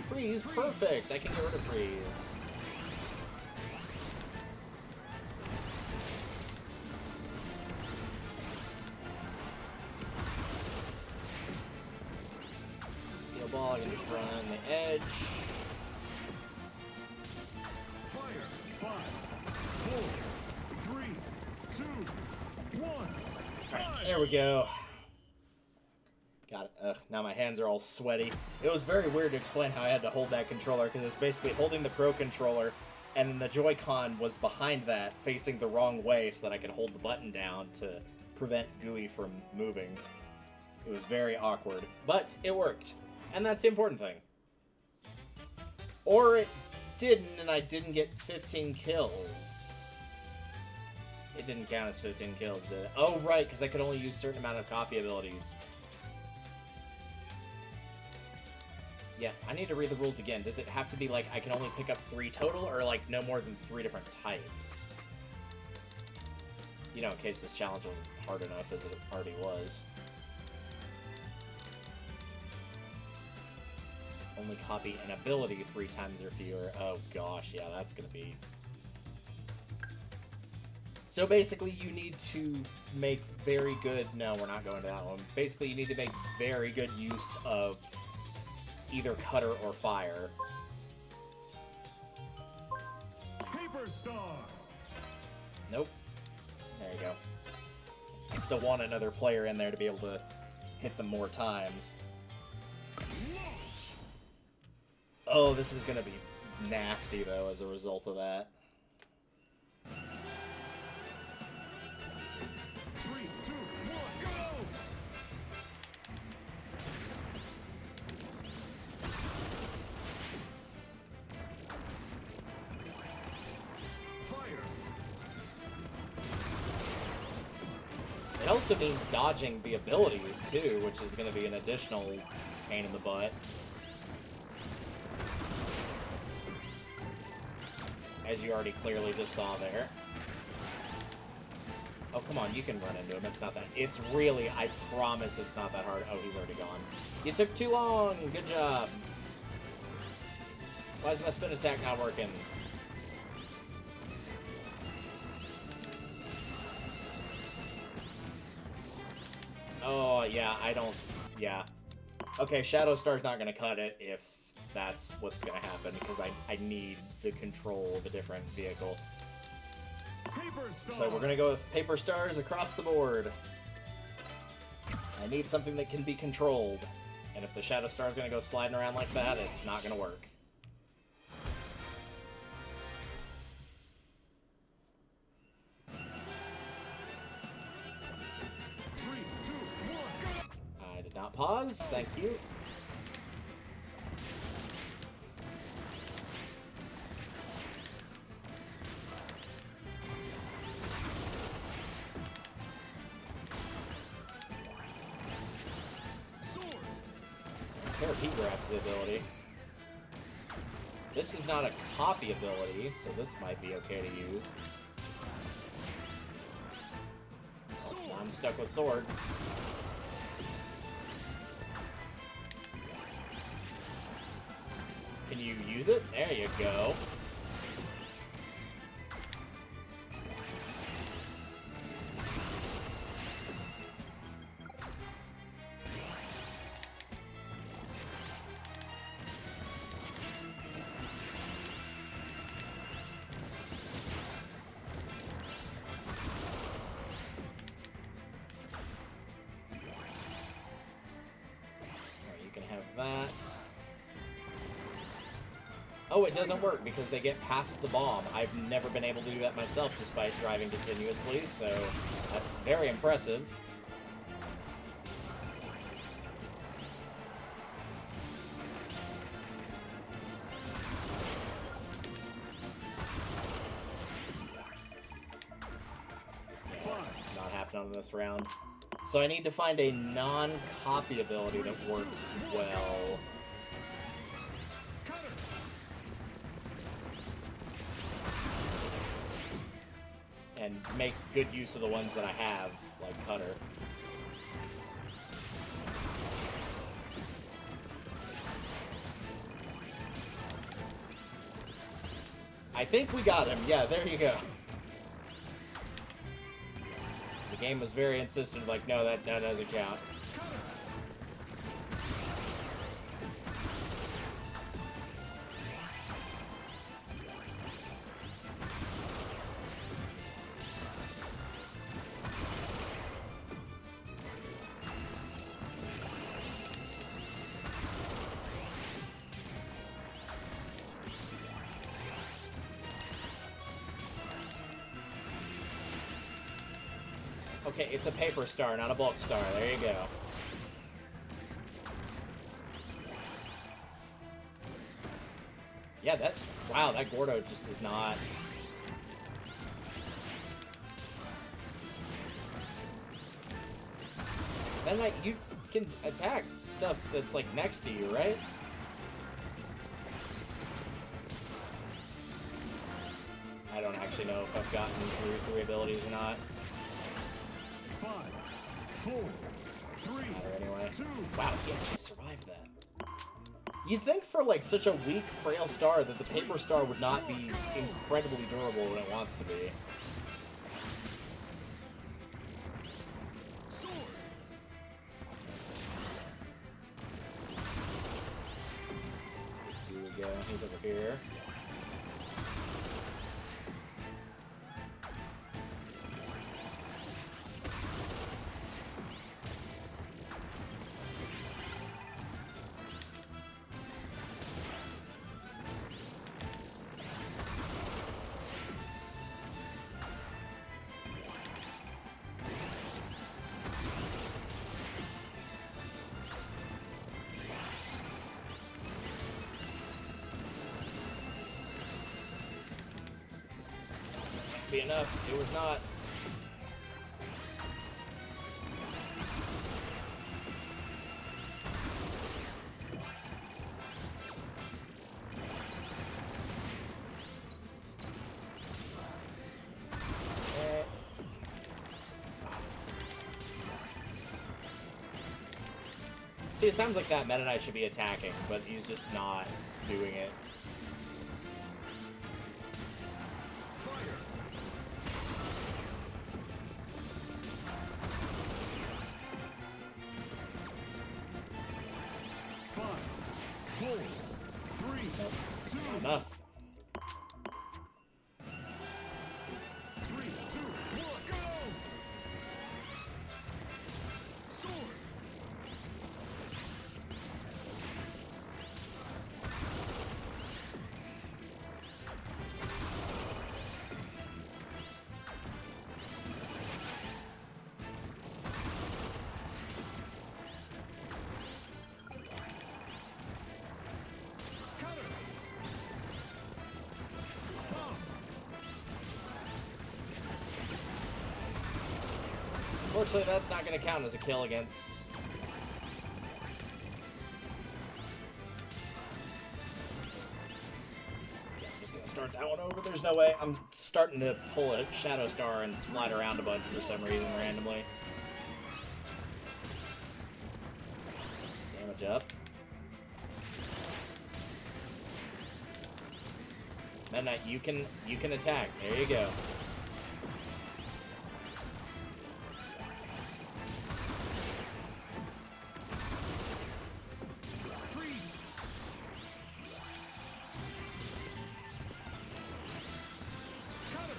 Freeze, perfect! I can get rid of freeze. Steel ball, I can just run on the edge. Fire. 5, 4, 3, 2, 1. Alright, there we go. Got it. Ugh, now my hands are all sweaty. It was very weird to explain how I had to hold that controller, because it's basically holding the Pro controller, and then the Joy-Con was behind that, facing the wrong way, so that I could hold the button down to prevent GUI from moving. It was very awkward, but it worked. And that's the important thing. Or it didn't, and I didn't get 15 kills. It didn't count as 15 kills, did it? Oh, right, because I could only use a certain amount of copy abilities. Yeah, I need to read the rules again. Does it have to be, like, I can only pick up 3 total, or, like, no more than 3 different types? You know, in case this challenge wasn't hard enough as it already was. Only copy an ability 3 times or fewer. Oh gosh, yeah, that's gonna be... So basically you need to make very good... No, we're not going to that one. Basically you need to make very good use of either cutter or fire. Paper Star. Nope. There you go. I still want another player in there to be able to hit them more times. Oh, this is gonna be nasty, though, as a result of that. 3, 2, 1, go! Fire. It also means dodging the abilities, too, which is gonna be an additional pain in the butt. As you already clearly just saw there. Oh, come on, you can run into him. It's not that... It's really... I promise it's not that hard. Oh, he's already gone. You took too long! Good job! Why is my spin attack not working? Oh, yeah, I don't... Yeah. Okay, Shadow Star's not gonna cut it if that's what's gonna happen, because I need the control of a different vehicle. Paper Star. So we're gonna go with Paper Stars across the board. I need something that can be controlled. And if the Shadow Star is gonna go sliding around like that, it's not gonna work. Three, two, one, go! I did not pause, thank you. I don't care if he grabs the ability. This is not a copy ability, so this might be okay to use. Oh, I'm stuck with sword. Can you use it? There you go. That. Oh, it doesn't work because they get past the bomb. I've never been able to do that myself despite driving continuously, so that's very impressive. Yeah, not happening on this round. So I need to find a non-copy ability that works well. And make good use of the ones that I have, like Cutter. I think we got him. Yeah, there you go. The game was very insistent, like, no, that doesn't count. Okay, it's a paper star, not a bulk star. There you go. Yeah, that... Wow, that Gordo just is not... Then, like, you can attack stuff that's, like, next to you, right? I don't actually know if I've gotten through 3 abilities or not. 5, 4, 3, Matter anyway. 2. Wow, he actually survived that. You'd think for like such a weak, frail star that the paper star would not be incredibly durable when it wants to be. Sword. Here we go. He's over here. Be enough. It was not. See, it sounds like that Meta Knight should be attacking, but he's just not doing it. Fire. 5, 4, 3, 2. Enough. 3, 2, 1, go! Sword. Cutter. Bomb. Unfortunately, that's not going to count as a kill against. Yeah, I'm just going to start that one over. There's no way. I'm starting to pull a Shadow Star and slide around a bunch for some reason randomly. Damage up. Meta Knight, you can attack. There you go. Freeze. Cutter.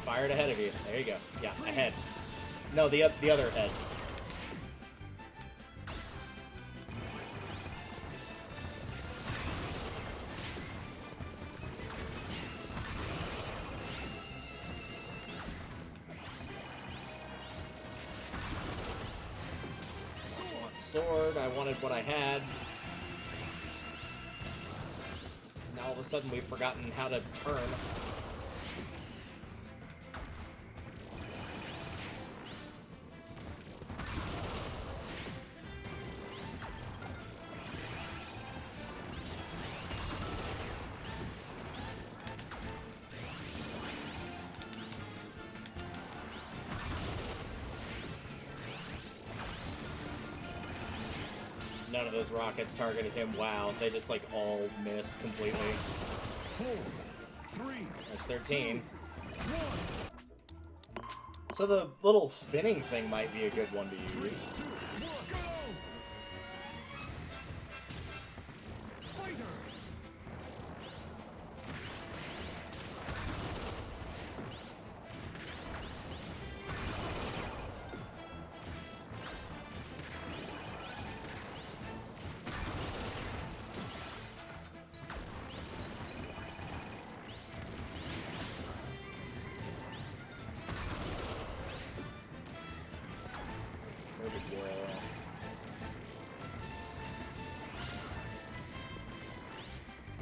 Fired ahead of you. There you go. Yeah, ahead. No, the other head. Sword. I wanted what I had. Now all of a sudden we've forgotten how to turn. None of those rockets targeted him. Wow, they just like all missed completely. 4, 3, That's 13. 1. So the little spinning thing might be a good one to use. Go! Fighter! There we go.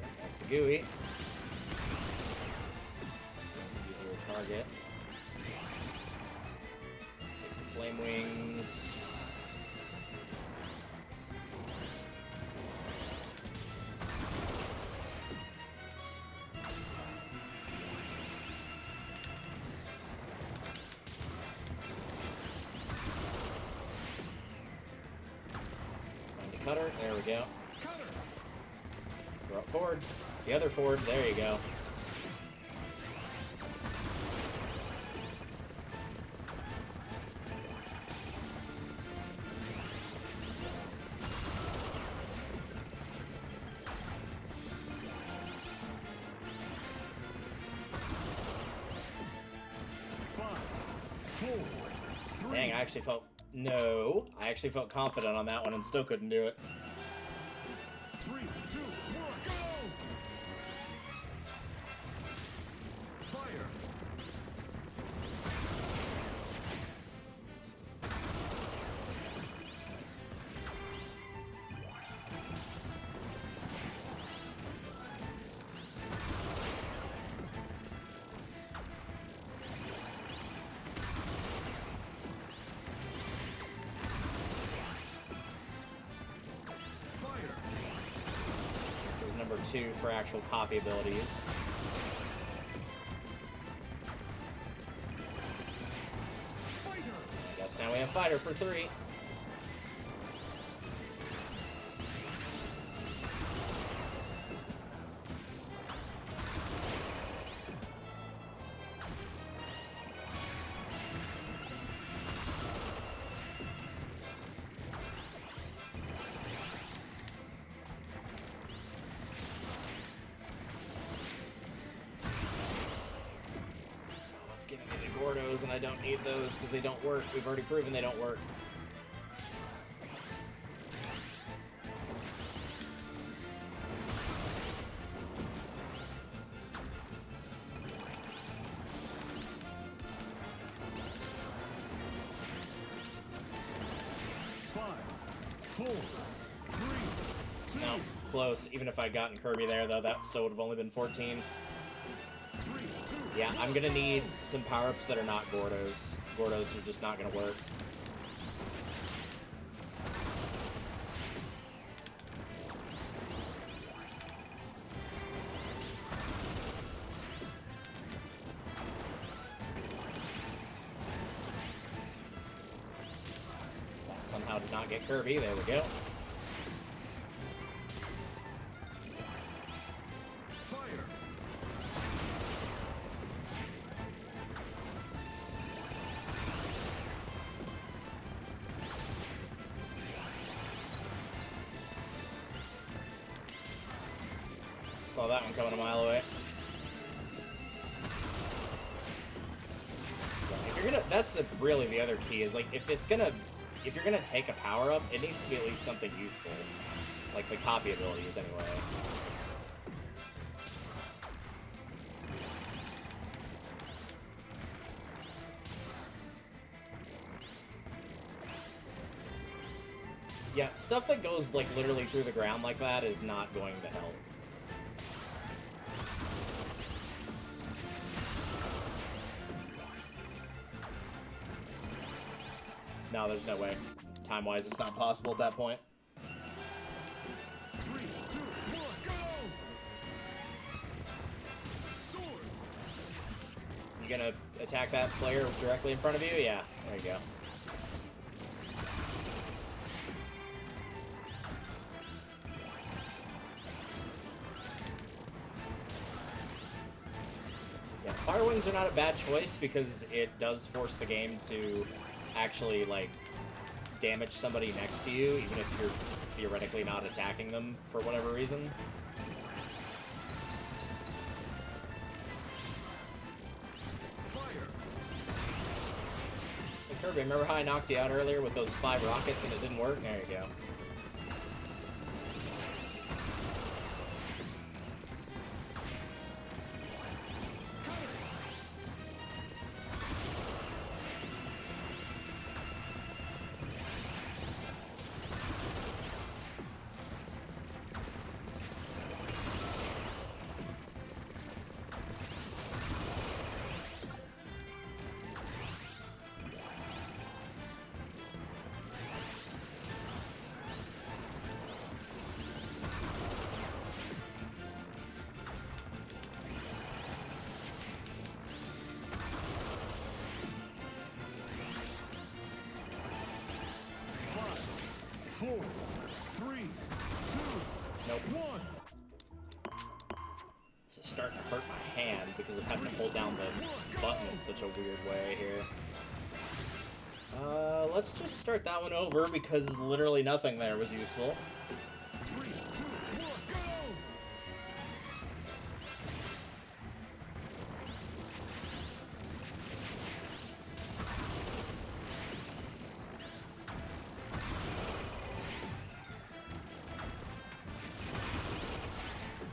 Back to Gooey. Use your target. Let's take the flame wings. cutter. There we go. Cutter. Throw it forward. The other forward. There you go. Dang, I actually felt... No. I actually felt confident on that one and still couldn't do it. 3, 2, 1, go! Fire! Number 2 for actual copy abilities. Fighter! I guess now we have fighter for 3. Giving me the Gordos, and I don't need those because they don't work. We've already proven they don't work. No, close. Even if I'd gotten Kirby there, though, that still would have only been 14. Yeah, I'm gonna need some power-ups that are not Gordos. Gordos are just not gonna work. That somehow did not get Kirby. There we go. Saw that one coming a mile away. If you're gonna, that's really the other key is like if you're gonna take a power up, it needs to be at least something useful, like the copy abilities anyway. Yeah, stuff that goes like literally through the ground like that is not going to help. No, there's no way. Time-wise, it's not possible at that point. 3, 2, 1, go! Sword! You gonna attack that player directly in front of you? Yeah, there you go. Yeah, Fire Wings are not a bad choice because it does force the game to actually, like, damage somebody next to you, even if you're theoretically not attacking them for whatever reason. Fire! Hey, Kirby, remember how I knocked you out earlier with those 5 rockets and it didn't work? There you go. Four, 3, starting to hurt my hand because of having to hold down the button in such a weird way here. Let's just start that one over because literally nothing there was useful. 3, 2, 1, go!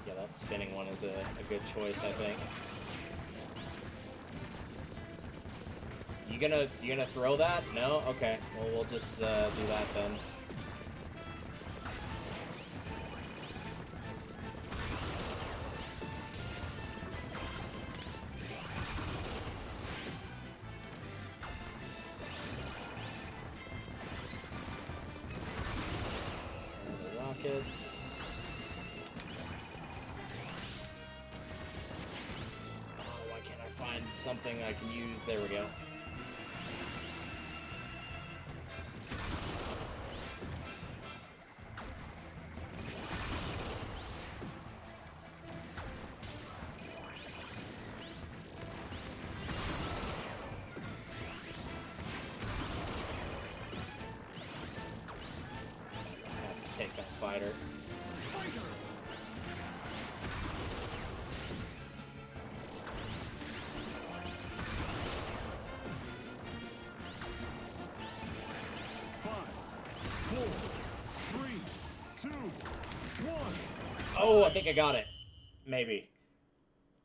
Yeah, that spinning one is a good choice, I think. You gonna throw that? No? Okay. Well, we'll just do that then. The rockets. Oh, why can't I find something I can use? There we go. Take that fighter. Fighter! 5, 4, 3, 2, 1. Oh, I think I got it. Maybe.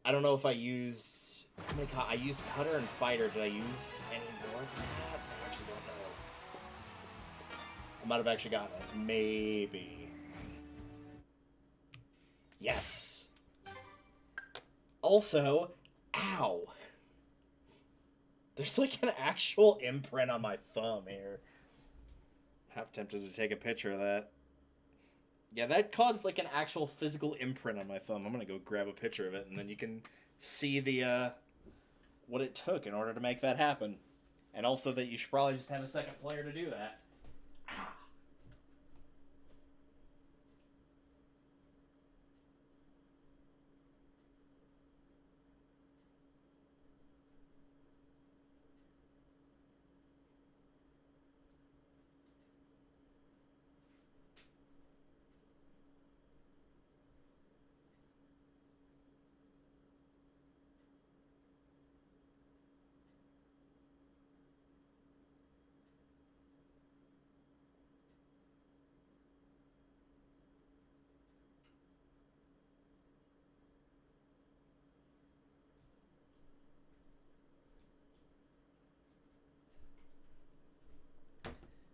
I don't know if I used... Oh my god, I used cutter and fighter. Did I use any more than that? I actually don't know. I might have actually gotten it. Maybe. Yes. Also, ow. There's like an actual imprint on my thumb here. Half tempted to take a picture of that. Yeah, that caused like an actual physical imprint on my thumb. I'm gonna go grab a picture of it, and then you can see the what it took in order to make that happen. And also that you should probably just have a second player to do that. Ah.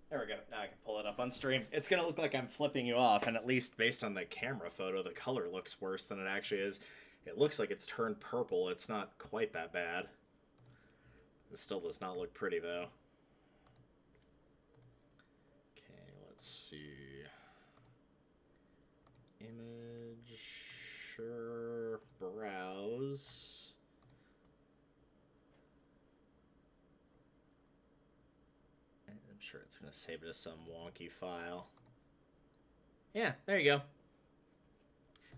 There we go. Now I can pull it up on stream. It's going to look like I'm flipping you off, and at least based on the camera photo, the color looks worse than it actually is. It looks like it's turned purple. It's not quite that bad. It still does not look pretty, though. Okay, let's see. Image, sure, browse. I'm sure it's going to save it as some wonky file. Yeah, there you go.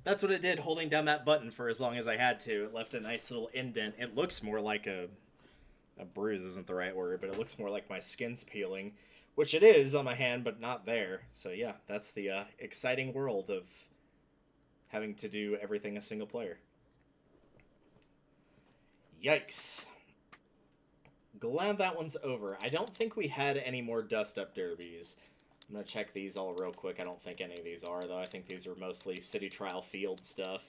That's what it did, holding down that button for as long as I had to. It left a nice little indent. It looks more like a bruise isn't the right word, but it looks more like my skin's peeling, which it is on my hand, but not there. So yeah, that's the exciting world of having to do everything a single player. Yikes. Glad that one's over. I don't think we had any more dust-up derbies. I'm going to check these all real quick. I don't think any of these are, though. I think these are mostly City Trial Field stuff.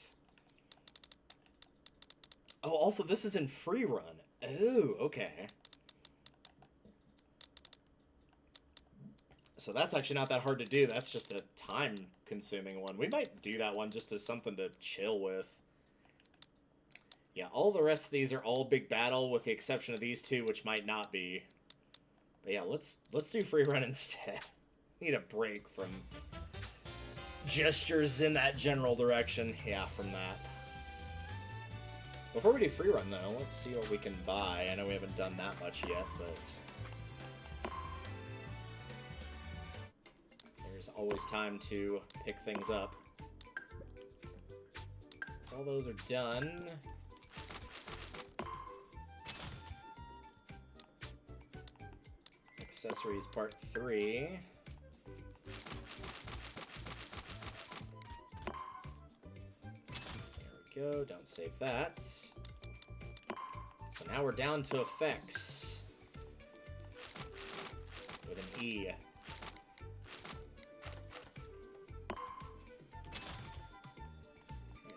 Oh, also, this is in free run. Oh, okay. So that's actually not that hard to do. That's just a time-consuming one. We might do that one just as something to chill with. Yeah, all the rest of these are all big battle, with the exception of these two, which might not be. But yeah, let's do free run instead. Need a break from gestures in that general direction. Yeah, from that. Before we do free run, though, let's see what we can buy. I know we haven't done that much yet, but there's always time to pick things up. All those are done. Accessories part 3. There we go, don't save that. So now we're down to effects. With an E.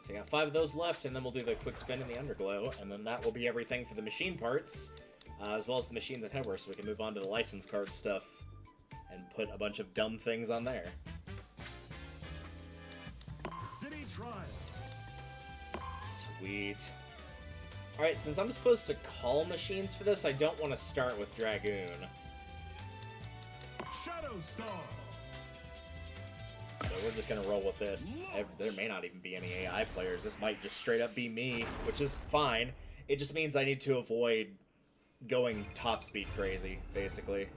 So I got 5 of those left, and then we'll do the quick spin in the underglow, and then that will be everything for the machine parts, as well as the machines and headwear, so we can move on to the license card stuff and put a bunch of dumb things on there. City Trial. Sweet. Alright, since I'm supposed to call machines for this, I don't want to start with Dragoon. Shadow Star. So we're just going to roll with this. There may not even be any AI players. This might just straight up be me, which is fine. It just means I need to avoid going top speed crazy, basically.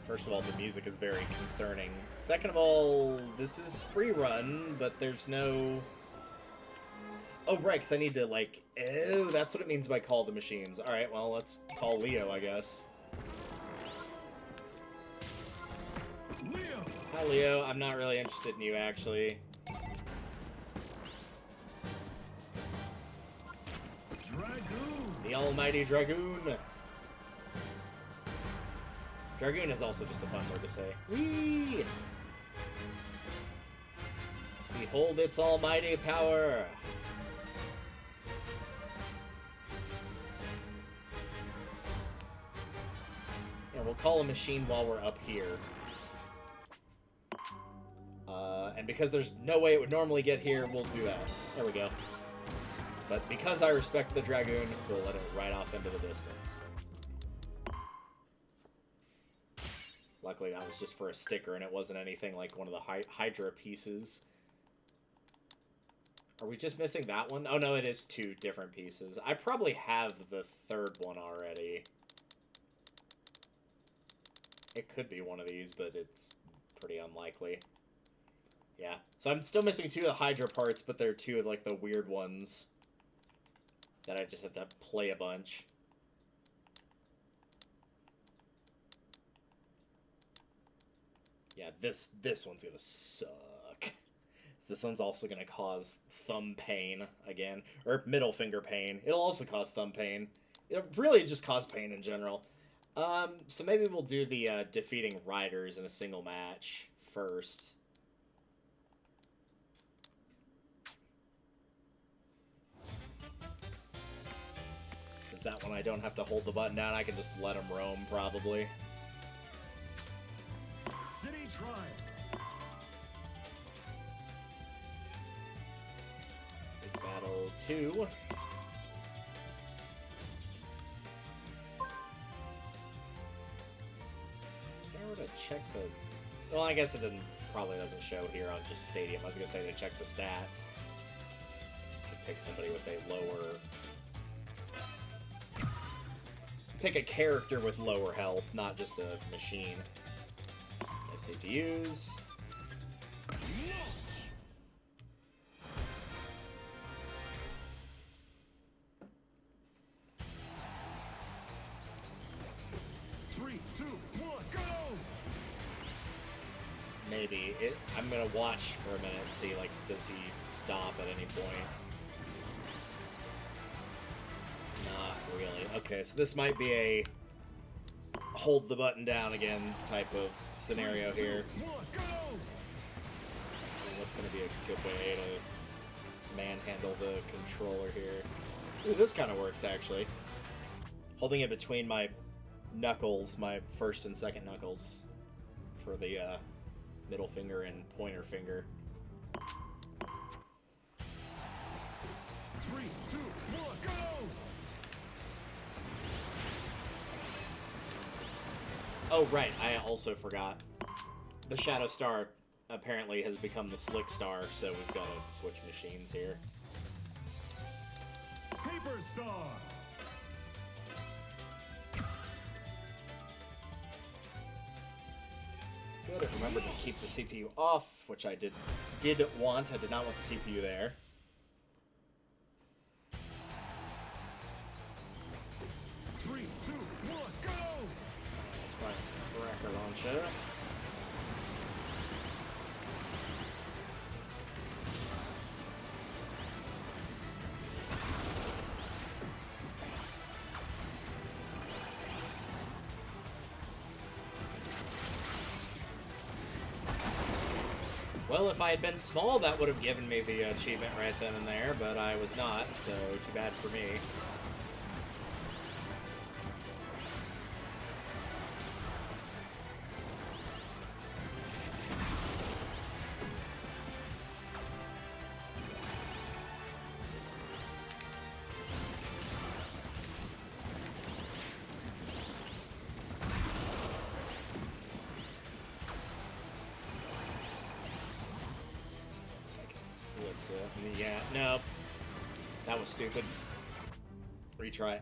First of all, the music is very concerning. Second of all, this is free run, but there's no... Oh, right, because I need to, like... Oh, that's what it means by call the machines. Alright, well, let's call Leo, I guess. Leo. Hi, Leo. I'm not really interested in you, actually. Dragoon. The almighty Dragoon. Dragoon is also just a fun word to say. Whee! Behold its almighty power. And we'll call a machine while we're up here. And because there's no way it would normally get here, we'll do that. There we go. But because I respect the Dragoon, we'll let it ride off into the distance. Luckily, that was just for a sticker, and it wasn't anything like one of the Hydra pieces. Are we just missing that one? Oh, no, it is 2 different pieces. I probably have the 3rd one already. It could be one of these, but it's pretty unlikely. Yeah. So I'm still missing 2 of the Hydra parts, but they're 2 of, like, the weird ones that I just have to play a bunch. Yeah, this one's gonna suck. This one's also gonna cause thumb pain again, or middle finger pain. It'll also cause thumb pain. It'll really just cause pain in general. So maybe we'll do the defeating riders in a single match first. Because that one I don't have to hold the button down, I can just let them roam, probably. City Trial. Big Battle 2. If I were to check the... Well, I guess it probably doesn't show here on just Stadium. I was going to say to check the stats. Could pick somebody with a lower... Pick a character with lower health, not just a machine. CPUs. Launch. 3, 2, 1, go! Maybe. I'm gonna watch for a minute and see, like, does he stop at any point? Not really. Okay, so this might be a hold the button down again type of scenario here. 3, 2, 1, go! What's gonna be a good way to manhandle the controller here? Ooh, this kind of works, actually. Holding it between my knuckles, my first and second knuckles, for the middle finger and pointer finger. 3, 2, 1, go! Oh, right, I also forgot. The Shadow Star apparently has become the Slick Star, so we've got to switch machines here. Paper Star. Good. Remember to keep the CPU off, which I did want. I did not want the CPU there. Three, two, one, go! That's my cracker launcher. Well, if I had been small, that would have given me the achievement right then and there, but I was not, so too bad for me. Yeah, no. That was stupid. Retry.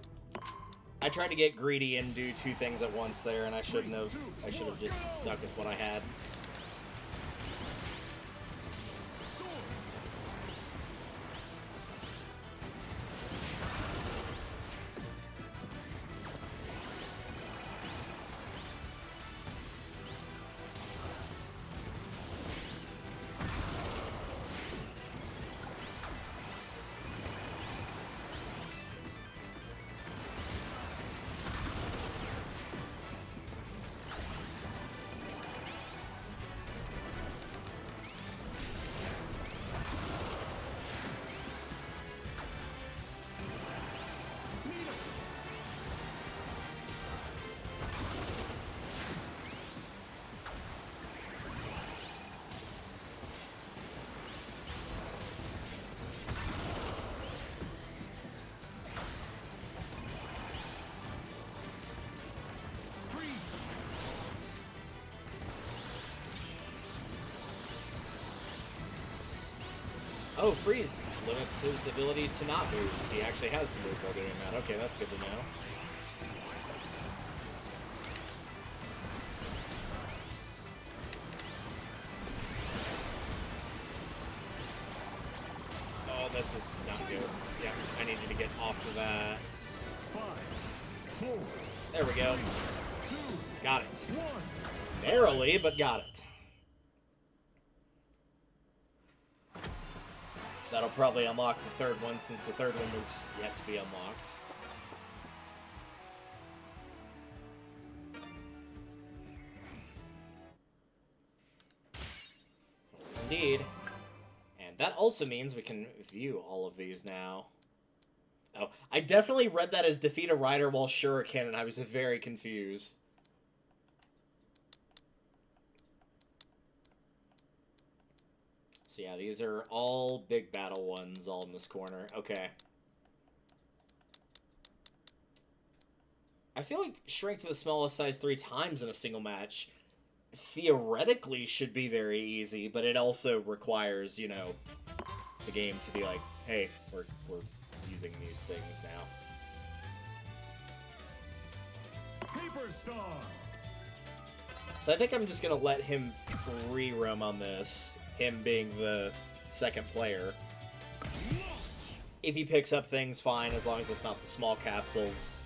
I tried to get greedy and do two things at once there, and I shouldn't have. I should have just stuck with what I had. Oh, freeze limits his ability to not move. He actually has to move while doing that. Okay, that's good to know. Oh, this is not good. Yeah, I need you to get off of that. 5, 4. There we go. 2, Got it. 1. Narrowly, but got it. That'll probably unlock the third one, since the third one was yet to be unlocked. Indeed. And that also means we can view all of these now. Oh, I definitely read that as defeat a rider while shuriken, and I was very confused. So yeah, these are all big battle ones, all in this corner. Okay. I feel like shrink to the smallest size 3 times in a single match theoretically should be very easy, but it also requires, you know, the game to be like, hey, we're using these things now. Paper Star. So I think I'm just going to let him free roam on this, him being the second player. If he picks up things, fine, as long as it's not the small capsules.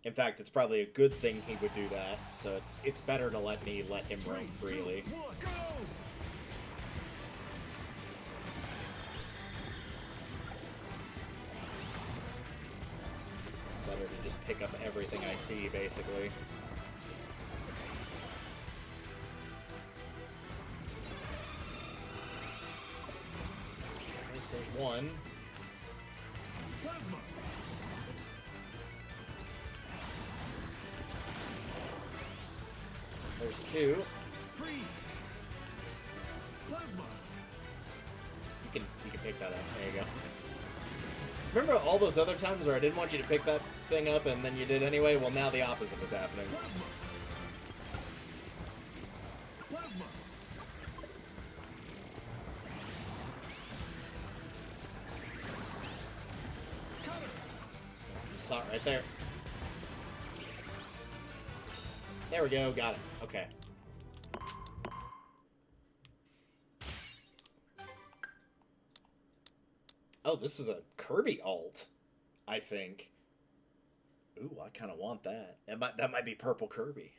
In fact, it's probably a good thing he would do that, so it's better to let him roam freely. 3, 2, 1, go! It's better to just pick up everything I see, basically. There's one. Plasma. There's 2. Freeze. Plasma. You can pick that up. There you go. Remember all those other times where I didn't want you to pick that thing up and then you did anyway? Well, now the opposite is happening. Plasma. Plasma. Cutter. You saw it right there. There we go. Got it. Okay. Oh, this is a Kirby alt, I think. Ooh, I kind of want that. That might be purple Kirby.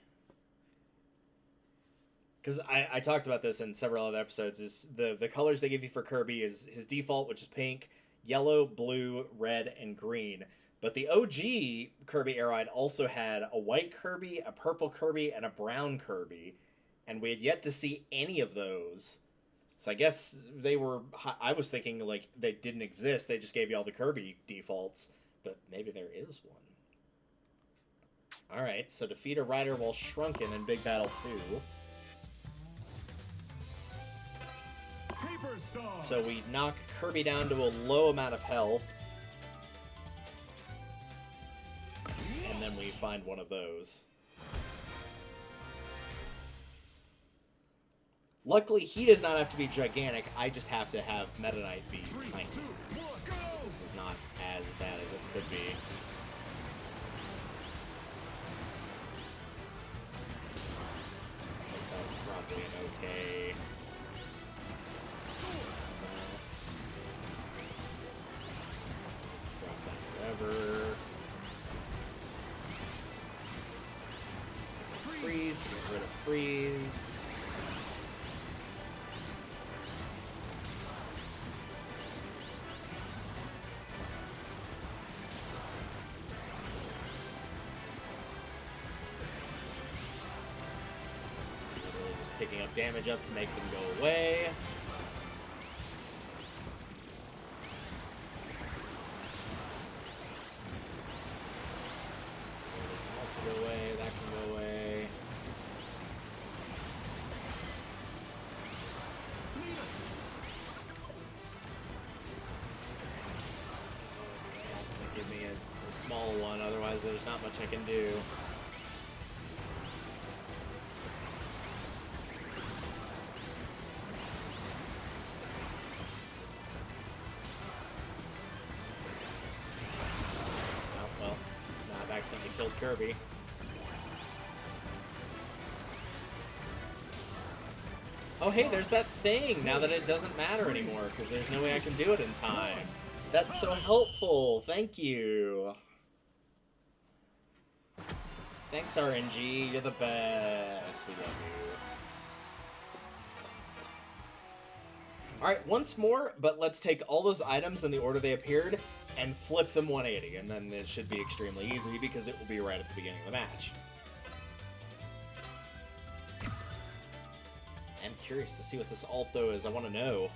Because I talked about this in several other episodes. Is the colors they give you for Kirby is his default, which is pink, yellow, blue, red, and green. But the OG Kirby Air Ride also had a white Kirby, a purple Kirby, and a brown Kirby. And we had yet to see any of those. So I guess they were... I was thinking, like, they didn't exist. They just gave you all the Kirby defaults. But maybe there is one. Alright, so defeat a rider while shrunken in Big Battle 2. Paper Star. So we knock Kirby down to a low amount of health. And then we find one of those. Luckily, he does not have to be gigantic. I just have to have Meta Knight be tiny. This is not as bad as it could be. I think that's probably an okay... Drop that whatever. Freeze, get rid of freeze. Picking up damage up to make them go away. So that can also go away, that can go away. It's gonna have to give me a small one, otherwise there's not much I can do. Killed Kirby. Oh hey, there's that thing, now that it doesn't matter anymore, because there's no way I can do it in time. That's so helpful, thank you. Thanks RNG, you're the best, we love you. Alright, once more, but let's take all those items in the order they appeared, and flip them 180, and then it should be extremely easy because it will be right at the beginning of the match. I'm curious to see what this alt though is. I want to know.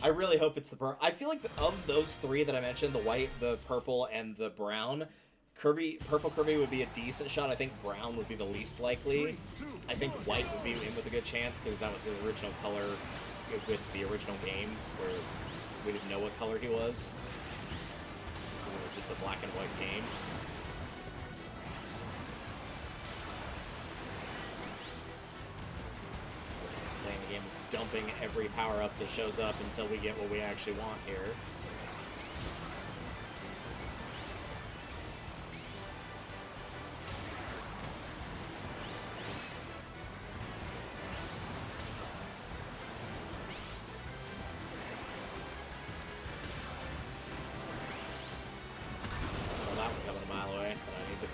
I really hope it's the purple. I feel like of those three that I mentioned, the white, the purple, and the brown, purple Kirby would be a decent shot. I think brown would be the least likely. I think white would be in with a good chance because that was the original color with the original game where we didn't know what color he was. It was just a black and white game. Playing the game, dumping every power-up that shows up until we get what we actually want here.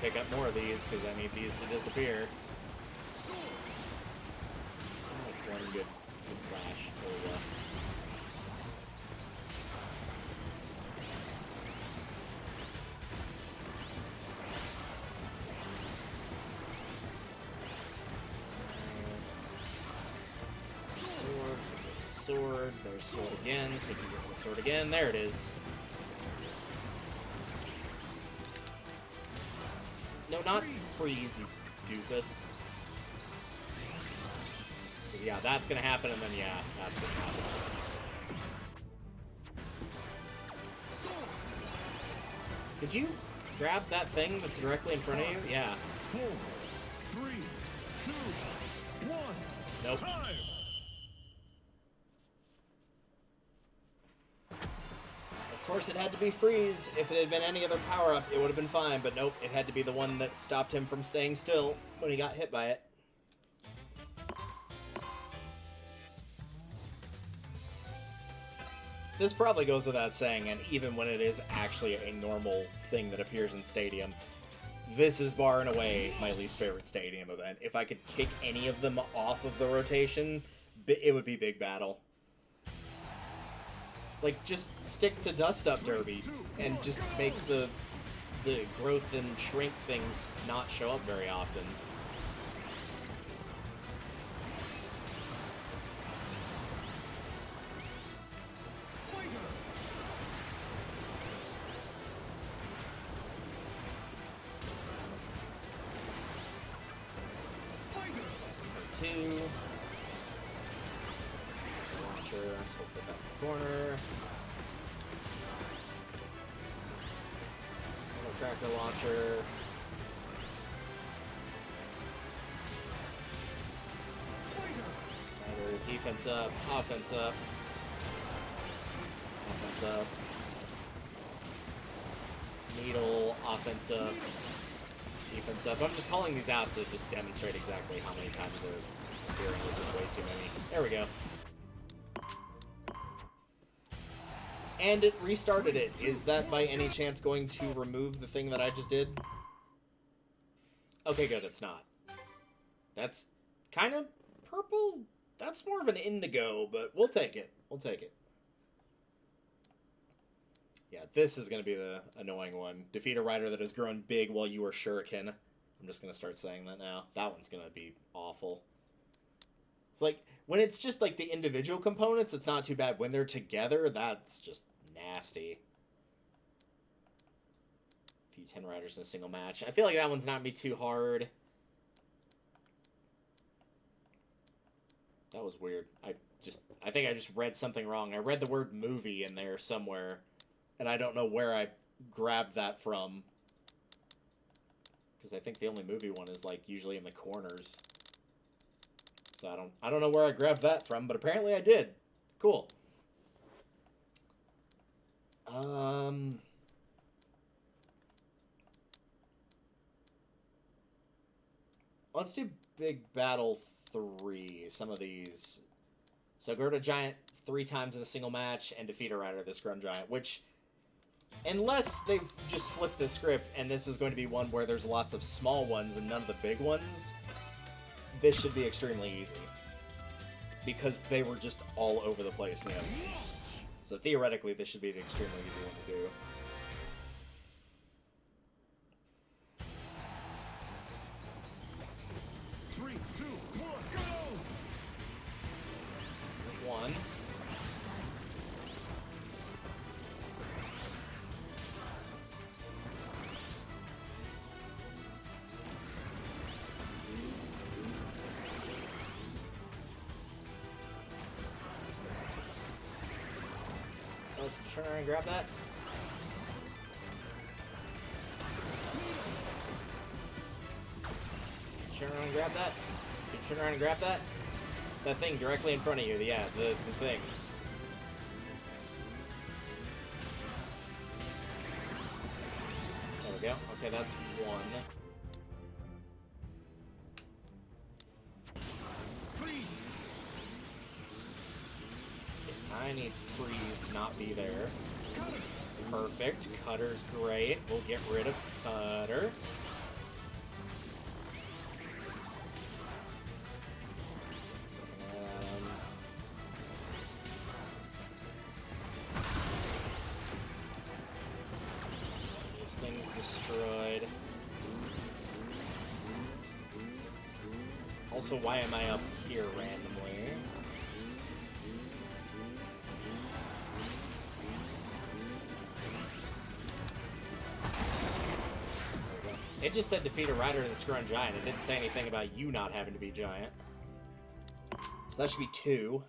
Pick up more of these because I need these to disappear. One good slash. Sword. There's sword again, so we can get the sword again. There it is. No, not freeze, you doofus. Yeah, that's gonna happen, and then yeah, that's gonna happen. Could you grab that thing that's directly in front of you? Yeah. 4, 3, 2, 1. Nope. Time. Of course, it had to be freeze. If it had been any other power-up, it would have been fine, but nope, it had to be the one that stopped him from staying still when he got hit by it. this probably goes without saying, and even when it is actually a normal thing that appears in Stadium, this is bar and away my least favorite Stadium event. If I could kick any of them off of the rotation, it would be Big Battle. Like, just stick to Dust Up Derby and just make the growth and shrink things not show up very often. Two. Launcher, so put that in the corner. Little tractor launcher. Either defense up, offense up. Offense up. Needle, offense up. Defense up. I'm just calling these out to just demonstrate exactly how many times they're appearing, which is way too many. There we go. And it restarted it. Is that by any chance going to remove the thing that I just did? Okay, good, it's not. That's kind of purple. That's more of an indigo, but we'll take it. We'll take it. Yeah, this is going to be the annoying one. Defeat a rider that has grown big while you are shuriken. I'm just going to start saying that now. That one's going to be awful. It's like, when it's just like the individual components, it's not too bad. When they're together, that's just nasty. Defeat 10 riders in a single match. I feel like that one's not going to be too hard. That was weird. I think I just read something wrong. I read the word movie in there somewhere. And I don't know where I grabbed that from. Because I think the only movie one is, like, usually in the corners. So I don't know where I grabbed that from, but apparently I did. Cool. Let's do Big Battle 3. Some of these. So go to Giant 3 times in a single match and defeat a rider this Grunt Giant, which... Unless they've just flipped the script and this is going to be one where there's lots of small ones and none of the big ones, this should be extremely easy. Because they were just all over the place in the other ones. So theoretically, this should be an extremely easy one to do. Three, two, one, go! One. Turn around and grab that. Turn around and grab that. Turn around and grab that. That thing directly in front of you. Yeah, the thing. There we go. Okay, that's one. I need Freeze to not be there. Perfect. Cutter's great. We'll get rid of Cutter. This thing's destroyed. Also, why am I up here randomly? It just said defeat a rider that's grown giant. It didn't say anything about you not having to be giant. So that should be 2.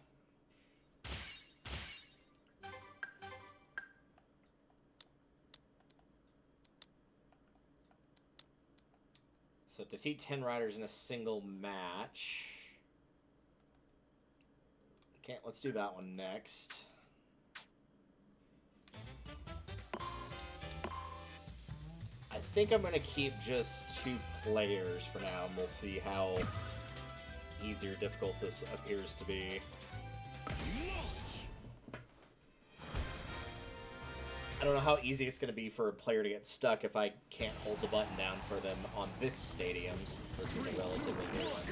So defeat 10 riders in a single match. Okay, let's do that one next. I think I'm going to keep just 2 players for now, and we'll see how easy or difficult this appears to be. I don't know how easy it's going to be for a player to get stuck if I can't hold the button down for them on this stadium, since this is a relatively new one.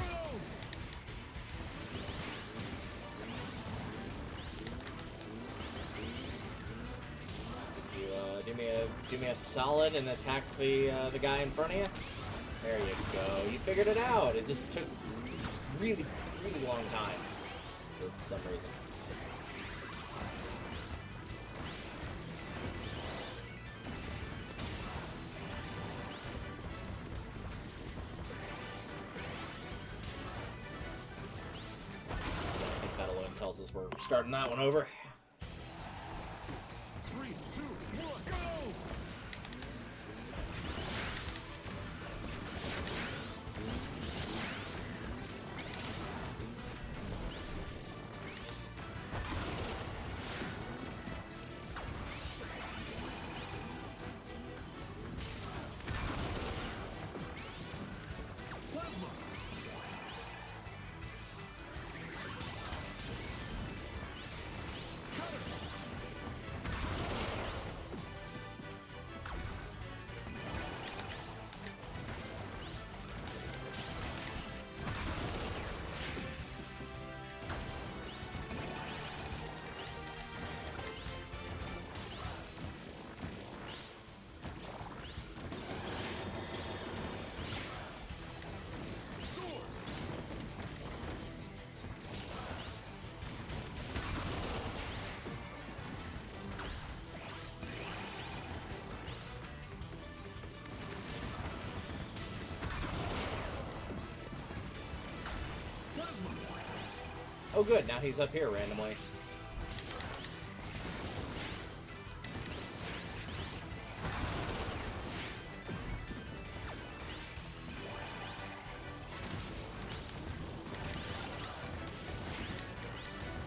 Do me a solid and attack the guy in front of you. There you go. You figured it out. It just took really long time for some reason. I think that alone tells us we're starting that one over. 3, 2, 1, go! Plasma! Sword! Plasma! Oh good, now he's up here randomly.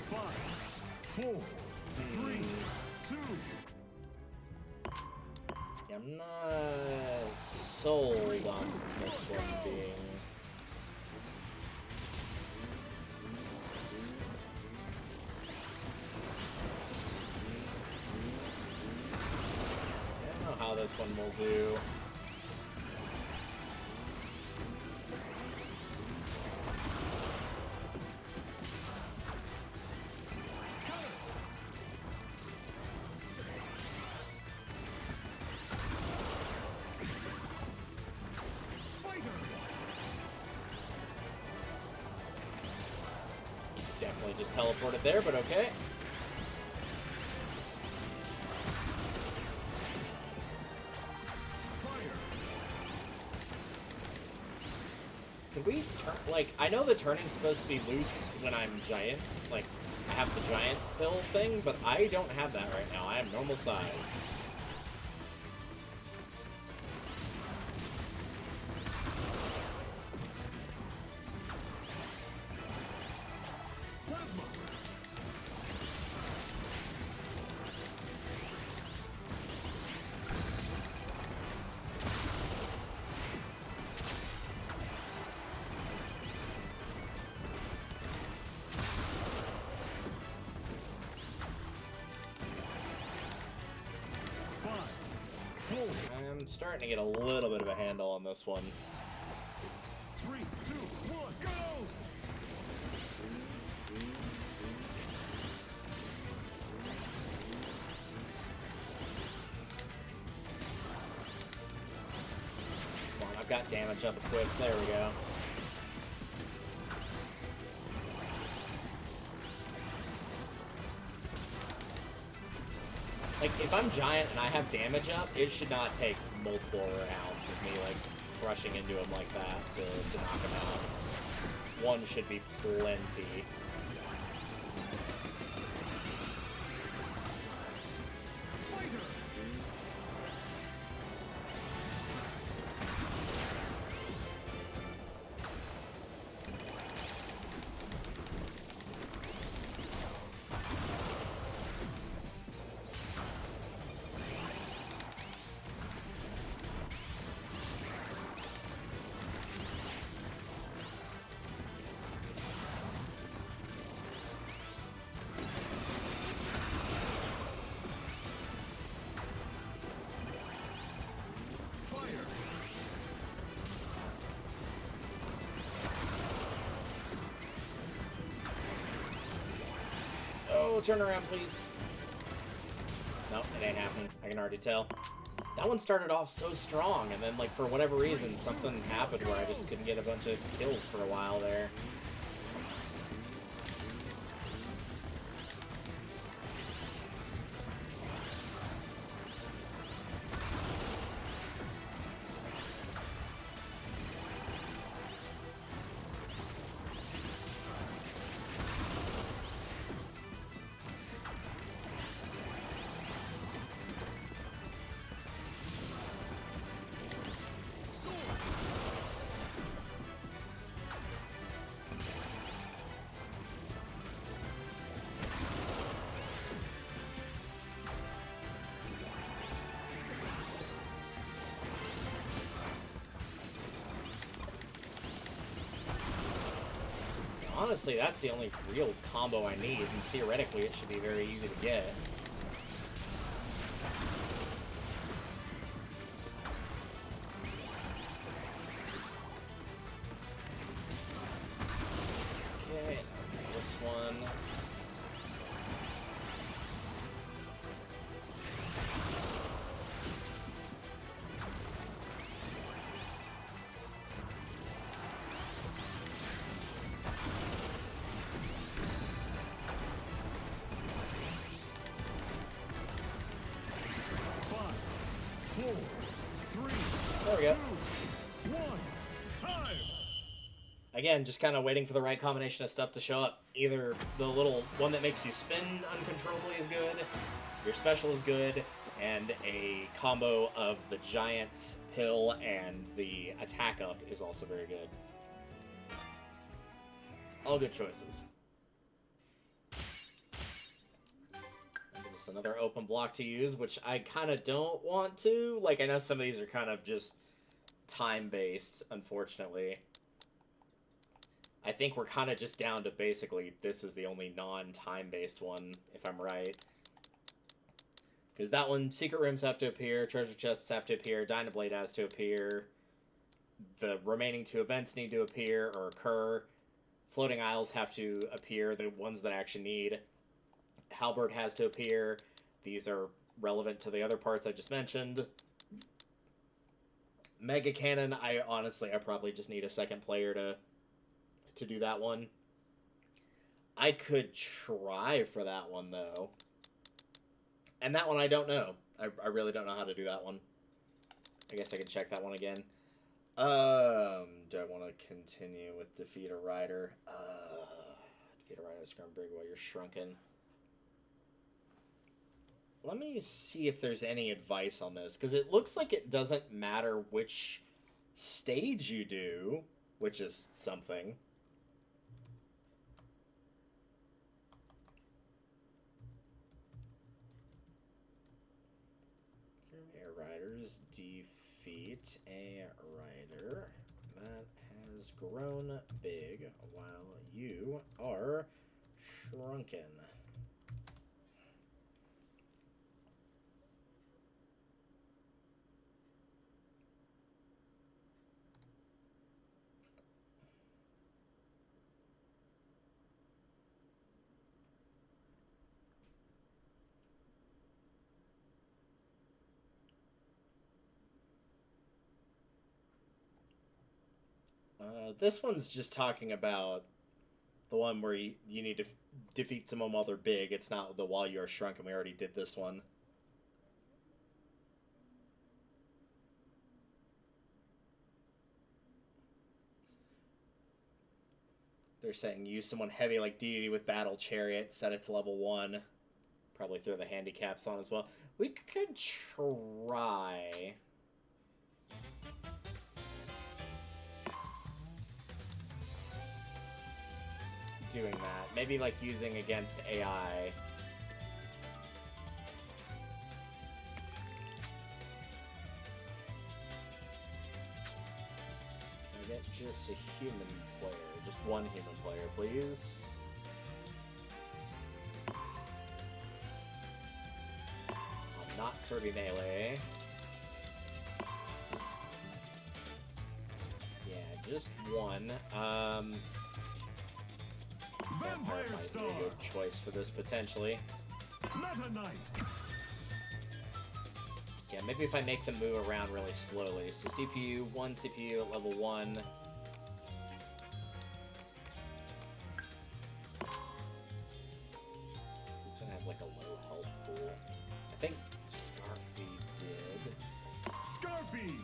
Five, 4, 3, 2. Yeah, I'm not sold on this one being... I don't know how this one will do. Fighter! Definitely just teleported there, but okay. Fire! Can we turn, like, I know the turning's supposed to be loose when I'm giant, like, I have the giant pill thing, but I don't have that right now. I am normal size. Plasma! Five, 4, I'm starting to get a little bit of a handle on this one. 3, 2, 1, go! Come on, I've got damage up equipped. There we go. Like, if I'm giant and I have damage up, it should not take multiple rounds of me, like, rushing into him like that to knock him out. One should be plenty. Fighter! turn around, please. Nope, it ain't happening. I can already tell. That one started off so strong, and then, like, for whatever reason, something happened where I just couldn't get a bunch of kills for a while there. Honestly, that's the only real combo I need, and theoretically it should be very easy to get. Okay, this one. There we go. 2, 1, time! Again, just kind of waiting for the right combination of stuff to show up. Either the little one that makes you spin uncontrollably is good, your special is good, and a combo of the giant pill and the attack up is also very good. All good choices. Just another open block to use, which I kind of don't want to. Like, I know some of these are kind of just time-based, unfortunately. I think we're kind of just down to basically this is the only non-time-based one, if I'm right. Because that one, secret rooms have to appear, treasure chests have to appear, Dynablade has to appear, the remaining 2 events need to appear or occur, floating isles have to appear, the ones that I actually need, Halberd has to appear, these are relevant to the other parts I just mentioned. Mega Cannon, I probably just need a second player to do that one. I could try for that one, though. And that one I don't know. I really don't know how to do that one. I guess I can check that one again. Do I want to continue with Defeat a Rider? Defeat a Rider, Scrumbrig while you're shrunken. Let me see if there's any advice on this, because it looks like it doesn't matter which stage you do, which is something. Air Riders defeat a rider that has grown big while you are shrunken. This one's just talking about the one where you need to defeat someone while they're big. It's not the while you're shrunken. We already did this one. They're saying use someone heavy like Deity with Battle Chariot, set it to level 1. Probably throw the handicaps on as well. We could try... doing that. Maybe like using against AI. Can I get just a human player? Just one human player, please. Not Kirby Melee. Yeah, just one. Vampire might be Star. a good choice for this, potentially. Meta Knight. So yeah, maybe if I make them move around really slowly. So CPU, one CPU at level 1. He's gonna have like a low health pool. I think Scarfy did. Scarfy.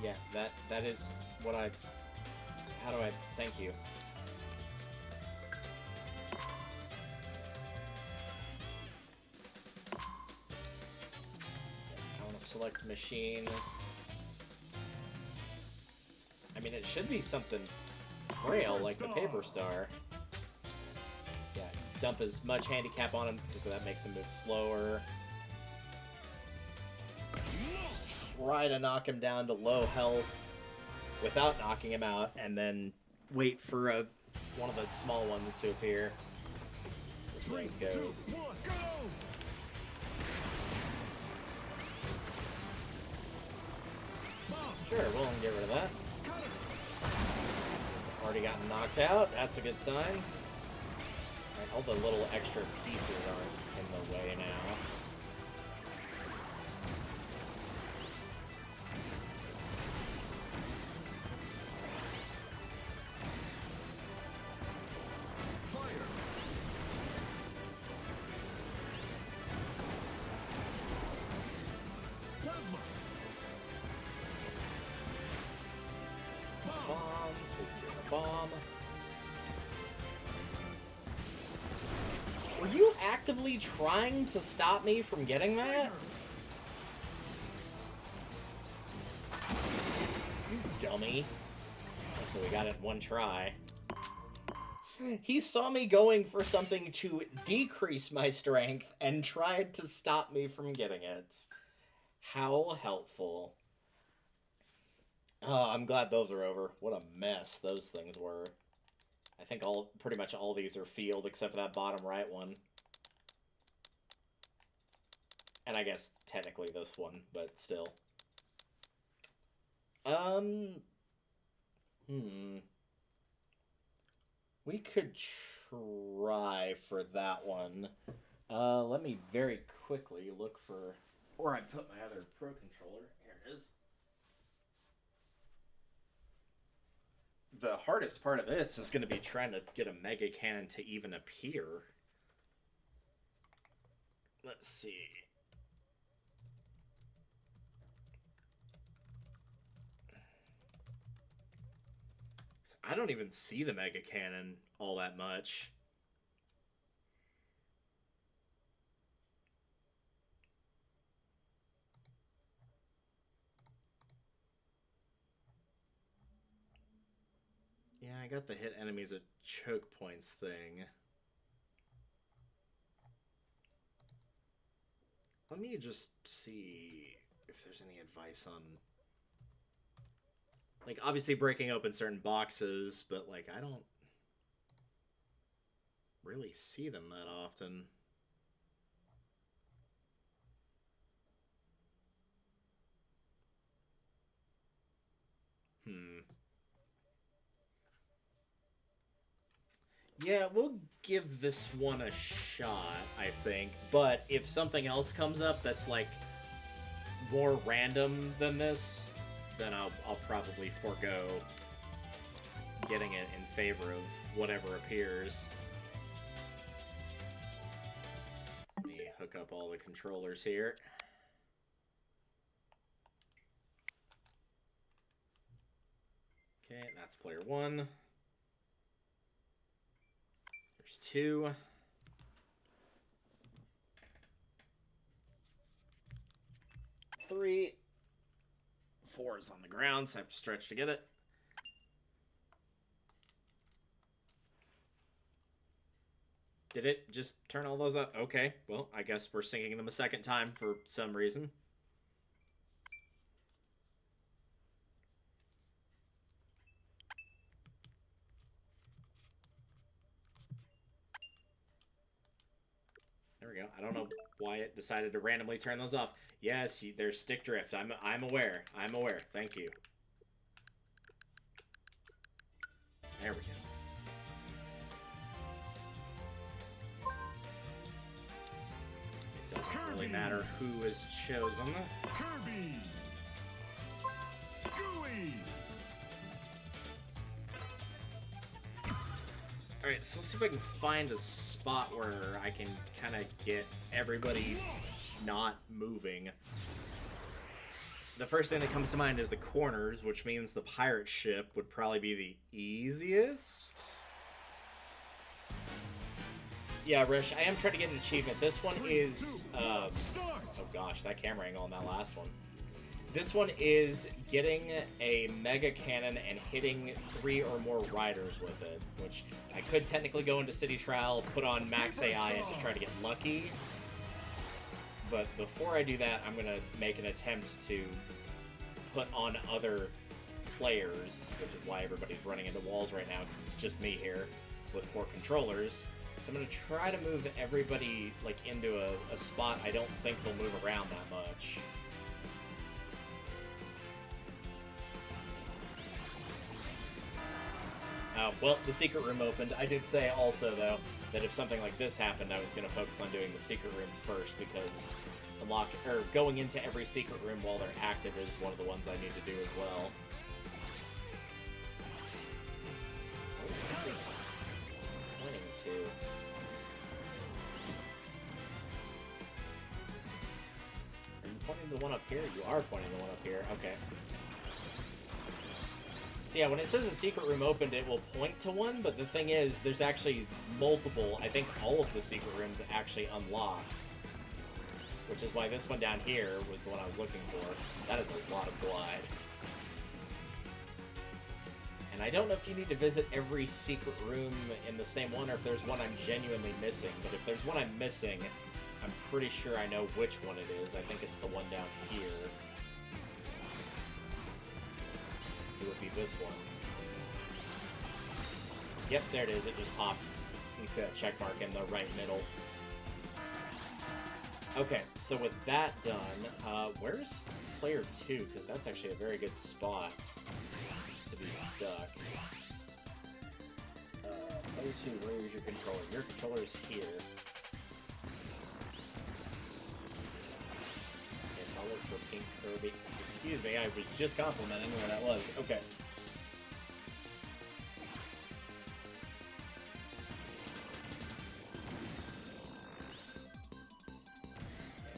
Yeah, that is what I... How do I... Thank you. I want to select machine. I mean, it should be something frail like the Paper Star. Yeah, dump as much handicap on him because that makes him move slower. Try to knock him down to low health without knocking him out, and then wait for one of the small ones to appear. This race goes. 2, 1, go! Sure, we'll get rid of that. Already gotten knocked out. That's a good sign. Right, all the little extra pieces aren't in the way now. Bomb. Were you actively trying to stop me from getting that? You dummy. Okay, we got it in one try. He saw me going for something to decrease my strength and tried to stop me from getting it. How helpful. Oh, I'm glad those are over. What a mess those things were. I think pretty much all these are field except for that bottom right one. And I guess technically this one, but still. We could try for that one. Let me very quickly look for where I put my other Pro Controller. Here it is. The hardest part of this is going to be trying to get a Mega Cannon to even appear. Let's see. I don't even see the Mega Cannon all that much. Yeah, I got the hit enemies at choke points thing. Let me just see if there's any advice on... Like, obviously breaking open certain boxes, but, like, I don't really see them that often. Yeah, we'll give this one a shot, I think. But if something else comes up that's, like, more random than this, then I'll probably forego getting it in favor of whatever appears. Let me hook up all the controllers here. Okay, that's player 1. There's 2. 3. 4 is on the ground, so I have to stretch to get it. Did it just turn all those up? Okay, well, I guess we're syncing them a second time for some reason. There we go. I don't know why it decided to randomly turn those off. Yes, there's stick drift. I'm aware. I'm aware. Thank you. matter who is chosen. Kirby. Gooey. Alright, so let's see if I can find a spot where I can kind of get everybody not moving. The first thing that comes to mind is the corners, which means the pirate ship would probably be the easiest. Yeah, Rish, I am trying to get an achievement. This one is, oh gosh, that camera angle on that last one. This one is getting a mega cannon and hitting 3 or more riders with it, which I could technically go into City Trial, put on max AI, and just try to get lucky. But before I do that, I'm going to make an attempt to put on other players, which is why everybody's running into walls right now, because it's just me here with 4 controllers. So I'm going to try to move everybody like into a spot I don't think they'll move around that much. Well, the secret room opened. I did say also, though, that if something like this happened, I was going to focus on doing the secret rooms first, because going into every secret room while they're active is one of the ones I need to do as well. What is this pointing to? Are you pointing the one up here? You are pointing the one up here. Okay. So yeah, when it says a secret room opened, it will point to one, but the thing is, there's actually multiple. I think all of the secret rooms actually unlock, which is why this one down here was the one I was looking for. That is a lot of glide. And I don't know if you need to visit every secret room in the same one, or if there's one I'm genuinely missing, but if there's one I'm missing, I'm pretty sure I know which one it is. I think it's the one down here. It would be this one. Yep, there it is. It just popped. You see that check mark in the right middle. Okay, so with that done, where's player 2? Because that's actually a very good spot to be stuck. Player 2, where is your controller? Your controller's here. Okay, so I'll look for Pink Kirby. Excuse me, I was just complimenting where that was. Okay.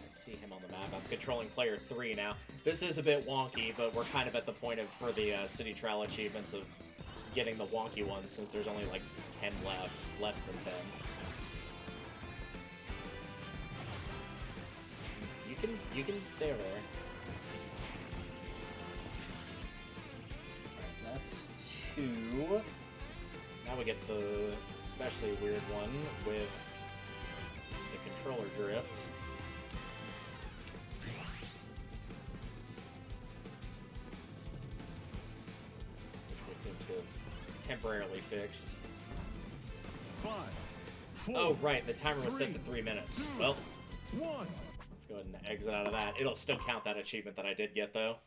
I see him on the map. I'm controlling player 3 now. This is a bit wonky, but we're kind of at the point of, for the City Trial achievements, of getting the wonky ones, since there's only like 10 left. Less than 10. You can stay over there. That's 2. Now we get the especially weird one with the controller drift. Which we seem to have temporarily fixed. 5, 4, oh, right, the timer was set to 3 minutes. 2, well, 1. Let's go ahead and exit out of that. It'll still count that achievement that I did get, though.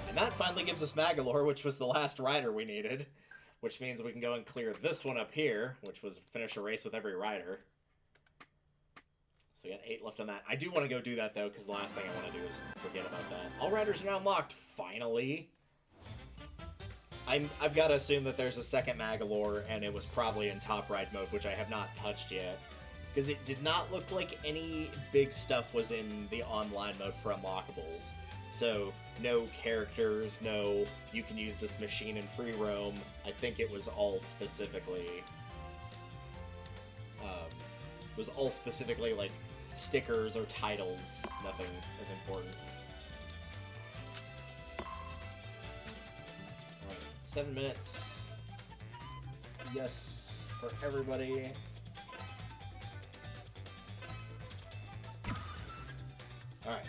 And that finally gives us Magalore, which was the last rider we needed. Which means we can go and clear this one up here, which was finish a race with every rider. So we got 8 left on that. I do want to go do that, though, because the last thing I want to do is forget about that. All riders are now unlocked, finally. I've got to assume that there's a second Magalore, and it was probably in top ride mode, which I have not touched yet. Because it did not look like any big stuff was in the online mode for unlockables. So, no characters, no, you can use this machine in free roam. I think it was all specifically, like, stickers or titles. Nothing as important. Alright, 7 minutes. Yes, for everybody. Alright.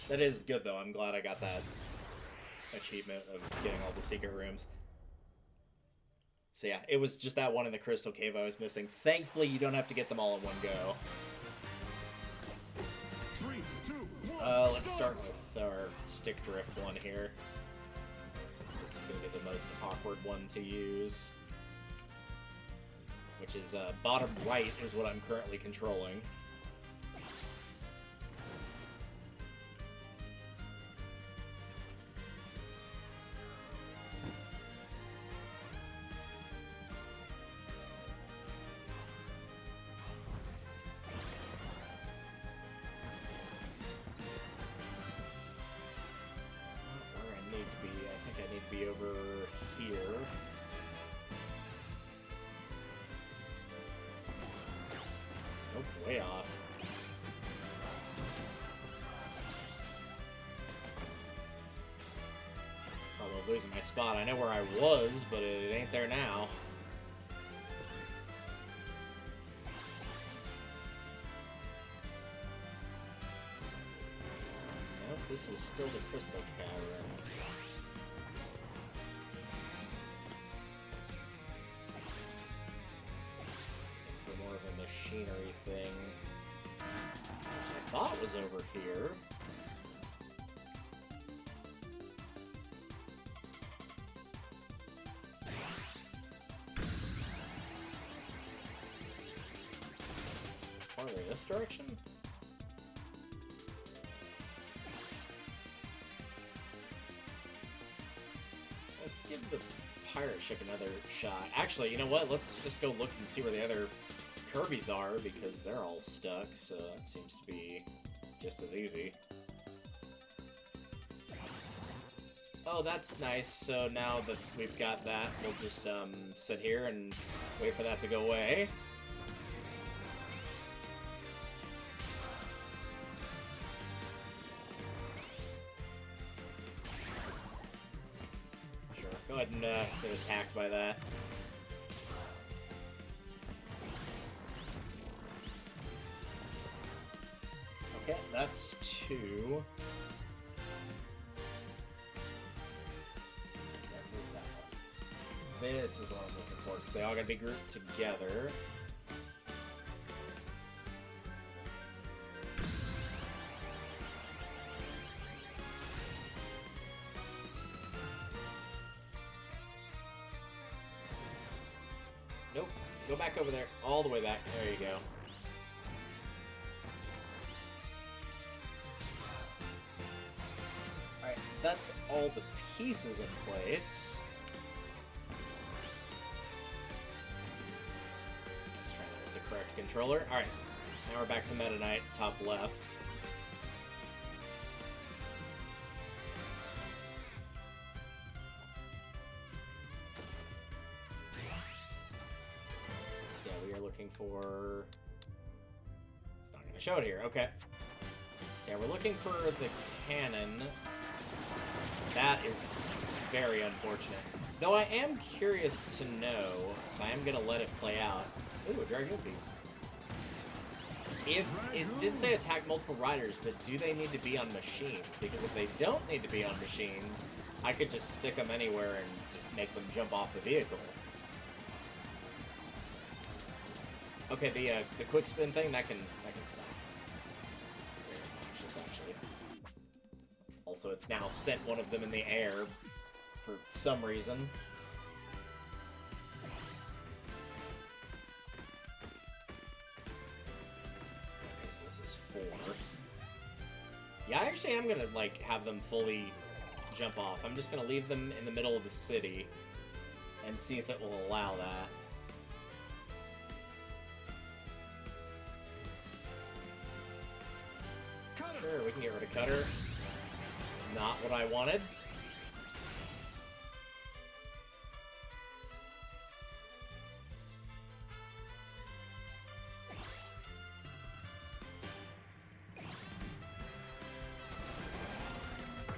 That is good, though. I'm glad I got that achievement of getting all the secret rooms. So yeah, it was just that one in the Crystal Cave I was missing. Thankfully, you don't have to get them all in one go. 3, 2, 1. Let's start with our stick drift one here, since this is going to be the most awkward one to use. which is bottom right is what I'm currently controlling. Over here. Nope, way off. Probably losing my spot. I know where I was, but it ain't there now. Nope, this is still the Crystal Cavern. Machinery thing, which I thought was over here. Farther this direction? Let's give the pirate ship another shot. Actually, you know what? Let's just go look and see where the other Kirby's are, because they're all stuck, so that seems to be just as easy. Oh, that's nice. So now that we've got that, we'll just sit here and wait for that to go away. Sure, go ahead and get attacked by that. Okay, that's 2. This is what I'm looking for, because they all gotta be grouped together. Nope. Go back over there. All the way back. There you go. Alright, that's all the pieces in place. Let's try that with the correct controller. Alright, now we're back to Meta Knight, top left. Yeah, we are looking for... It's not going to show it here. Okay. Yeah, we're looking for the cannon. That is very unfortunate. Though I am curious to know, so I am going to let it play out. Ooh, a Dragoon piece. If it did say attack multiple riders, but do they need to be on machines? Because if they don't need to be on machines, I could just stick them anywhere and just make them jump off the vehicle. Okay, the quick spin thing, that can stop. Very obnoxious, actually. Also, it's now sent one of them in the air for some reason. Okay, so this is 4. Yeah, I actually am gonna, like, have them fully jump off. I'm just gonna leave them in the middle of the city and see if it will allow that. Sure, we can get rid of Cutter. Not what I wanted.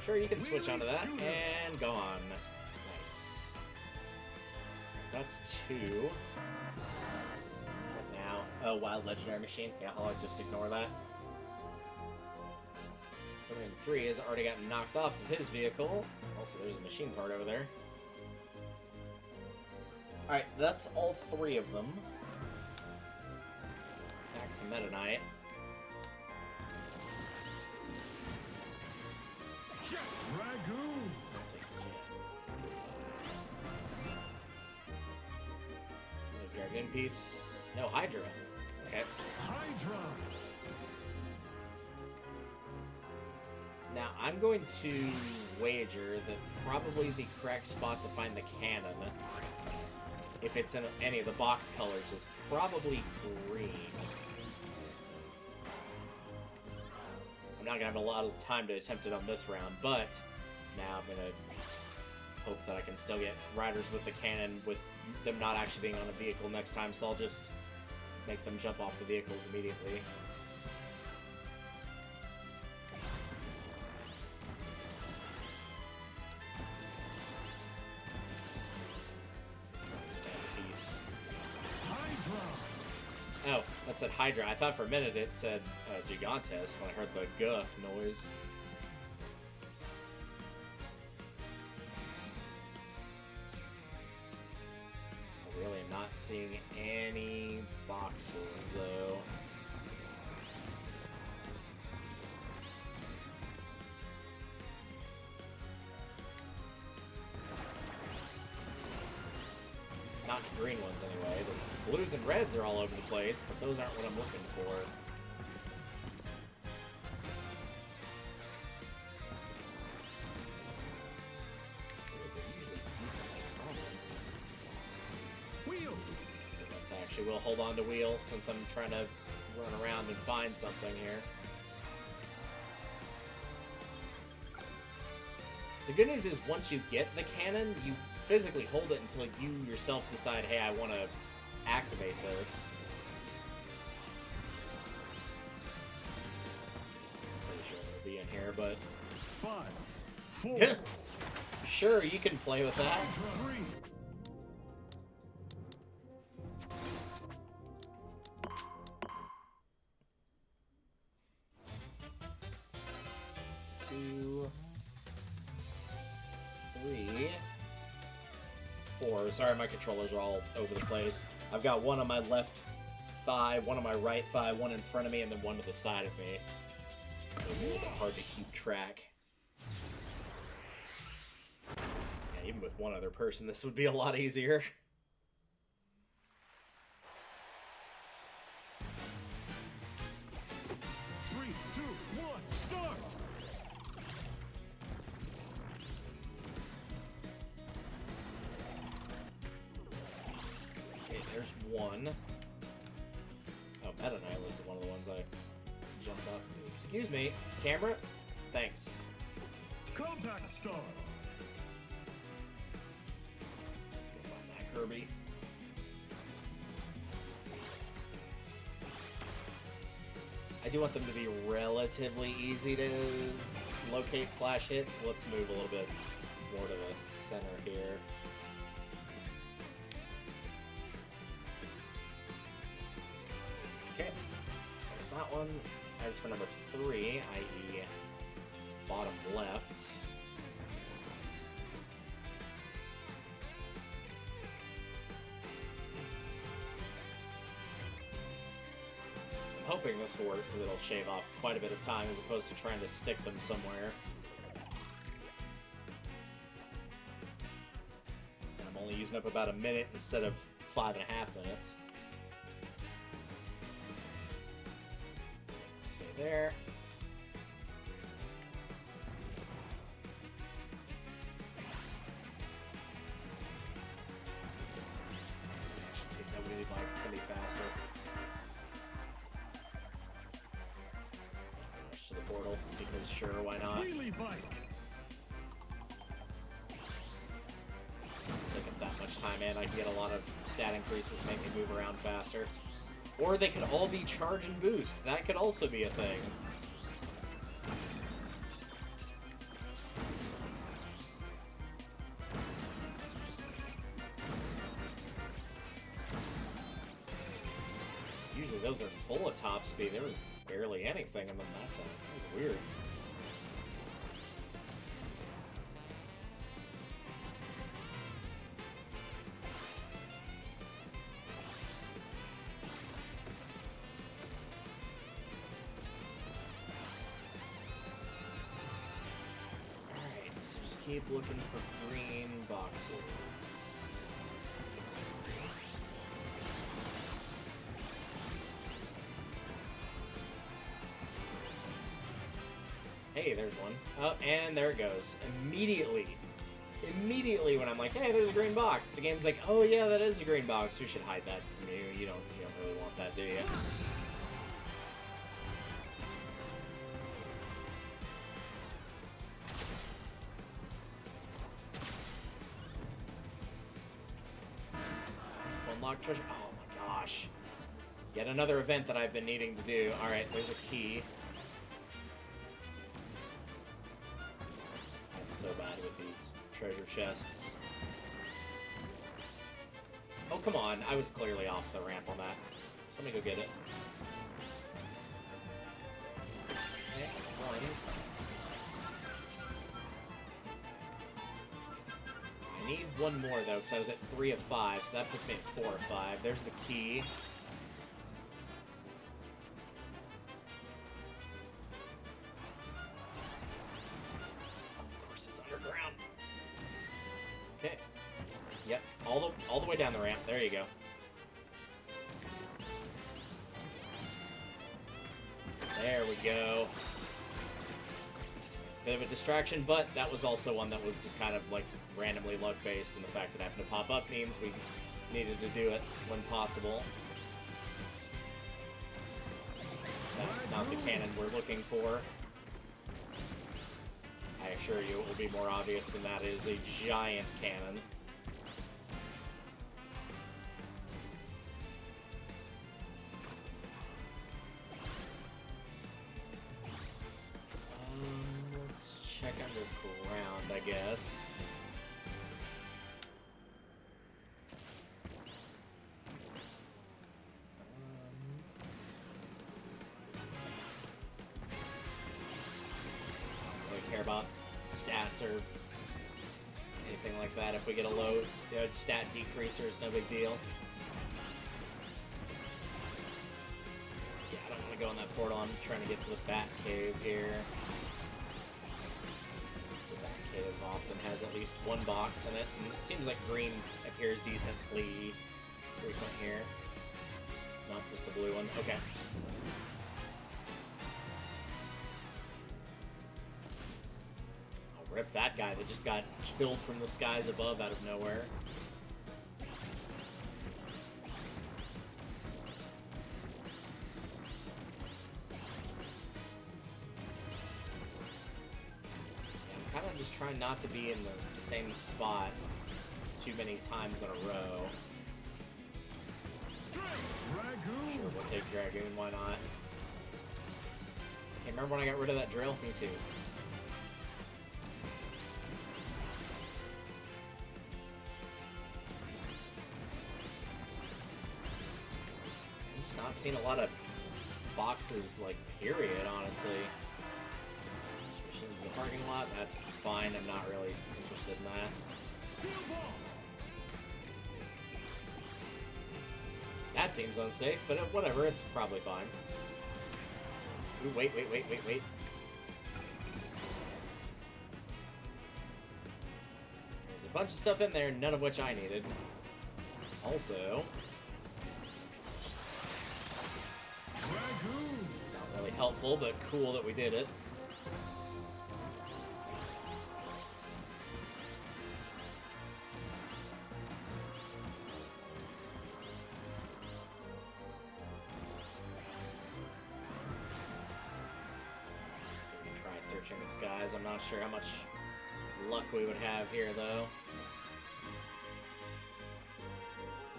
Sure, you can switch onto that, and go on. Nice. That's 2. What now? Oh, Wild Legendary Machine. Yeah, I'll just ignore that. 3 has already gotten knocked off of his vehicle. Also, there's a machine part over there. Alright, that's all 3 of them. Back to Meta Knight. Jet Dragoon! That's a jet. Guardian piece. No, Hydra. Okay. Hydra. Now, I'm going to wager that probably the correct spot to find the cannon, if it's in any of the box colors, is probably green. I'm not going to have a lot of time to attempt it on this round, but now I'm going to hope that I can still get riders with the cannon with them not actually being on a vehicle next time, so I'll just make them jump off the vehicles immediately. Oh, that said Hydra. I thought for a minute it said Gigantes when I heard the guh noise. I really am not seeing any boxes, though. Not green ones, anyway. The blues and reds are all over the place, but those aren't what I'm looking for. Wheel. Let's actually, we'll hold on to wheel since I'm trying to run around and find something here. The good news is once you get the cannon, you physically hold it until you yourself decide, hey, I want to activate this. Pretty sure it'll be in here, but 5, 4, sure, you can play with that. 3. Two, 3, 4. Sorry, my controllers are all over the place. I've got one on my left thigh, one on my right thigh, one in front of me, and then one to the side of me. It's a little bit hard to keep track. Yeah, even with one other person, this would be a lot easier. Three, two, one, start! Okay, there's one. Oh, Meta Knight was one of the ones I jumped off. Excuse me, camera? Thanks. Compact star! Let's go find that Kirby. I do want them to be relatively easy to locate slash hit, so let's move a little bit more to the center here. Okay, there's that one. As for number 3, i.e. bottom left, I'm hoping this will work because it'll shave off quite a bit of time as opposed to trying to stick them somewhere. And I'm only using up about a minute instead of 5.5 minutes. Stay there. I should take that wheelie bike, it's gonna be faster. Rush to the portal, because sure, why not? Wheelie bike! Take up that much time in, I can get a lot of stat increases, make me move around faster. Or they could all be charge and boost. That could also be a thing. Usually those are full of top speed. There was barely anything in them that time. That was weird. Alright, so just keep looking for green boxes. Hey, there's one. Oh, and there it goes. Immediately when I'm like, hey, there's a green box, the game's like, oh yeah, that is a green box. You should hide that from you. You don't really want that, do you? Unlock treasure. Oh my gosh. Yet another event that I've been needing to do. Alright, there's a key. I'm so bad with these treasure chests. Oh, come on. I was clearly off the ramp on that. So let me go get it. Okay, one. I need one more, though, because I was at 3 of 5, so that puts me at 4 of 5. There's the key. Of course, it's underground. Okay. Yep, all the way down the ramp. There you go. There we go. Bit of a distraction, but that was also one that was just kind of like randomly luck-based, and the fact that it happened to pop up means we needed to do it when possible. That's not the cannon we're looking for. I assure you it will be more obvious than that. It is a giant cannon. Let's check underground, I guess. Care about stats or anything like that. If we get a low stat decreaser, it's no big deal. Yeah, I don't want to go in that portal. I'm trying to get to the Bat Cave here. The Bat Cave often has at least one box in it, and it seems like green appears decently frequent here. Not just a blue one. Okay. Rip that guy that just got killed from the skies above out of nowhere. I'm kind of just trying not to be in the same spot too many times in a row. Dragoon. Sure, we'll take Dragoon, why not? Hey, remember when I got rid of that drill? Me too. Not seen a lot of boxes, like, period, honestly. Missions in the parking lot, that's fine. I'm not really interested in that. Steel ball. That seems unsafe, but whatever, it's probably fine. Ooh, wait. There's a bunch of stuff in there, none of which I needed. Also... Dragoon. not really helpful, but cool that we did it. So we can try searching the skies. I'm not sure how much luck we would have here, though.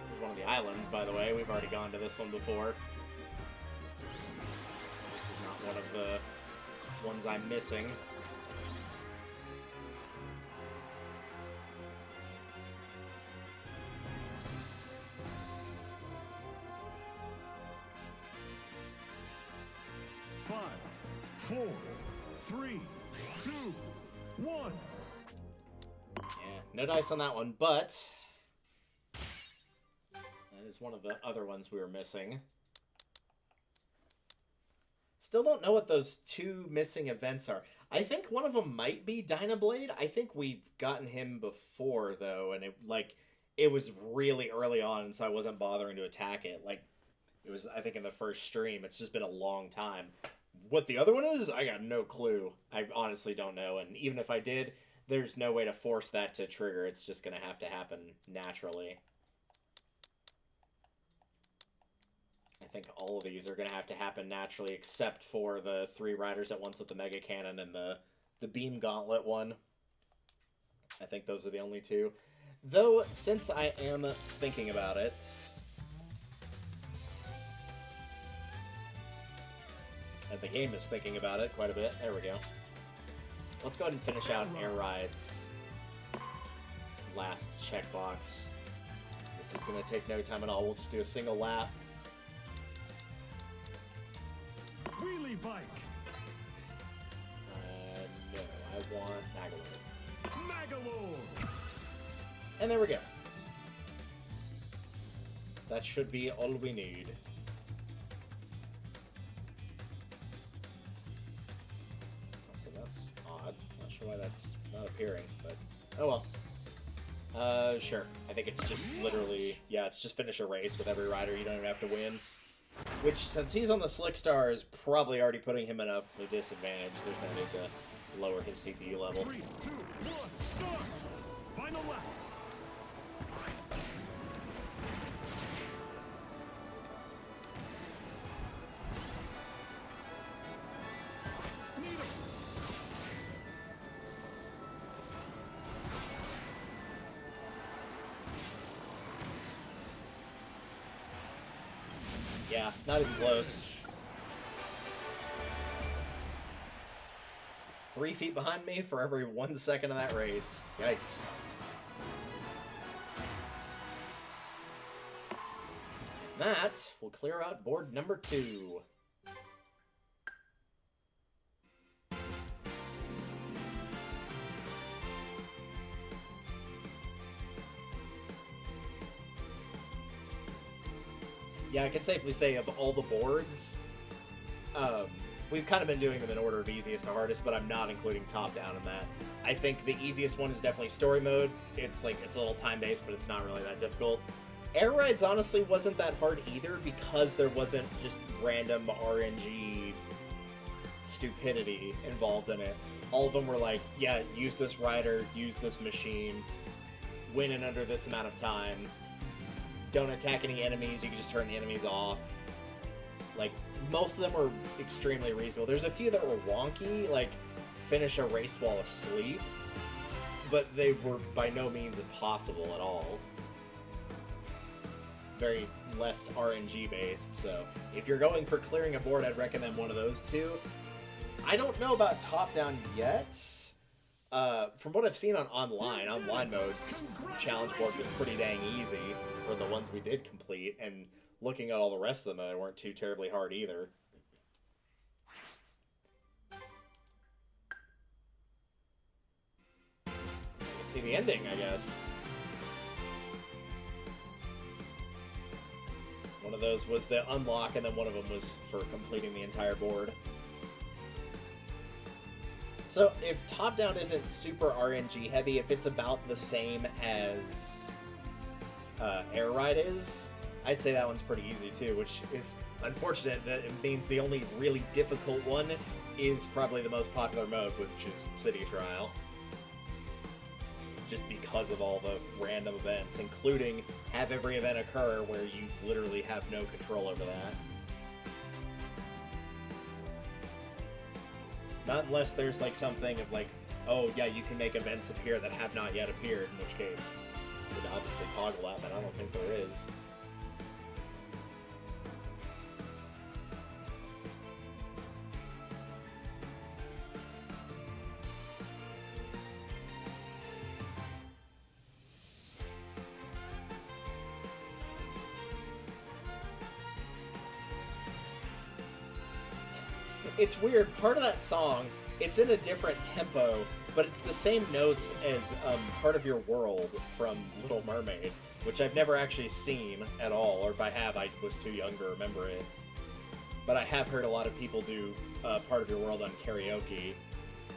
Here's one of the islands, by the way. We've already gone to this one before. One of the ones I'm missing. Five, four, three, two, one. Yeah, no dice on that one, but that is one of the other ones we were missing. Still don't know what those two missing events are. I think one of them might be Dynablade. I think we've gotten him before, though, and it was really early on, so I wasn't bothering to attack it. Like, it was, I think, in the first stream. It's just been a long time. what the other one is, I got no clue. I honestly don't know, and even if I did, there's no way to force that to trigger. It's just going to have to happen naturally. I think all of these are going to have to happen naturally, except for the 3 riders at once with the Mega Cannon and the Beam Gauntlet one. I think those are the only 2. Though, since I am thinking about it... and the game is thinking about it quite a bit. There we go. Let's go ahead and finish out Air Ride's last checkbox. This is going to take no time at all. We'll just do a single lap. Wheelie bike. No, I want Magalore. Magalore. And there we go. That should be all we need. So that's odd. Not sure why that's not appearing, but oh well. Sure. I think it's just literally, yeah, it's just finish a race with every rider. You don't even have to win. Which, since he's on the Slick Star, is probably already putting him in a disadvantage. There's no need to lower his CPU level. 3, 2, 1, start. Final lap. Yeah, not even close. 3 feet behind me for every 1 second of that race. Yikes. That will clear out board number 2. Yeah, I can safely say of all the boards, we've kind of been doing them in order of easiest to hardest, but I'm not including top-down in that. I think the easiest one is definitely story mode. It's a little time-based, but it's not really that difficult. Air Rides honestly wasn't that hard either because there wasn't just random RNG stupidity involved in it. All of them were like, yeah, use this rider, use this machine, win in under this amount of time. Don't attack any enemies, you can just turn the enemies off. Like, most of them were extremely reasonable. There's a few that were wonky, like finish a race while asleep, but they were by no means impossible at all. Very less RNG based, so if you're going for clearing a board, I'd recommend one of those 2. I don't know about top-down yet. From what I've seen online modes, challenge board was pretty dang easy for the ones we did complete, and looking at all the rest of them, they weren't too terribly hard either. See the ending, I guess. One of those was the unlock, and then one of them was for completing the entire board. So, if top-down isn't super RNG heavy, if it's about the same as Air Ride is, I'd say that one's pretty easy too, which is unfortunate that it means the only really difficult one is probably the most popular mode, which is City Trial. Just because of all the random events, including have every event occur where you literally have no control over that. Not unless there's like something of like, oh yeah, you can make events appear that have not yet appeared, in which case you would obviously toggle that, but I don't think there is. It's weird, part of that song, it's in a different tempo, but it's the same notes as Part of Your World from Little Mermaid, which I've never actually seen at all, or if I have, I was too young to remember it. But I have heard a lot of people do Part of Your World on karaoke,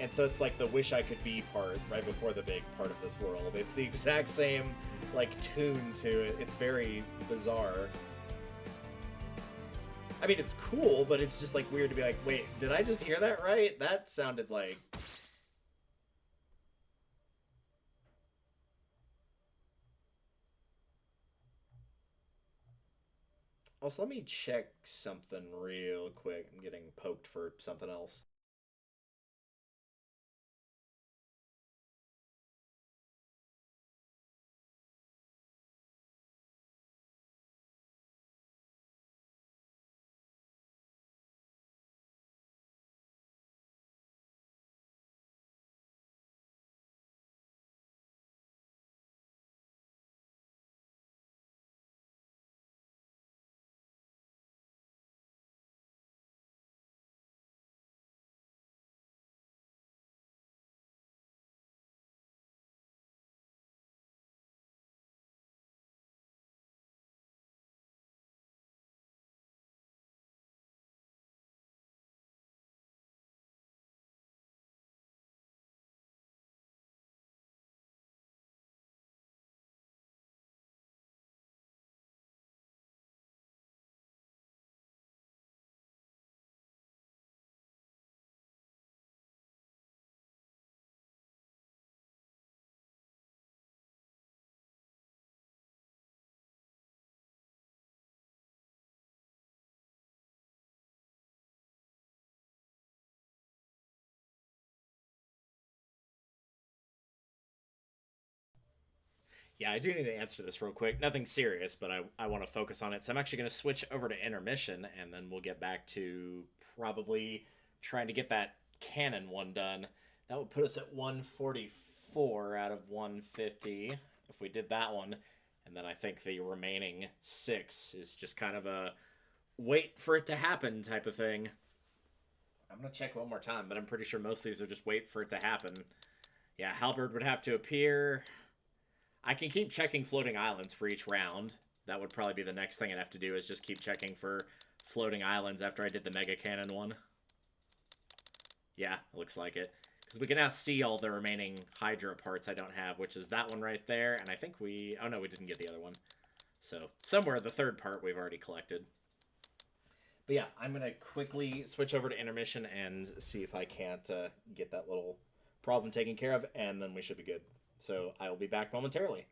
and so it's like the Wish I Could Be part, right before the big Part of This World. It's the exact same, like, tune to it. It's very bizarre. I mean, it's cool, but it's just like weird to be like, wait, did I just hear that right? That sounded like. Also, let me check something real quick. I'm getting poked for something else. Yeah, I do need to answer this real quick. Nothing serious, but I want to focus on it. So I'm actually going to switch over to intermission, and then we'll get back to probably trying to get that cannon one done. That would put us at 144 out of 150 if we did that one. And then I think the remaining 6 is just kind of a wait for it to happen type of thing. I'm going to check one more time, but I'm pretty sure most of these are just wait for it to happen. Yeah, Halberd would have to appear. I can keep checking floating islands for each round. That would probably be the next thing I'd have to do, is just keep checking for floating islands after I did the Mega Cannon one. Yeah, it looks like it. Because we can now see all the remaining Hydra parts I don't have, which is that one right there, and I think we... Oh no, we didn't get the other one. So, somewhere the third part we've already collected. But yeah, I'm going to quickly switch over to intermission and see if I can't get that little problem taken care of, and then we should be good. So I will be back momentarily.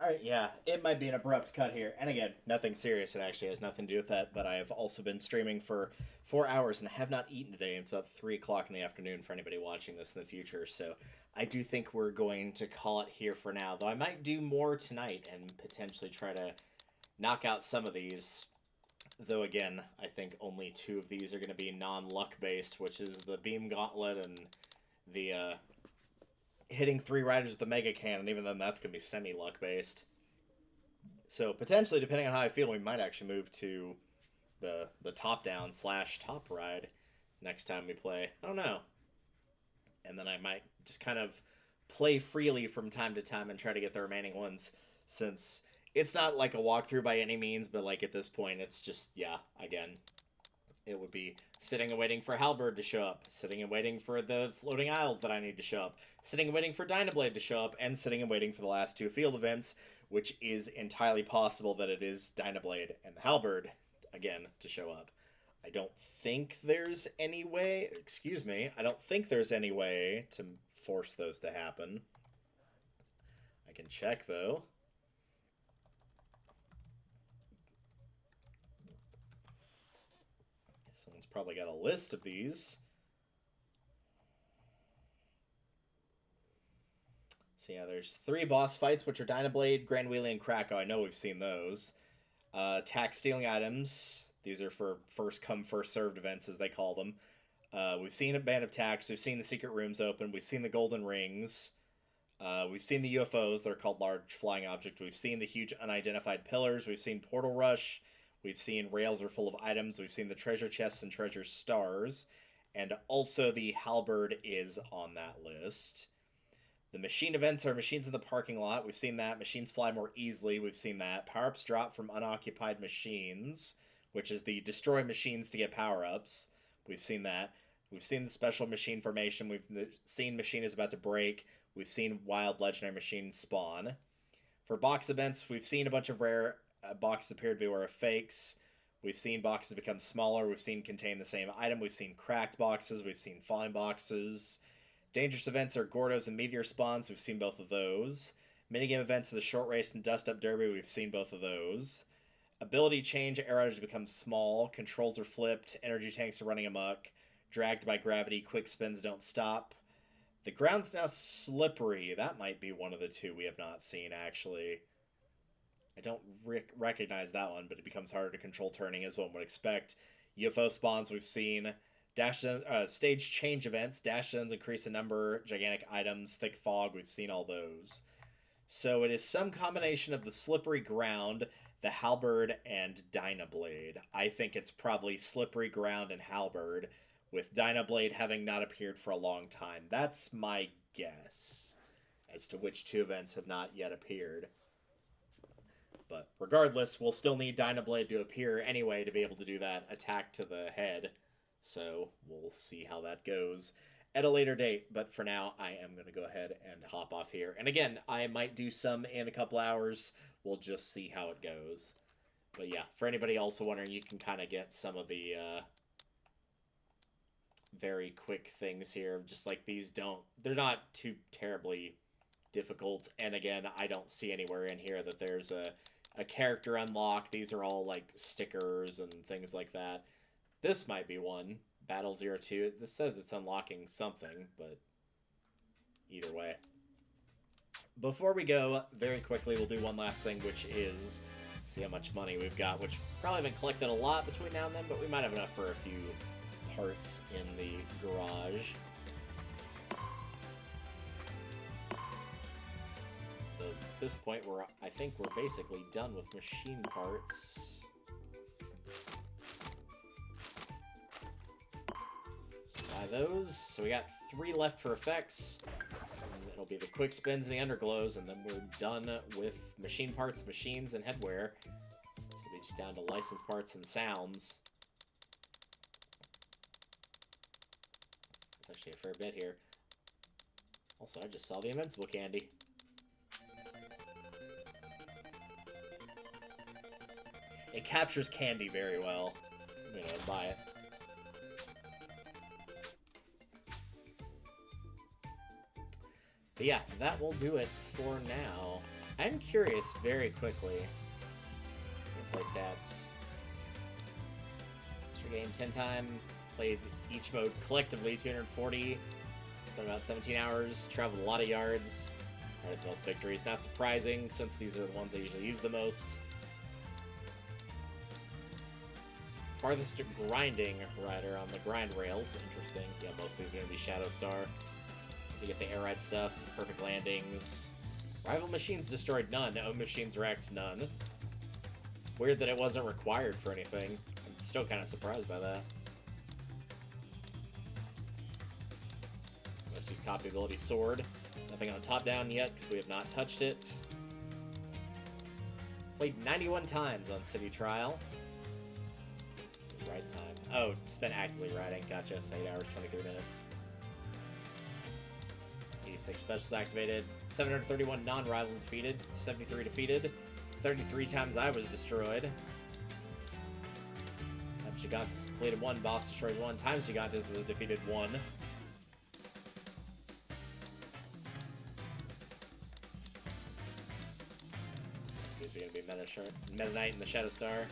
Alright, yeah, it might be an abrupt cut here. And again, nothing serious. It actually has nothing to do with that, but I have also been streaming for 4 hours and have not eaten today. It's about 3 o'clock in the afternoon for anybody watching this in the future, so I do think we're going to call it here for now. Though I might do more tonight and potentially try to knock out some of these. Though again, I think only 2 of these are going to be non-luck based, which is the Beam Gauntlet and the hitting 3 riders with the Mega Cannon. Even then, that's going to be semi-luck based. So potentially, depending on how I feel, we might actually move to the top-down / top ride next time we play. I don't know. And then I might just kind of play freely from time to time and try to get the remaining ones, since it's not like a walkthrough by any means, but like at this point, it's just, yeah, again, it would be sitting and waiting for Halberd to show up, sitting and waiting for the floating isles that I need to show up, sitting and waiting for Dynablade to show up, and sitting and waiting for the last 2 field events, which is entirely possible that it is Dynablade and the Halberd, again, to show up. I don't think there's any way, I don't think there's any way to force those to happen. I can check, though. Someone's probably got a list of these. So yeah, there's 3 boss fights, which are Dynablade, Grand Wheelie, and Krakow. I know we've seen those. Tax stealing items. These are for first come, first served events, as they call them. We've seen a Band of Tax. We've seen the secret rooms open. We've seen the golden rings. We've seen the UFOs. They're called large flying objects. We've seen the huge unidentified pillars. We've seen Portal Rush. We've seen rails are full of items. We've seen the treasure chests and treasure stars. And also the Halberd is on that list. The machine events are machines in the parking lot. We've seen that. Machines fly more easily. We've seen that. Power-ups drop from unoccupied machines, which is the destroy machines to get power-ups. We've seen that. We've seen the special machine formation. We've seen machine is about to break. We've seen wild legendary machines spawn. For box events, we've seen a bunch of rare boxes appear to be rare fakes. We've seen boxes become smaller. We've seen contain the same item. We've seen cracked boxes. We've seen falling boxes. Dangerous events are Gordos and Meteor spawns. We've seen both of those. Minigame events are the short race and dust up derby. We've seen both of those. Ability change, air riders become small. Controls are flipped. Energy tanks are running amok. Dragged by gravity. Quick spins don't stop. The ground's now slippery. That might be one of the 2 we have not seen, actually. I don't recognize that one, but it becomes harder to control turning, as one would expect. UFO spawns we've seen. Stage change events. Dash zones increase the number. Gigantic items. Thick fog. We've seen all those. So it is some combination of the slippery ground, the Halberd, and Dynablade. I think it's probably slippery ground and Halberd, with Dynablade having not appeared for a long time. That's my guess as to which 2 events have not yet appeared. But regardless, we'll still need Dynablade to appear anyway to be able to do that attack to the head. So we'll see how that goes at a later date. But for now, I am going to go ahead and hop off here. And again, I might do some in a couple hours. We'll just see how it goes. But yeah, for anybody also wondering, you can kind of get some of the very quick things here. Just like these they're not too terribly difficult. And again, I don't see anywhere in here that there's a character unlock. These are all like stickers and things like that. This might be one. Battle 02. This says it's unlocking something, but either way. Before we go, very quickly, we'll do one last thing, which is see how much money we've got, which probably haven't collected a lot between now and then, but we might have enough for a few parts in the garage. So at this point, I think we're basically done with machine parts. Buy those. So we got 3 left for effects. And it'll be the quick spins and the underglows, and then we're done with machine parts, machines, and headwear. So we'll be just down to license parts and sounds. That's actually a fair bit here. Also, I just saw the Invincible candy. It captures candy very well. I'm gonna buy it. But yeah, that will do it for now. I'm curious very quickly. Gameplay stats. Game 10 time. Played each mode collectively 240. Spent about 17 hours. Traveled a lot of yards. Had the most victories. Not surprising since these are the ones I usually use the most. Farthest grinding rider on the grind rails. Interesting. Yeah, most of these are going to be Shadow Star. You get the air ride stuff. Perfect landings. Rival machines destroyed none. Own machines wrecked none. Weird that it wasn't required for anything. I'm still kind of surprised by that. Let's use copy ability sword. Nothing on top down yet because we have not touched it. Played 91 times on City Trial. Ride time. Oh, spent actively riding. Gotcha. So 8 hours, 23 minutes. 86 specials activated. 731 non-rivals defeated. 73 defeated. 33 times I was destroyed. Times Gigantes completed 1. Boss destroyed 1. Times Gigantes was defeated 1. These are going to be Meta Knight and the Shadow Star.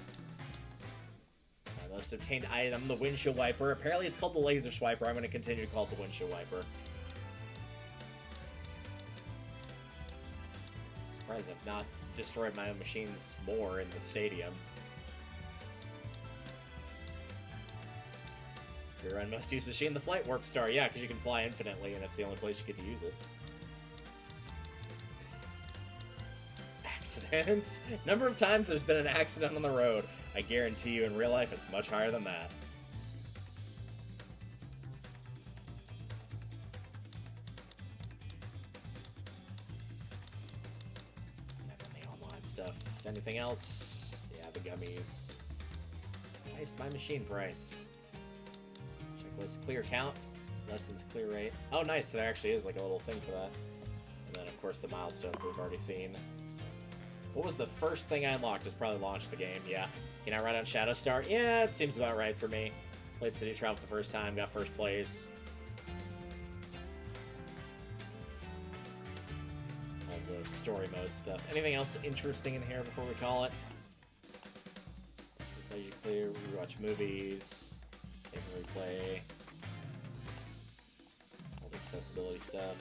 Most obtained item, the windshield wiper. Apparently it's called the laser swiper. I'm going to continue to call it the windshield wiper. Surprised I've not destroyed my own machines more in the stadium. Your run most used machine, the flight warp star. Yeah, because you can fly infinitely and it's the only place you get to use it. Accidents. Number of times there's been an accident on the road. I guarantee you in real life it's much higher than that. And then the online stuff. Anything else? Yeah, the gummies. Nice, my machine price. Checklist clear count. Lessons clear rate. Oh, nice. So there actually is like a little thing for that. And then, of course, the milestones we've already seen. What was the first thing I unlocked? Just probably launch the game, yeah. Can I ride on Shadow Star? Yeah, it seems about right for me. Played City Trial for the first time, got first place. All the story mode stuff. Anything else interesting in here before we call it? Replay you clear, rewatch movies, save and replay. All the accessibility stuff.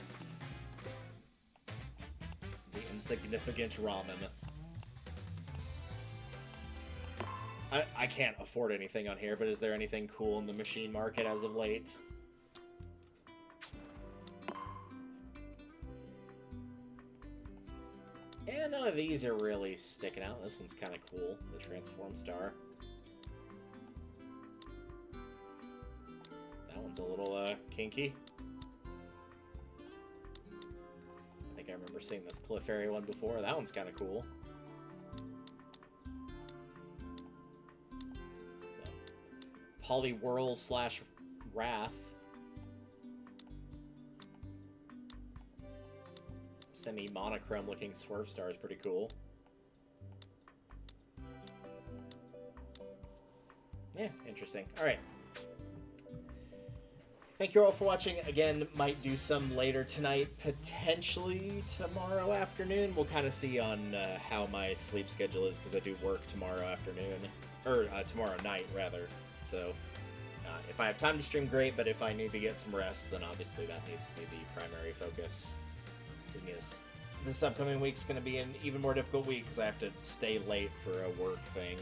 The insignificant ramen. I can't afford anything on here, but is there anything cool in the machine market as of late? Yeah, none of these are really sticking out. This one's kind of cool, the Transform Star. That one's a little kinky. I think I remember seeing this Clefairy one before. That one's kind of cool. Poliwhirl / Wrath. Semi-monochrome looking Swerve Star is pretty cool. Yeah, interesting. Alright. Thank you all for watching. Again, might do some later tonight, potentially tomorrow afternoon. We'll kind of see on how my sleep schedule is, because I do work tomorrow afternoon. Or tomorrow night, rather. So, if I have time to stream, great, but if I need to get some rest, then obviously that needs to be the primary focus. Seeing as this upcoming week's going to be an even more difficult week, because I have to stay late for a work thing.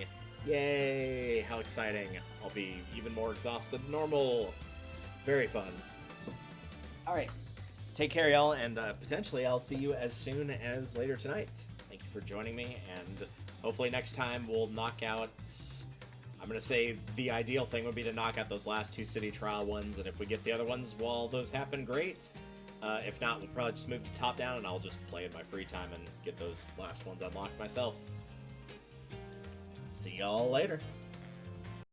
Yay! How exciting. I'll be even more exhausted than normal. Very fun. Alright. Take care, y'all, and potentially I'll see you as soon as later tonight. Thank you for joining me, and hopefully next time we'll knock out... I'm going to say the ideal thing would be to knock out those last 2 City Trial ones, and if we get the other ones while those happen, great. If not, we'll probably just move to top down, and I'll just play in my free time and get those last ones unlocked myself. See y'all later.